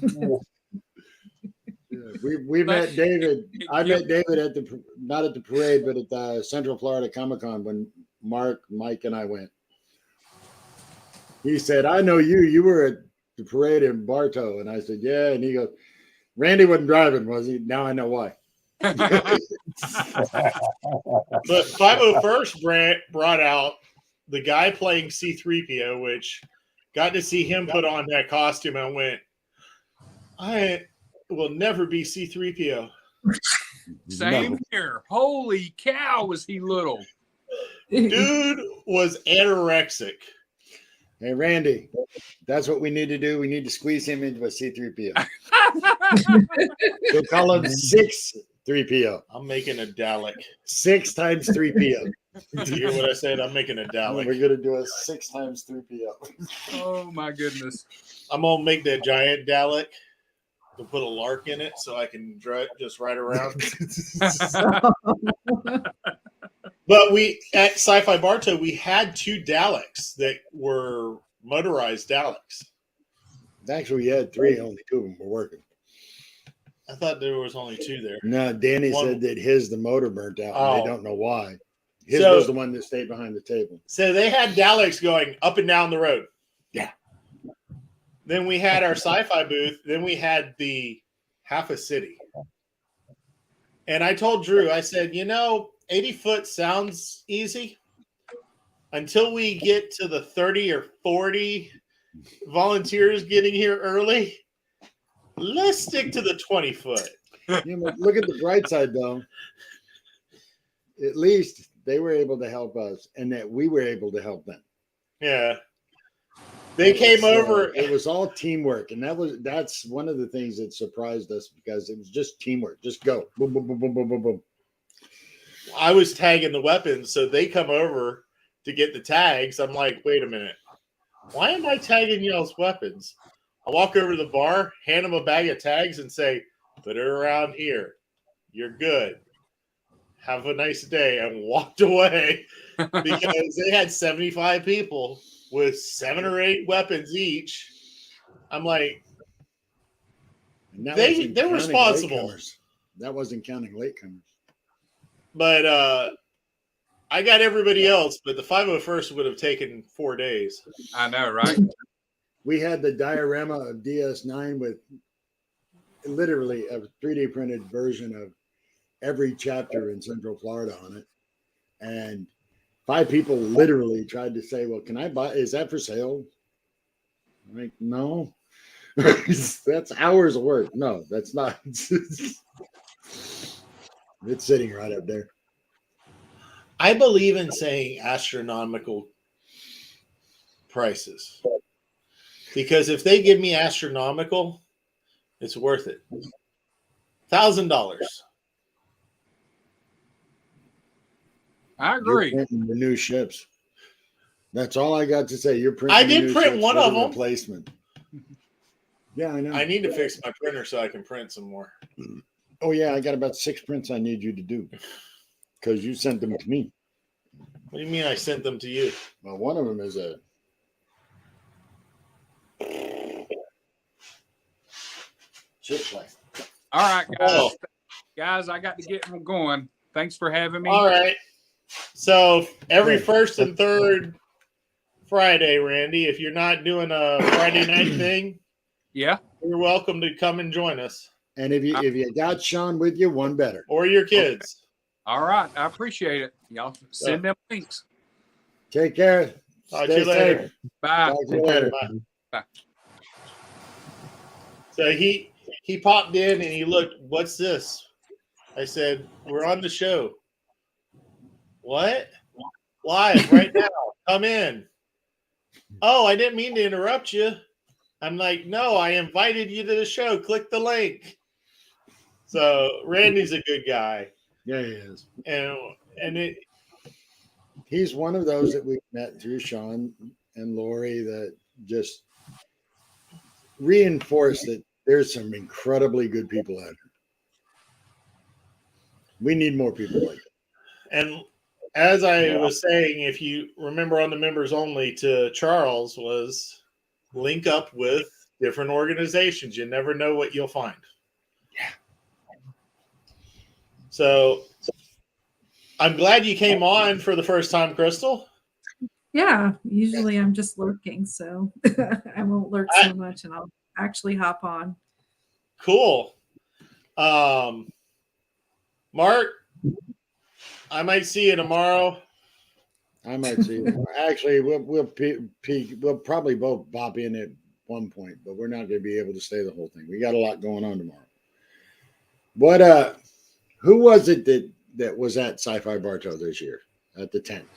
[SPEAKER 2] We met David. I met David not at the parade, but at the Central Florida Comic-Con when Mark, Mike, and I went. He said, I know you. You were at the parade in Bartow. And I said, yeah. And he goes, Randy wasn't driving, was he? Now I know why.
[SPEAKER 1] But 501st brought out the guy playing C-3PO, which got to see him put on that costume. I went, I will never be C-3PO.
[SPEAKER 7] Same
[SPEAKER 2] No.
[SPEAKER 7] here. Holy cow, was he little?
[SPEAKER 1] Dude was anorexic.
[SPEAKER 2] Hey, Randy, that's what we need to do. We need to squeeze him into a C3PO. We'll call him 6 3PO.
[SPEAKER 1] I'm making a Dalek.
[SPEAKER 2] 6 times 3PO.
[SPEAKER 1] You hear what I said? I'm making a
[SPEAKER 2] We're
[SPEAKER 1] Dalek.
[SPEAKER 2] going to do a 6 times 3PO.
[SPEAKER 7] Oh my goodness.
[SPEAKER 1] I'm gonna make that giant Dalek to put a lark in it so I can just ride around. But we at Sci-Fi Bartow we had 2 Daleks that were motorized Daleks.
[SPEAKER 2] Actually, we had 3. Only 2 of them were working.
[SPEAKER 1] I thought there was only 2 there.
[SPEAKER 2] No, Danny
[SPEAKER 1] One-
[SPEAKER 2] said that the motor burnt out. And
[SPEAKER 1] Oh.
[SPEAKER 2] they don't know why. His
[SPEAKER 1] So-
[SPEAKER 2] was the one that stayed behind the table.
[SPEAKER 1] So they had Daleks going up and down the road.
[SPEAKER 2] Yeah.
[SPEAKER 1] Then we had our sci-fi booth. Then we had the half a city. And I told Drew, I said, 80 foot sounds easy until we get to the 30 or 40 volunteers getting here early. Let's stick to the 20 foot.
[SPEAKER 2] But look at the bright side, though. At least they were able to help us, and that we were able to help them.
[SPEAKER 1] Yeah. They came over.
[SPEAKER 2] It was all teamwork, and that's one of the things that surprised us because it was just teamwork. Just go, boom, boom, boom, boom, boom, boom, boom.
[SPEAKER 1] I was tagging the weapons, so they come over to get the tags. I'm like, wait a minute. Why am I tagging y'all's weapons? I walk over to the bar, hand them a bag of tags, and say, put it around here. You're good. Have a nice day. And walked away because they had 75 people with 7 or 8 weapons each. I'm like,
[SPEAKER 2] And that
[SPEAKER 1] They're
[SPEAKER 2] wasn't counting
[SPEAKER 1] responsible.
[SPEAKER 2] latecomers. That wasn't counting latecomers.
[SPEAKER 1] but I got everybody else, but the 501st would have taken 4 days.
[SPEAKER 7] I know, right?
[SPEAKER 2] We had the diorama of DS9 with literally a 3D printed version of every chapter in Central Florida on it. And 5 people literally tried to say, well, can I buy, is that for sale? I'm like, no. That's hours of work. No, that's not. It's sitting right up there.
[SPEAKER 1] I believe in saying astronomical prices because if they give me astronomical, it's worth it. $1,000.
[SPEAKER 7] I
[SPEAKER 2] You're
[SPEAKER 7] agree.
[SPEAKER 2] printing the new ships. That's all I got to say. You're printing.
[SPEAKER 1] I
[SPEAKER 2] the
[SPEAKER 1] did
[SPEAKER 2] new
[SPEAKER 1] print
[SPEAKER 2] ships
[SPEAKER 1] one
[SPEAKER 2] with
[SPEAKER 1] of
[SPEAKER 2] a
[SPEAKER 1] them.
[SPEAKER 2] Replacement. Yeah, I know.
[SPEAKER 1] I need to fix my printer so I can print some more.
[SPEAKER 2] Oh yeah, I got about 6 prints I need you to do because you sent them to me.
[SPEAKER 1] What do you mean I sent them to you?
[SPEAKER 2] Well, one of them is a chip play.
[SPEAKER 7] All right, guys.
[SPEAKER 1] Oh.
[SPEAKER 7] Guys, I got to get going. Thanks for having me.
[SPEAKER 1] All right. So every
[SPEAKER 2] Okay.
[SPEAKER 1] first and third Friday, Randy, if you're not doing a Friday night thing,
[SPEAKER 7] Yeah.
[SPEAKER 1] you're welcome to come and join us
[SPEAKER 2] And if you got Sean with you, one better.
[SPEAKER 1] or your kids.
[SPEAKER 7] All right. I appreciate it. Y'all send them links.
[SPEAKER 2] Take care.
[SPEAKER 1] Talk to
[SPEAKER 2] Stay
[SPEAKER 1] you later.
[SPEAKER 2] safe.
[SPEAKER 7] Bye.
[SPEAKER 2] Talk to you later.
[SPEAKER 7] Bye.
[SPEAKER 1] So he popped in and he looked, what's this? I said, we're on the show. What? Live right now. Come in. Oh, I didn't mean to interrupt you. I'm like, no, I invited you to the show. Click the link. So Randy's a good guy.
[SPEAKER 2] Yeah, he is.
[SPEAKER 1] And it
[SPEAKER 2] He's one of those that we've met through Sean and Lori that just reinforce that there's some incredibly good people out here. We need more people like that.
[SPEAKER 1] and as I was saying, if you remember on the members only to Charles was link up with different organizations. You never know what you'll find.
[SPEAKER 2] Yeah.
[SPEAKER 1] So I'm glad you came on for the first time, Crystal.
[SPEAKER 5] Yeah, usually I'm just lurking, so I won't lurk so much and I'll actually hop on.
[SPEAKER 1] Cool. Mark, I might see you tomorrow.
[SPEAKER 2] I might see. Actually, we'll probably both bop in at one point, but we're not going to be able to stay the whole thing. We got a lot going on tomorrow. What Who was it that was at Syfy Bartow this year at the tent?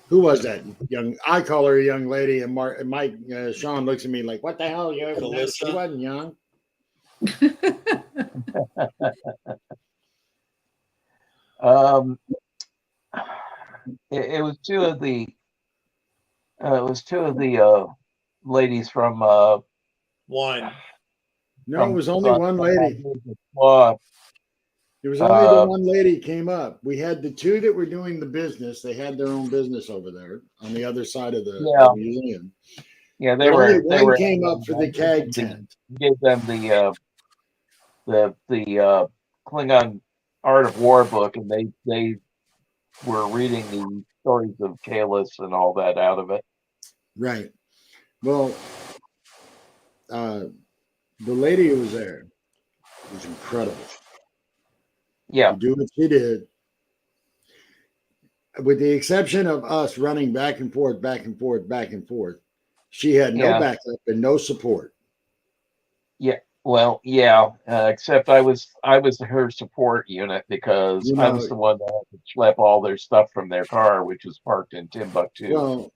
[SPEAKER 2] Who was that young? I call her a young lady, and Mike Sean looks at me like, "What the hell? She
[SPEAKER 1] Calissa?
[SPEAKER 2] wasn't young."
[SPEAKER 4] Um, it was two of the ladies from
[SPEAKER 1] One.
[SPEAKER 2] No, it was only one lady.
[SPEAKER 4] Uh,
[SPEAKER 2] It was only the one lady came up. We had the two that were doing the business. They had their own business over there on the other side of the museum.
[SPEAKER 4] yeah,
[SPEAKER 2] But only one came up for the CAG tent.
[SPEAKER 4] Gave them the Klingon Art of War book, and they were reading the stories of Kalis and all that out of it.
[SPEAKER 2] Right. Well, the lady who was there was incredible.
[SPEAKER 4] Yeah.
[SPEAKER 2] To do what she did, with the exception of us running back and forth, back and forth, back and forth, she had no backup and no support.
[SPEAKER 4] Yeah. Well, yeah. Except I was her support unit because I was the one that had to schlep all their stuff from their car, which was parked in Timbuktu.
[SPEAKER 2] Well,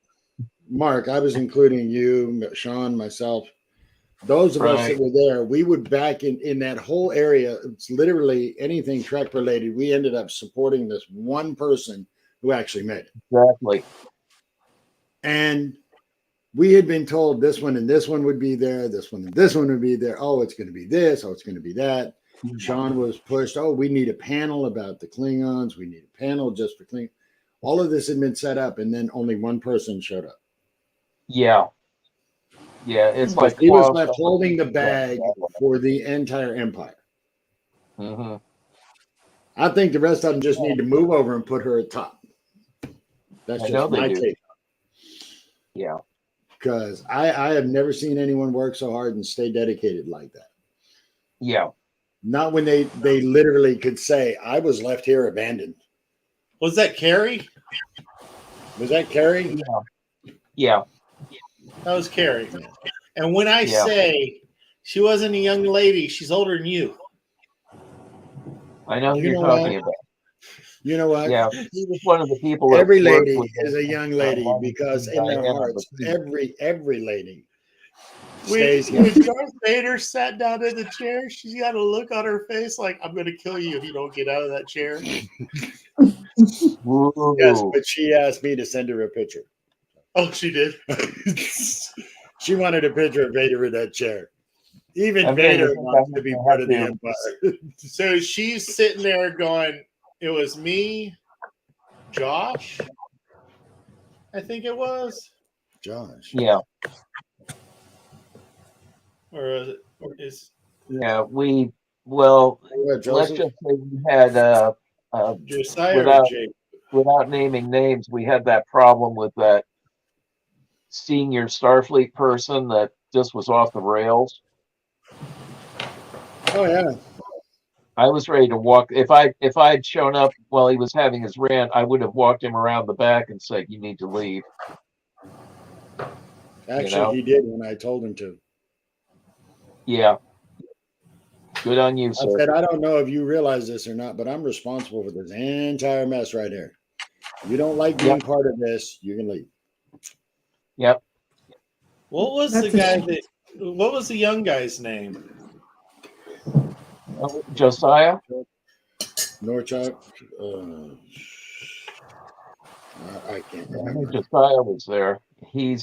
[SPEAKER 2] Mark, I was including you, Sean, myself. Those of us that were there, we would back in that whole area. It's literally anything Trek related. We ended up supporting this one person who actually made it.
[SPEAKER 4] Exactly.
[SPEAKER 2] And we had been told this one and this one would be there, this one and this one would be there. Oh, it's going to be this. Oh, it's going to be that. Sean was pushed. Oh, we need a panel about the Klingons. We need a panel just for Klingons. All of this had been set up, and then only one person showed up.
[SPEAKER 4] Yeah. Yeah, it's like
[SPEAKER 2] he was left holding the bag for the entire empire.
[SPEAKER 4] Mm-hmm.
[SPEAKER 2] I think the rest of them just need to move over and put her at top. That's just my take.
[SPEAKER 4] Yeah.
[SPEAKER 2] Because I have never seen anyone work so hard and stay dedicated like that.
[SPEAKER 4] Yeah.
[SPEAKER 2] Not when they literally could say, I was left here abandoned.
[SPEAKER 1] Was that Carrie?
[SPEAKER 2] Was that Carrie?
[SPEAKER 4] Yeah. Yeah.
[SPEAKER 1] That was Carrie. And when I say she wasn't a young lady, she's older than you.
[SPEAKER 4] I know who you're talking about.
[SPEAKER 2] You know what?
[SPEAKER 4] Yeah, he was one of the people.
[SPEAKER 2] Every lady is a young lady because in their hearts, every lady stays young.
[SPEAKER 1] When Darth Vader sat down in the chair, she's got a look on her face like, I'm going to kill you if you don't get out of that chair.
[SPEAKER 2] Yes, but she asked me to send her a picture.
[SPEAKER 1] Oh, she did?
[SPEAKER 2] She wanted a picture of Vader in that chair. Even Vader wants to be part of the Empire.
[SPEAKER 1] So she's sitting there going, it was me, Josh, I think it was.
[SPEAKER 2] Josh.
[SPEAKER 4] Yeah.
[SPEAKER 1] Or is
[SPEAKER 4] yeah, let's just say we had
[SPEAKER 1] Josiah
[SPEAKER 4] without naming names, we had that problem with that senior Starfleet person that just was off the rails.
[SPEAKER 2] Oh yeah.
[SPEAKER 4] I was ready to walk. If I had shown up while he was having his rant, I would have walked him around the back and said, "You need to leave."
[SPEAKER 2] Actually, he did when I told him to.
[SPEAKER 4] Yeah. Good on you, sir.
[SPEAKER 2] I said, I don't know if you realize this or not, but I'm responsible for this entire mess right here. If you don't like being part of this, you can leave.
[SPEAKER 4] Yep.
[SPEAKER 1] What was what was the young guy's name?
[SPEAKER 4] Josiah?
[SPEAKER 2] Norchuk? I can't remember.
[SPEAKER 4] Josiah was there.
[SPEAKER 2] I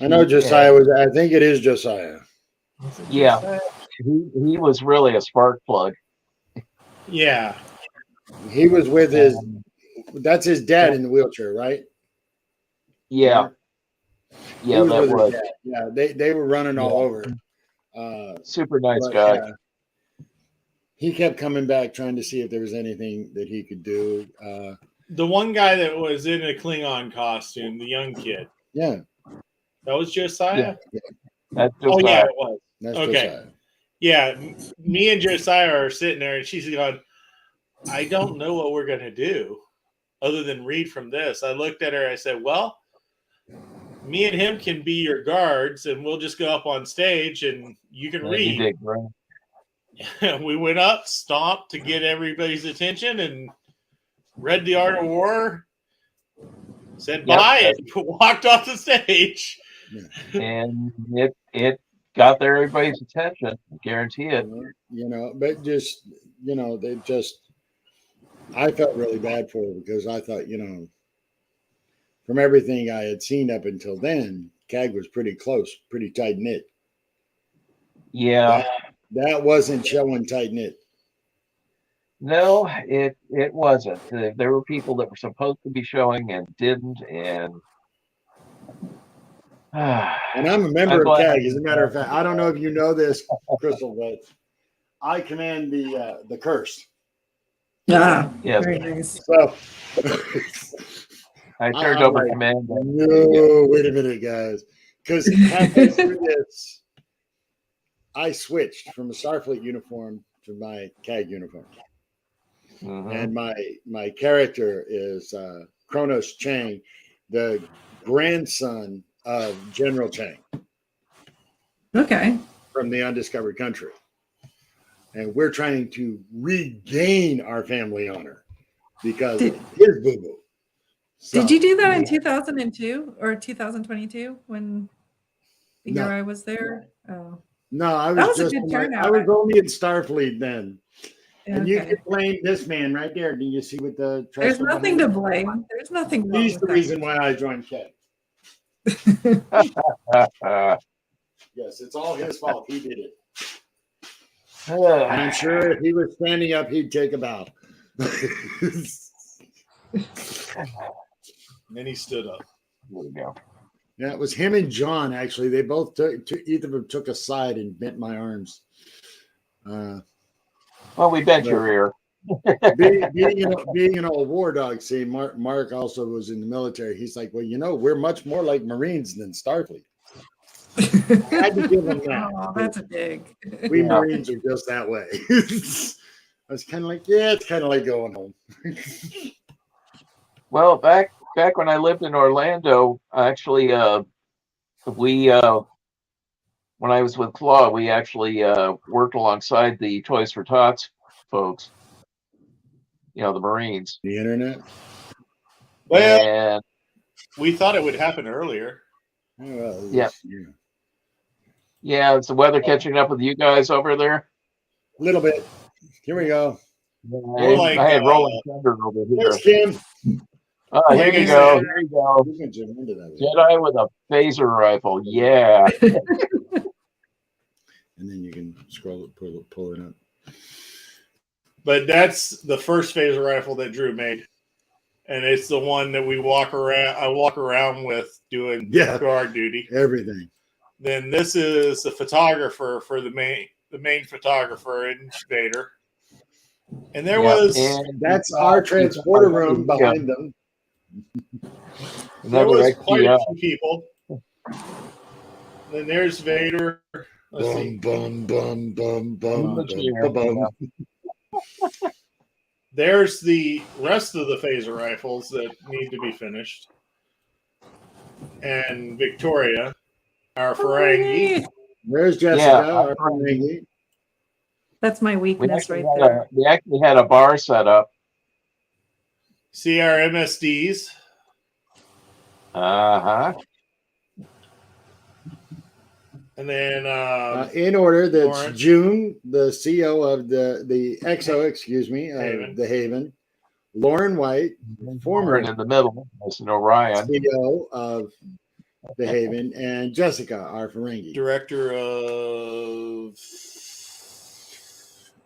[SPEAKER 2] know Josiah was. I think it is Josiah.
[SPEAKER 4] Yeah. He was really a spark plug.
[SPEAKER 1] Yeah.
[SPEAKER 2] He was with his. That's his dad in the wheelchair, right?
[SPEAKER 4] Yeah. Yeah, that was.
[SPEAKER 2] Yeah, they were running all over.
[SPEAKER 4] Super nice guy.
[SPEAKER 2] Yeah, he kept coming back trying to see if there was anything that he could do.
[SPEAKER 1] The one guy that was in a Klingon costume, the young kid.
[SPEAKER 2] Yeah.
[SPEAKER 1] That was Josiah?
[SPEAKER 2] Yeah.
[SPEAKER 4] That's Josiah.
[SPEAKER 1] Oh, yeah, it was.
[SPEAKER 2] That's
[SPEAKER 1] okay.
[SPEAKER 2] Josiah.
[SPEAKER 1] Yeah, me and Josiah are sitting there, and she's going, I don't know what we're going to do other than read from this. I looked at her, I said, well, me and him can be your guards, and we'll just go up on stage, and you can read.
[SPEAKER 4] You did great.
[SPEAKER 1] we went up, stomped to get everybody's attention, and read the Art of War, said bye, and walked off the stage.
[SPEAKER 4] And it got there everybody's attention. I guarantee it.
[SPEAKER 2] But just they just. I felt really bad for her because I thought, from everything I had seen up until then, CAG was pretty close, pretty tight knit.
[SPEAKER 4] Yeah.
[SPEAKER 2] That wasn't showing tight knit.
[SPEAKER 4] No, it wasn't. There were people that were supposed to be showing and didn't, and
[SPEAKER 2] And I'm a member of CAG. As a matter of fact, I don't know if you know this, Crystal, but I command the curse.
[SPEAKER 5] Yeah,
[SPEAKER 4] yes,
[SPEAKER 5] very nice.
[SPEAKER 2] So
[SPEAKER 4] I turned over command.
[SPEAKER 2] No, wait a minute, guys, because halfway through this, I switched from a Starfleet uniform to my CAG uniform.
[SPEAKER 4] Mhm.
[SPEAKER 2] And my character is Kronos Chang, the grandson of General Chang
[SPEAKER 5] Okay.
[SPEAKER 2] from the Undiscovered Country. And we're trying to regain our family honor because of his boo-boo. So,
[SPEAKER 5] Did you do that in 2002 or 2022 when the year I was there? Oh,
[SPEAKER 2] no, I
[SPEAKER 5] that
[SPEAKER 2] was
[SPEAKER 5] was
[SPEAKER 2] just
[SPEAKER 5] a good turnout.
[SPEAKER 2] I was only in Starfleet then. And you
[SPEAKER 5] Okay.
[SPEAKER 2] can blame this man right there. Do you see what the
[SPEAKER 5] There's nothing to blame. There's nothing wrong
[SPEAKER 2] He's
[SPEAKER 5] with
[SPEAKER 2] the
[SPEAKER 5] that.
[SPEAKER 2] reason why I joined CAG. Yes, it's all his fault. He did it. And I'm sure if he was standing up, he'd take a bow.
[SPEAKER 1] And then he stood up.
[SPEAKER 4] There we go.
[SPEAKER 2] Yeah, it was him and John, actually. They both either of them took a side and bent my arms.
[SPEAKER 4] Well, we bent your ear.
[SPEAKER 2] being an old war dog, see, Mark also was in the military. He's like, well, we're much more like Marines than Starfleet. I had to give him that.
[SPEAKER 5] Oh, that's a dig.
[SPEAKER 2] We Marines are just that way. I was kind of like, it's kind of like going home.
[SPEAKER 4] Well, back when I lived in Orlando, actually, we when I was with Claw, we actually worked alongside the Toys for Tots folks. The Marines.
[SPEAKER 2] The internet.
[SPEAKER 1] Well,
[SPEAKER 4] and
[SPEAKER 1] we thought it would happen earlier.
[SPEAKER 2] Well,
[SPEAKER 4] yeah, is the weather catching up with you guys over there?
[SPEAKER 2] A little bit. Here we go.
[SPEAKER 4] I had Rolling Thunder over here.
[SPEAKER 2] There's Kim.
[SPEAKER 4] Oh, here you go. Here you go. Jedi with a phaser rifle. Yeah.
[SPEAKER 2] And then you can scroll it, pull it up.
[SPEAKER 1] But that's the first phaser rifle that Drew made. And it's the one that I walk around with doing guard duty.
[SPEAKER 2] Everything.
[SPEAKER 1] Then this is the photographer for the main photographer in Vader. And
[SPEAKER 2] that's our transporter room behind them.
[SPEAKER 1] There was quite a few people. Then there's Vader. Let's see.
[SPEAKER 2] Bum, bum, bum, bum, bum, bum.
[SPEAKER 1] There's the rest of the phaser rifles that need to be finished. And Victoria, our Ferengi.
[SPEAKER 2] There's Jessica, our Ferengi.
[SPEAKER 5] That's my weakness right there.
[SPEAKER 4] We actually had a bar set up.
[SPEAKER 1] See our MSDs.
[SPEAKER 4] Uh-huh.
[SPEAKER 1] And then
[SPEAKER 2] in order, that's Lawrence. June, the CO of the XO, the Haven. Lauren White, former
[SPEAKER 4] in the middle, that's an Orion.
[SPEAKER 2] CO of the Haven, and Jessica, our Ferengi.
[SPEAKER 1] Director of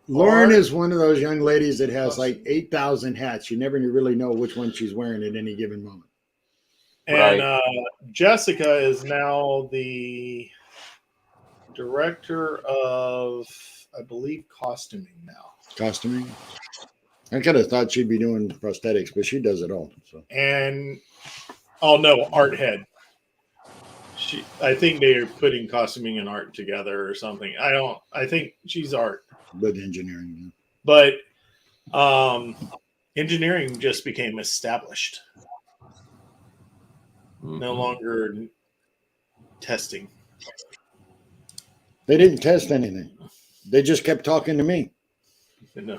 [SPEAKER 2] Lauren is one of those young ladies that has like 8,000 hats. You never really know which one she's wearing at any given moment.
[SPEAKER 1] And Jessica is now the director of, I believe, costuming now.
[SPEAKER 2] Costuming? I kind of thought she'd be doing prosthetics, but she does it all. So.
[SPEAKER 1] And, art head. I think they're putting costuming and art together or something. I think she's art.
[SPEAKER 2] But engineering.
[SPEAKER 1] But engineering just became established. No longer testing.
[SPEAKER 2] They didn't test anything. They just kept talking to me.
[SPEAKER 1] No.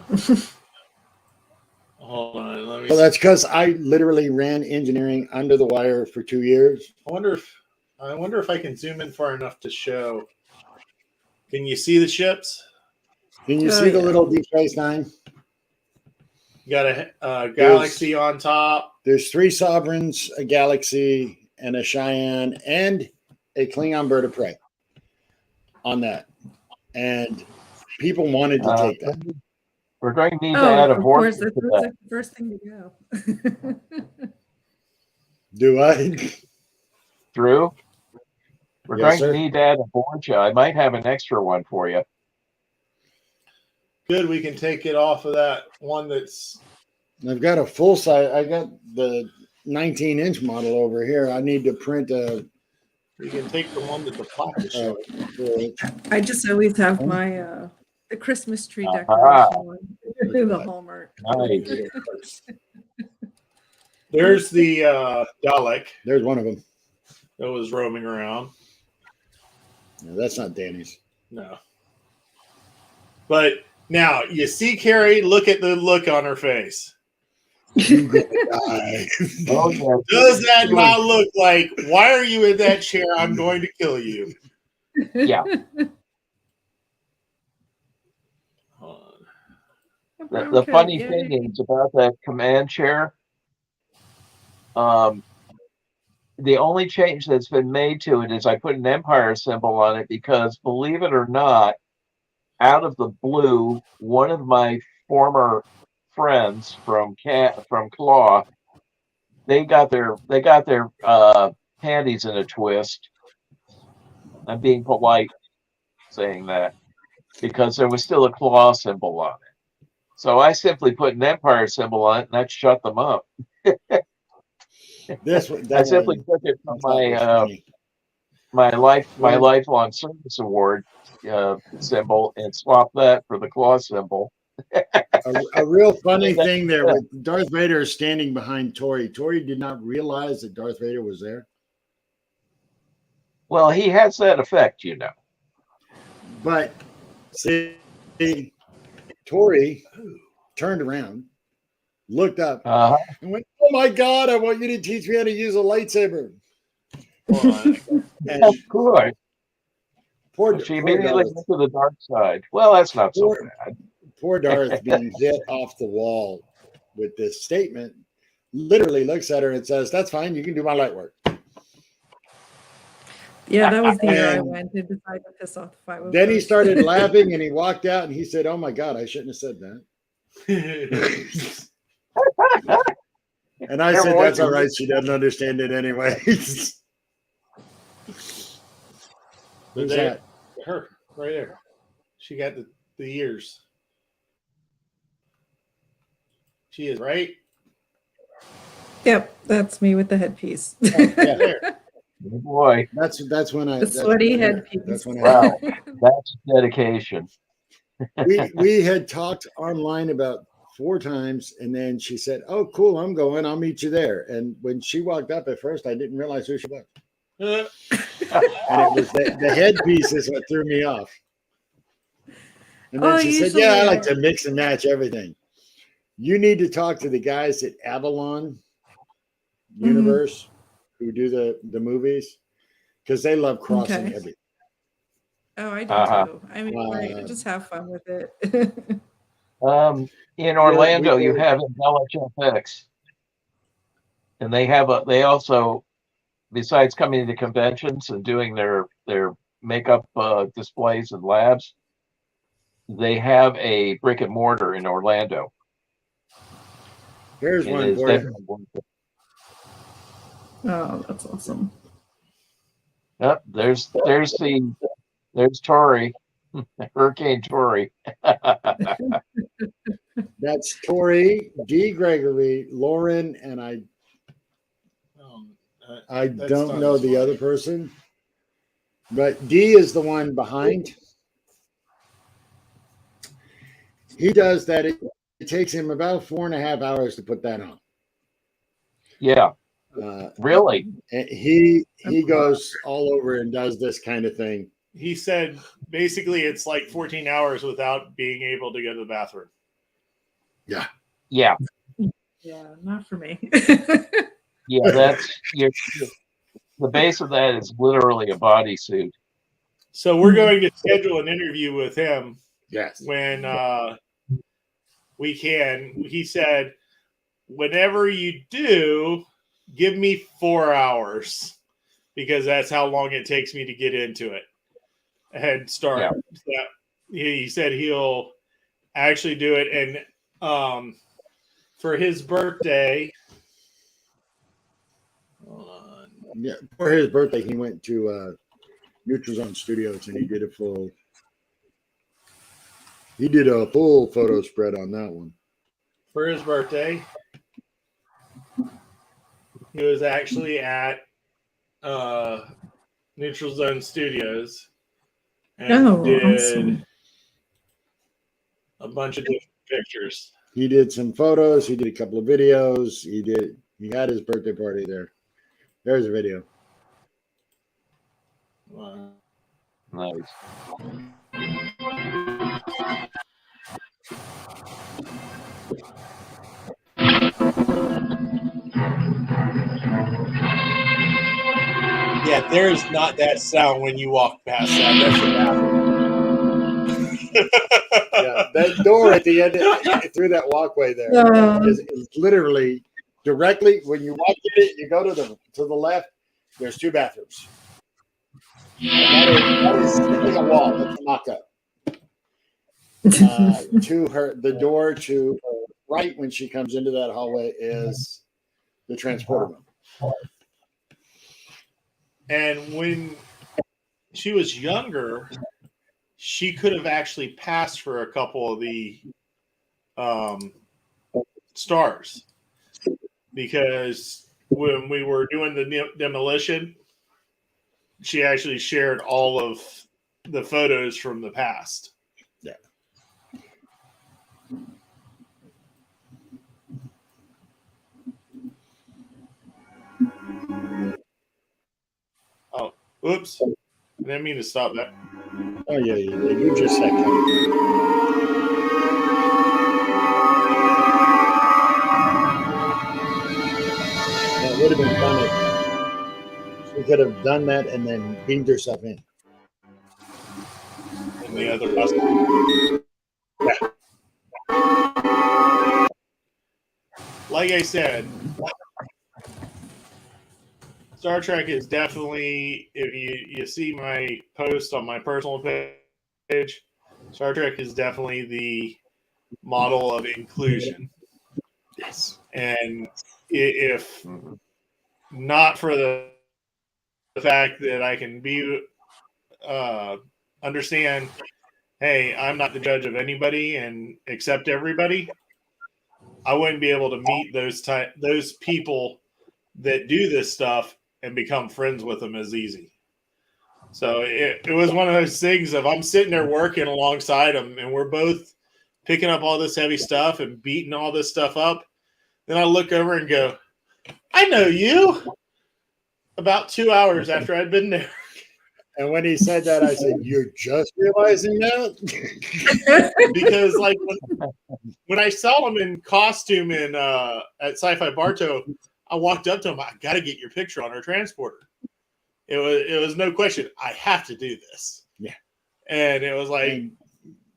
[SPEAKER 1] Hold on, let me.
[SPEAKER 2] Well, that's because I literally ran engineering under the wire for 2 years.
[SPEAKER 1] I wonder if I can zoom in far enough to show. Can you see the ships?
[SPEAKER 2] Can you
[SPEAKER 5] Oh,
[SPEAKER 2] see the
[SPEAKER 5] yeah.
[SPEAKER 2] little Deep Space Nine?
[SPEAKER 1] You got a Galaxy on top.
[SPEAKER 2] There's 3 Sovereigns, a Galaxy, and a Cheyenne, and a Klingon bird of prey on that. And people wanted to take that.
[SPEAKER 4] We're going to need to add a
[SPEAKER 5] of
[SPEAKER 4] board
[SPEAKER 5] course,
[SPEAKER 4] to
[SPEAKER 5] that's
[SPEAKER 4] that.
[SPEAKER 5] like the first thing to go.
[SPEAKER 2] Do I?
[SPEAKER 4] Drew, we're
[SPEAKER 2] Yes,
[SPEAKER 4] going
[SPEAKER 2] sir.
[SPEAKER 4] to need to add a board. I might have an extra one for you.
[SPEAKER 1] Good, we can take it off of that one that's.
[SPEAKER 2] I've got a full size. I got the 19-inch model over here. I need to print a.
[SPEAKER 1] We can take the one that the plaque is showing.
[SPEAKER 2] 4-inch.
[SPEAKER 5] I just always have my the Christmas tree
[SPEAKER 4] Aha.
[SPEAKER 5] decoration one, the Hallmark.
[SPEAKER 4] Nice.
[SPEAKER 1] There's the Dalek
[SPEAKER 2] There's one of them.
[SPEAKER 1] that was roaming around.
[SPEAKER 2] No, that's not Danny's.
[SPEAKER 1] No. But now you see Carrie, look at the look on her face.
[SPEAKER 2] You gonna die.
[SPEAKER 4] Oh, yeah.
[SPEAKER 1] Does that not look like, why are you in that chair? I'm going to kill you.
[SPEAKER 4] Yeah.
[SPEAKER 1] Hold on.
[SPEAKER 4] The funny thing is about that command chair, the only change that's been made to it is I put an Empire symbol on it because, believe it or not, out of the blue, one of my former friends from Claw, they got their panties in a twist. I'm being polite saying that because there was still a Claw symbol on it. So I simply put an Empire symbol on it, and that shut them up. I simply took it from my lifelong service award symbol and swapped that for the Claw symbol.
[SPEAKER 2] a real funny thing there with Darth Vader standing behind Tori. Tori did not realize that Darth Vader was there.
[SPEAKER 4] Well, he has that effect, you know.
[SPEAKER 2] But see, Tori turned around, looked up, and went, "Oh my God, I want you to teach me how to use a lightsaber."
[SPEAKER 4] Of course.
[SPEAKER 2] Poor,
[SPEAKER 4] She
[SPEAKER 2] poor
[SPEAKER 4] immediately
[SPEAKER 2] Darth.
[SPEAKER 4] went to the dark side. Well, that's not so bad.
[SPEAKER 2] Poor Darth being hit off the wall with this statement, literally looks at her and says, "That's fine, you can do my light work."
[SPEAKER 5] Yeah, that was the year I
[SPEAKER 2] And
[SPEAKER 5] went and decided to piss off the 505.
[SPEAKER 2] then he started laughing and he walked out and he said, "Oh my God, I shouldn't have said that." And I said, "That's all right. She doesn't understand it anyway." Who's that?
[SPEAKER 1] Her, right there. She got the ears. She is right.
[SPEAKER 5] Yep, that's me with the headpiece.
[SPEAKER 2] Yeah.
[SPEAKER 4] Oh boy.
[SPEAKER 2] That's when I
[SPEAKER 5] The sweaty headpiece.
[SPEAKER 2] That's when
[SPEAKER 4] Wow. That's dedication.
[SPEAKER 2] we had talked online about 4 times, and then she said, "Oh, cool, I'm going. I'll meet you there." And when she walked up, at first, I didn't realize who she was, and it was the headpiece is what threw me off. And then she said, "Yeah, I like to mix and match everything." You need to talk to the guys at Avalon Universe who do the movies, because they love crossing everything.
[SPEAKER 5] Oh, I do too. I mean, I just have fun with it.
[SPEAKER 4] In Orlando, you have Embellish FX, and they also, besides coming to conventions and doing their makeup displays and labs, they have a brick and mortar in Orlando.
[SPEAKER 2] Here's one for you.
[SPEAKER 5] Oh, that's awesome.
[SPEAKER 4] Yep, there's Tori, Hurricane Tori.
[SPEAKER 2] That's Tori, D. Gregory, Lauren, and I don't know the other person, but D is the one behind. He does that. It takes him about 4.5 hours to put that on.
[SPEAKER 4] Yeah. Really?
[SPEAKER 2] He goes all over and does this kind of thing.
[SPEAKER 1] he said basically it's like 14 hours without being able to go to the bathroom.
[SPEAKER 4] Yeah,
[SPEAKER 5] Yeah, not for me.
[SPEAKER 4] yeah. That's the base of that is literally a bodysuit.
[SPEAKER 1] So we're going to schedule an interview with him
[SPEAKER 2] Yes.
[SPEAKER 1] when we can. He said, whenever you do, give me 4 hours because that's how long it takes me to get into it and start.
[SPEAKER 4] Yeah.
[SPEAKER 1] So he said he'll actually do it. And for his birthday, hold on.
[SPEAKER 2] Yeah. For his birthday, he went to Neutral Zone Studios and he did a full photo spread on that one.
[SPEAKER 1] For his birthday, he was actually at Neutral Zone Studios and did
[SPEAKER 5] awesome.
[SPEAKER 1] a bunch of different pictures.
[SPEAKER 2] He did some photos. He did a couple of videos. He had his birthday party there. There's a video.
[SPEAKER 4] Nice.
[SPEAKER 1] Yeah, there's not that sound when you walk past that. That's the bathroom.
[SPEAKER 2] Yeah, that door at the end through that walkway there is literally directly when you walk in it. You go to the left. There's 2 bathrooms. That is simply a wall. That's a mock-up. The door to her right when she comes into that hallway is the transporter room.
[SPEAKER 1] And when she was younger, she could have actually passed for a couple of the stars because when we were doing the demolition, she actually shared all of the photos from the past.
[SPEAKER 2] Yeah.
[SPEAKER 1] Oh, oops. I didn't mean to stop that.
[SPEAKER 2] Oh yeah. You just said it would have been fun if she could have done that and then beamed herself in.
[SPEAKER 1] And the other bus. Like I said, Star Trek is definitely, if you see my post on my personal page, Star Trek is definitely the model of inclusion.
[SPEAKER 2] Yes.
[SPEAKER 1] And if not for the fact that I can be understand, hey, I'm not the judge of anybody and accept everybody, I wouldn't be able to meet those people that do this stuff and become friends with them as easy. So it was one of those things of I'm sitting there working alongside them and we're both picking up all this heavy stuff and beating all this stuff up. Then I look over and go, I know you. About 2 hours after I'd been there.
[SPEAKER 2] And when he said that, I said, "You're just realizing that?"
[SPEAKER 1] Because like when I saw him in costume at Syfy Bartow, I walked up to him. I got to get your picture on our transporter. It was no question. I have to do this.
[SPEAKER 2] Yeah.
[SPEAKER 1] And it was like,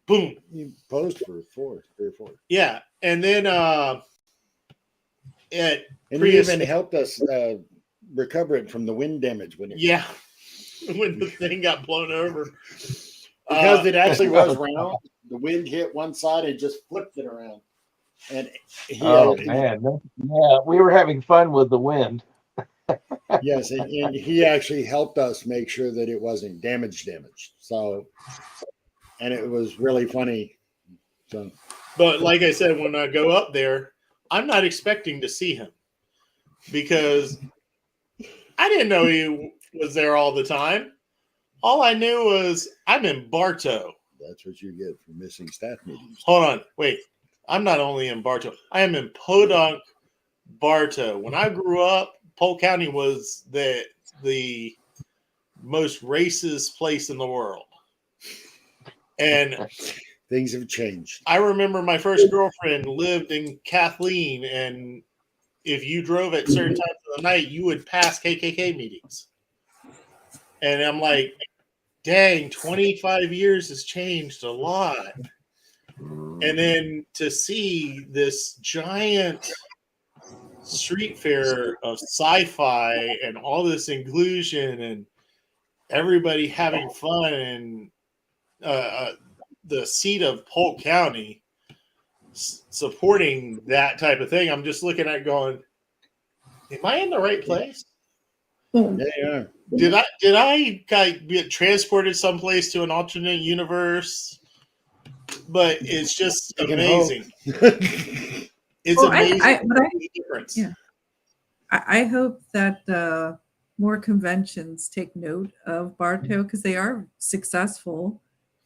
[SPEAKER 1] boom.
[SPEAKER 2] You posed for 3 or 4.
[SPEAKER 1] Yeah, and then
[SPEAKER 2] and he even helped us recover it from the wind damage when
[SPEAKER 1] when the thing got blown over.
[SPEAKER 2] Because it actually was round. The wind hit one side and just flipped it around. And
[SPEAKER 4] Man, yeah, we were having fun with the wind.
[SPEAKER 2] Yes, and he actually helped us make sure that it wasn't damaged. So, and it was really funny. So,
[SPEAKER 1] but like I said, when I go up there, I'm not expecting to see him because I didn't know he was there all the time. All I knew was I'm in Bartow.
[SPEAKER 2] That's what you get for missing staff meetings.
[SPEAKER 1] Hold on, wait. I'm not only in Bartow. I am in Podunk, Bartow. When I grew up, Polk County was the most racist place in the world. And
[SPEAKER 2] Things have changed.
[SPEAKER 1] I remember my first girlfriend lived in Kathleen, and if you drove at certain times of the night, you would pass KKK meetings. And I'm like, dang, 25 years has changed a lot. And then to see this giant street fair of sci-fi and all this inclusion and everybody having fun and the seat of Polk County supporting that type of thing, I'm just looking at going, am I in the right place?
[SPEAKER 2] They are.
[SPEAKER 1] Did I get transported someplace to an alternate universe? But it's just
[SPEAKER 2] You can
[SPEAKER 1] amazing. It's
[SPEAKER 5] Well,
[SPEAKER 1] amazing
[SPEAKER 5] the
[SPEAKER 1] difference.
[SPEAKER 5] Yeah. I hope that more conventions take note of Bartow because they are successful.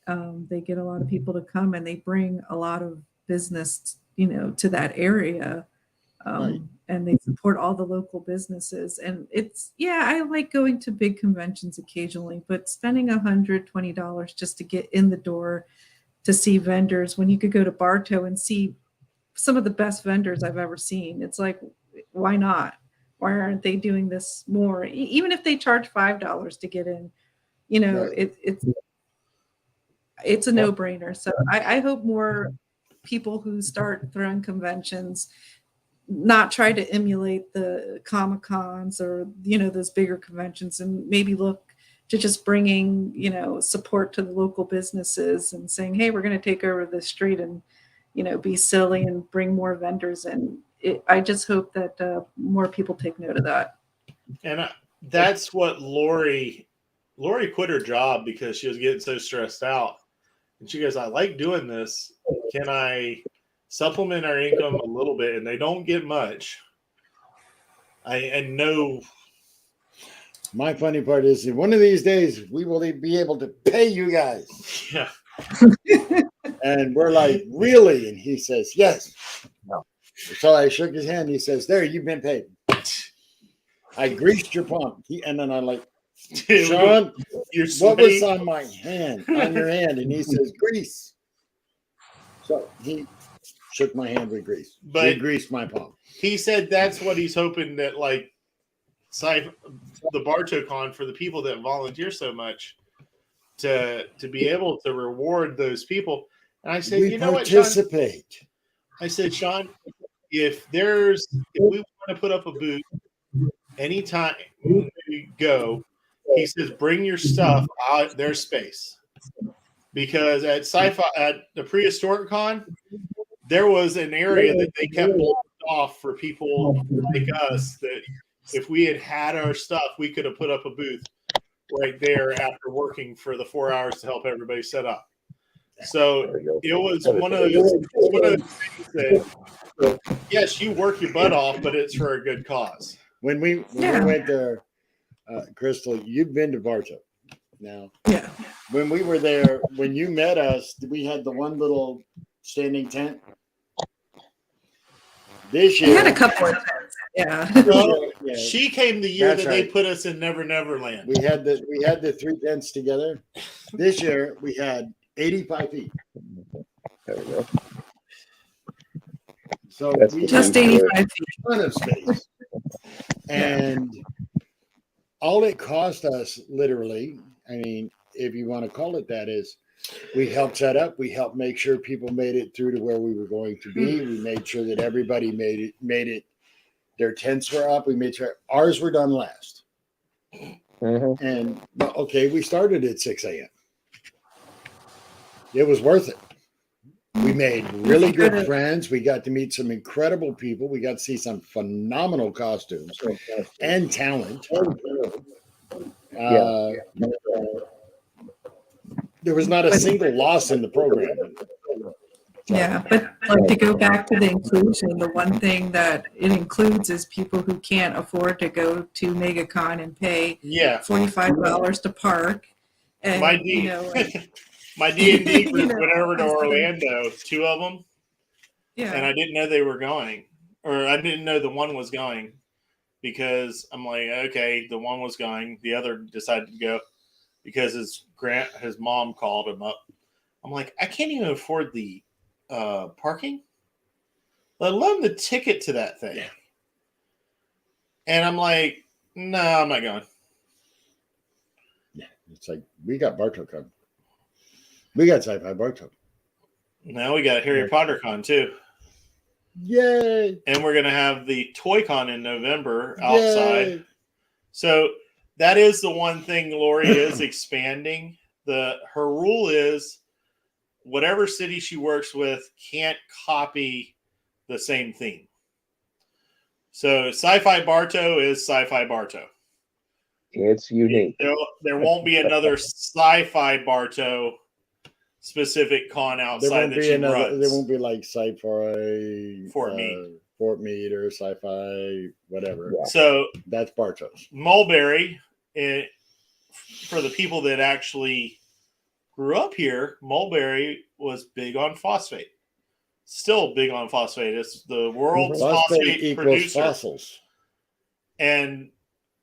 [SPEAKER 5] They get a lot of people to come and they bring a lot of business, to that area.
[SPEAKER 2] Right.
[SPEAKER 5] And they support all the local businesses. And I like going to big conventions occasionally, but spending $120 just to get in the door to see vendors when you could go to Bartow and see some of the best vendors I've ever seen. It's like, why not? Why aren't they doing this more? Even if they charge $5 to get in,
[SPEAKER 2] Right.
[SPEAKER 5] it's a no-brainer. So I hope more people who start throwing conventions not try to emulate the Comic-Cons or, those bigger conventions, and maybe look to just bringing, support to the local businesses and saying, hey, we're going to take over the street and, be silly and bring more vendors in. I just hope that more people take note of that.
[SPEAKER 1] And that's what Lori quit her job because she was getting so stressed out. And she goes, I like doing this. Can I supplement our income a little bit? And they don't get much. No.
[SPEAKER 2] My funny part is that one of these days we will be able to pay you guys.
[SPEAKER 1] Yeah.
[SPEAKER 2] And we're like, really? And he says, yes.
[SPEAKER 4] No.
[SPEAKER 2] So I shook his hand. He says, there, you've been paid. I greased your palm. And then I'm like, Sean, what was on my hand, on your hand? And he says, grease. So he shook my hand with grease.
[SPEAKER 1] But
[SPEAKER 2] he greased my palm.
[SPEAKER 1] He said that's what he's hoping that, like, the BartowCon, for the people that volunteer so much, to be able to reward those people. And I said,
[SPEAKER 2] we participate.
[SPEAKER 1] Sean? I said, Sean, if we want to put up a booth anytime we go, he says, bring your stuff out their space. Because at the Prehistoric Con, there was an area that they kept blocked off for people like us that if we had our stuff, we could have put up a booth right there after working for the 4 hours to help everybody set up. So it was one of those things that, yes, you work your butt off, but it's for a good cause.
[SPEAKER 2] When we went there, Crystal, you've been to Bartow now.
[SPEAKER 5] Yeah.
[SPEAKER 2] When we were there, when you met us, we had the one little standing tent. This year,
[SPEAKER 5] We had a couple of events. Yeah.
[SPEAKER 1] Well,
[SPEAKER 2] yeah,
[SPEAKER 1] she came the year
[SPEAKER 2] That's
[SPEAKER 1] that they
[SPEAKER 2] right.
[SPEAKER 1] put us in Never Never Land.
[SPEAKER 2] we had the 3 tents together. This year we had 85 feet.
[SPEAKER 4] There we go.
[SPEAKER 2] So
[SPEAKER 4] That's
[SPEAKER 2] we
[SPEAKER 5] Just
[SPEAKER 2] had
[SPEAKER 5] 85 feet.
[SPEAKER 2] a ton of space. And all it cost us, literally, I mean, if you want to call it that, is we helped set up. We helped make sure people made it through to where we were going to be. We made sure that everybody made it. Their tents were up. We made sure ours were done last.
[SPEAKER 4] Mm-hmm.
[SPEAKER 2] And okay, we started at 6 a.m. It was worth it. We made really good friends. We got to meet some incredible people. We got to see some phenomenal costumes and talent. There was not a single loss in the program.
[SPEAKER 5] Yeah, but like to go back to the inclusion, the one thing that it includes is people who can't afford to go to MegaCon and pay $45 to park. And
[SPEAKER 1] My D&D group went over to Orlando, 2 of them,
[SPEAKER 5] yeah,
[SPEAKER 1] and I didn't know they were going, or I didn't know the one was going. because I'm like, okay, the one was going, the other decided to go because his mom called him up. I'm like, I can't even afford the parking, let alone the ticket to that thing.
[SPEAKER 2] Yeah.
[SPEAKER 1] And I'm like, no, I'm not going.
[SPEAKER 2] Yeah, it's like we got Barto coming. We got Syfy Barto.
[SPEAKER 1] Now we got Harry Potter Con too.
[SPEAKER 2] Yay!
[SPEAKER 1] And we're going to have the Toy Con in November outside.
[SPEAKER 2] Yay.
[SPEAKER 1] So that is the one thing Lori is expanding. Her rule is whatever city she works with can't copy the same theme. So Syfy Barto is Syfy Barto.
[SPEAKER 4] It's unique.
[SPEAKER 1] There won't be another Syfy Barto specific con outside that she runs.
[SPEAKER 2] There won't be like Syfy
[SPEAKER 1] Fort Meade.
[SPEAKER 2] Fort Meade or Syfy whatever.
[SPEAKER 4] Yeah.
[SPEAKER 1] So
[SPEAKER 2] That's Bartos.
[SPEAKER 1] Mulberry, for the people that actually grew up here, Mulberry was big on phosphate. Still big on phosphate. It's the world's phosphate
[SPEAKER 2] equals
[SPEAKER 1] producer.
[SPEAKER 2] fossils.
[SPEAKER 1] And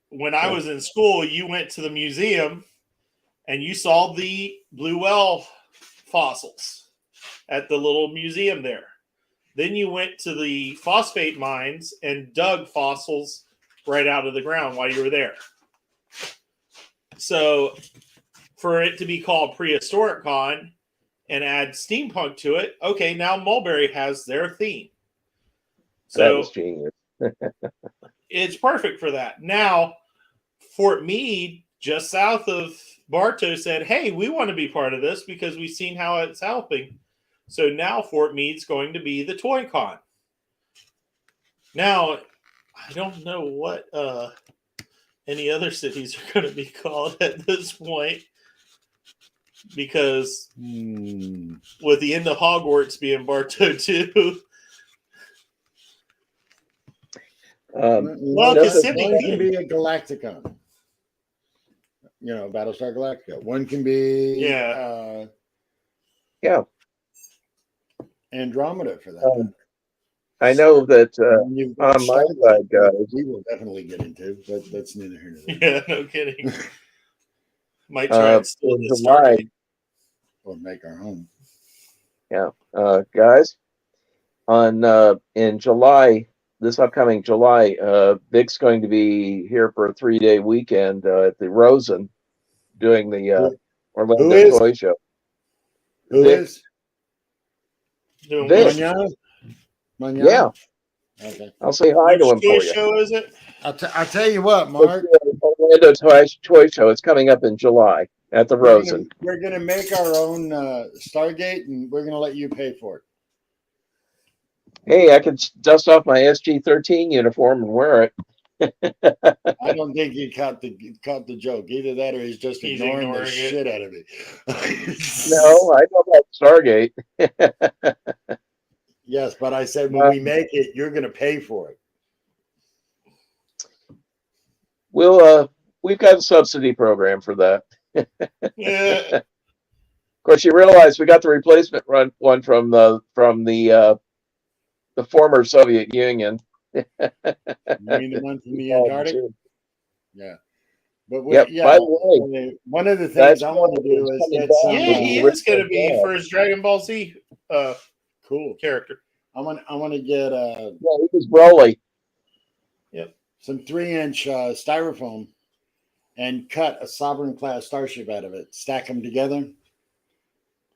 [SPEAKER 1] when I was in school, you went to the museum and you saw the blue whale fossils at the little museum there. Then you went to the phosphate mines and dug fossils right out of the ground while you were there. So for it to be called Prehistoric Con and add steampunk to it, okay, now Mulberry has their theme.
[SPEAKER 4] That
[SPEAKER 1] So
[SPEAKER 4] was genius.
[SPEAKER 1] it's perfect for that. Now, Fort Meade, just south of Bartow, said, hey, we want to be part of this because we've seen how it's helping. So now Fort Meade's going to be the Toy Con. Now, I don't know what any other cities are going to be called at this point because with the end of Hogwarts being Bartow too.
[SPEAKER 2] Well,
[SPEAKER 1] Kissimmee
[SPEAKER 2] one can be a Galacticon. You know, Battlestar Galactica. One can be
[SPEAKER 4] Yeah.
[SPEAKER 2] Andromeda for that. matter.
[SPEAKER 4] I know that
[SPEAKER 2] And you've got
[SPEAKER 4] on my
[SPEAKER 2] Stargate,
[SPEAKER 4] side, guys.
[SPEAKER 2] we will definitely get into, but that's neither here nor there.
[SPEAKER 1] Yeah, no kidding. Might try and steal
[SPEAKER 4] in
[SPEAKER 1] the
[SPEAKER 4] July,
[SPEAKER 1] Stargate.
[SPEAKER 2] Or make our home.
[SPEAKER 4] Guys, on in July, this upcoming July, Vic's going to be here for a 3-day weekend at the Rosen doing the Orlando
[SPEAKER 2] Who is?
[SPEAKER 4] Toy Show.
[SPEAKER 2] Who
[SPEAKER 4] Vic.
[SPEAKER 2] is?
[SPEAKER 1] Doing
[SPEAKER 4] Vic.
[SPEAKER 1] which,
[SPEAKER 2] Manana?
[SPEAKER 4] Yeah,
[SPEAKER 2] Okay.
[SPEAKER 4] I'll say hi to him
[SPEAKER 1] which toy
[SPEAKER 4] for you.
[SPEAKER 1] show is it?
[SPEAKER 2] I'll tell you what, Mark.
[SPEAKER 4] Orlando Toy Show. It's coming up in July at the Rosen.
[SPEAKER 2] We're gonna make our own Stargate, and we're gonna let you pay for it.
[SPEAKER 4] Hey, I can dust off my SG-13 uniform and wear it.
[SPEAKER 2] I don't think he caught the joke. Either that, or he's just
[SPEAKER 1] He's
[SPEAKER 2] ignoring the
[SPEAKER 1] ignoring it.
[SPEAKER 2] shit out of it.
[SPEAKER 4] No, I know about Stargate.
[SPEAKER 2] Yes, but I said when we make it, you're gonna pay for it.
[SPEAKER 4] We've got a subsidy program for that.
[SPEAKER 1] Yeah.
[SPEAKER 4] Of course, you realize we got the replacement one from the former Soviet Union.
[SPEAKER 2] You mean the one from the Antarctic? Yeah. But
[SPEAKER 4] Yep.
[SPEAKER 2] yeah,
[SPEAKER 4] By the way,
[SPEAKER 2] one of the things
[SPEAKER 4] that's
[SPEAKER 2] I want to do is
[SPEAKER 4] coming
[SPEAKER 2] get
[SPEAKER 4] back.
[SPEAKER 2] some.
[SPEAKER 1] Yeah, he is going to be for his Dragon Ball Z
[SPEAKER 2] Cool.
[SPEAKER 1] character.
[SPEAKER 2] I want to get
[SPEAKER 4] Yeah, he was Broly.
[SPEAKER 2] some 3-inch styrofoam and cut a Sovereign class starship out of it. Stack them together,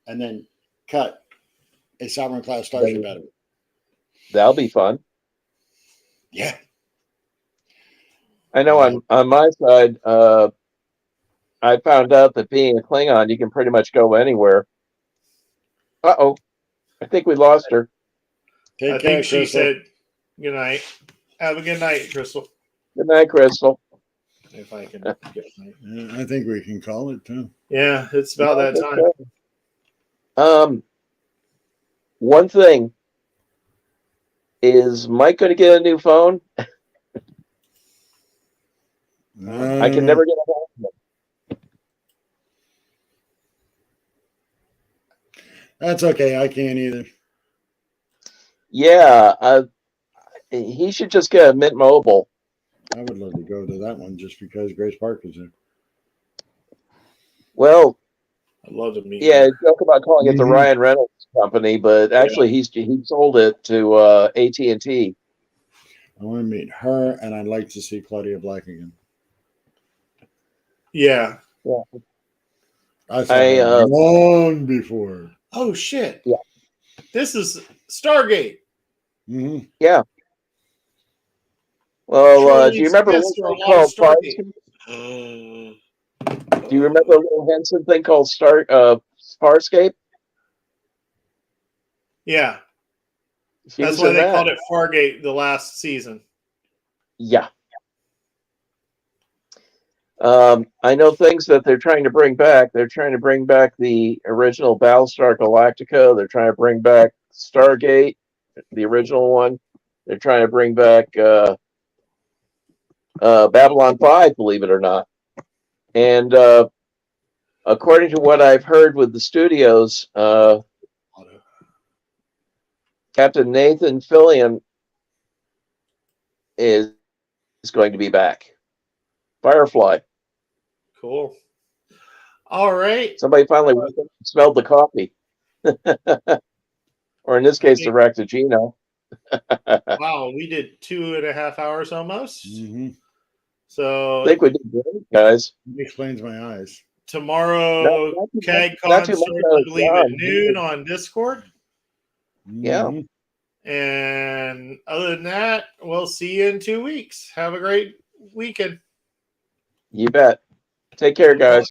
[SPEAKER 2] and then cut a Sovereign class starship out of it.
[SPEAKER 4] That'll be fun.
[SPEAKER 2] Yeah.
[SPEAKER 4] I know on my side, I found out that being a Klingon, you can pretty much go anywhere. Uh-oh. I think we lost her.
[SPEAKER 2] Take
[SPEAKER 1] I
[SPEAKER 2] care,
[SPEAKER 1] think she
[SPEAKER 2] Crystal.
[SPEAKER 1] said good night. Have a good night, Crystal.
[SPEAKER 4] Good night, Crystal.
[SPEAKER 1] If I can get my...
[SPEAKER 2] I think we can call it too.
[SPEAKER 1] Yeah, it's about that time.
[SPEAKER 4] One thing. Is Mike going to get a new phone? I can never get a hold of him.
[SPEAKER 2] That's okay. I can't either.
[SPEAKER 4] Yeah, he should just get a Mint Mobile.
[SPEAKER 2] I would love to go to that one just because Grace Park is there.
[SPEAKER 4] Well,
[SPEAKER 1] I'd love to meet
[SPEAKER 4] yeah,
[SPEAKER 1] her.
[SPEAKER 4] joke about calling it the
[SPEAKER 2] Mhm.
[SPEAKER 4] Ryan Reynolds Company, but actually he sold it to AT&T.
[SPEAKER 2] I want to meet her, and I'd like to see Claudia Black again.
[SPEAKER 1] Yeah.
[SPEAKER 2] I saw her long before.
[SPEAKER 1] Oh shit.
[SPEAKER 4] Yeah.
[SPEAKER 1] This is Stargate.
[SPEAKER 2] Hmm.
[SPEAKER 4] Yeah. Well, do you
[SPEAKER 1] Charlize
[SPEAKER 4] remember a
[SPEAKER 1] Theron
[SPEAKER 4] little thing
[SPEAKER 1] on
[SPEAKER 4] called
[SPEAKER 1] Stargate.
[SPEAKER 4] Do you remember a little Henson thing called Farscape?
[SPEAKER 1] Yeah.
[SPEAKER 4] She
[SPEAKER 1] That's
[SPEAKER 4] was
[SPEAKER 1] why
[SPEAKER 4] in
[SPEAKER 1] they
[SPEAKER 4] that.
[SPEAKER 1] called it Fargate the last season.
[SPEAKER 4] Yeah. I know things that they're trying to bring back. They're trying to bring back the original Battlestar Galactica. They're trying to bring back Stargate, the original one. They're trying to bring back Babylon 5, believe it or not. And according to what I've heard with the studios, Captain Nathan Fillion is going to be back. Firefly.
[SPEAKER 1] Cool. All right.
[SPEAKER 4] Somebody finally smelled the coffee. Or in this case, the Ractagino.
[SPEAKER 1] Wow, we did 2.5 hours almost.
[SPEAKER 2] Hmm.
[SPEAKER 1] So
[SPEAKER 4] I think we did great, guys.
[SPEAKER 2] It explains my eyes.
[SPEAKER 1] tomorrow,
[SPEAKER 4] Not too
[SPEAKER 1] CAGCon
[SPEAKER 4] much
[SPEAKER 1] starts,
[SPEAKER 4] out
[SPEAKER 1] I
[SPEAKER 4] of
[SPEAKER 1] believe,
[SPEAKER 4] John.
[SPEAKER 1] at noon on Discord.
[SPEAKER 4] Yeah.
[SPEAKER 2] Mhm.
[SPEAKER 1] And other than that, we'll see you in 2 weeks. Have a great weekend.
[SPEAKER 4] You bet. Take care, guys.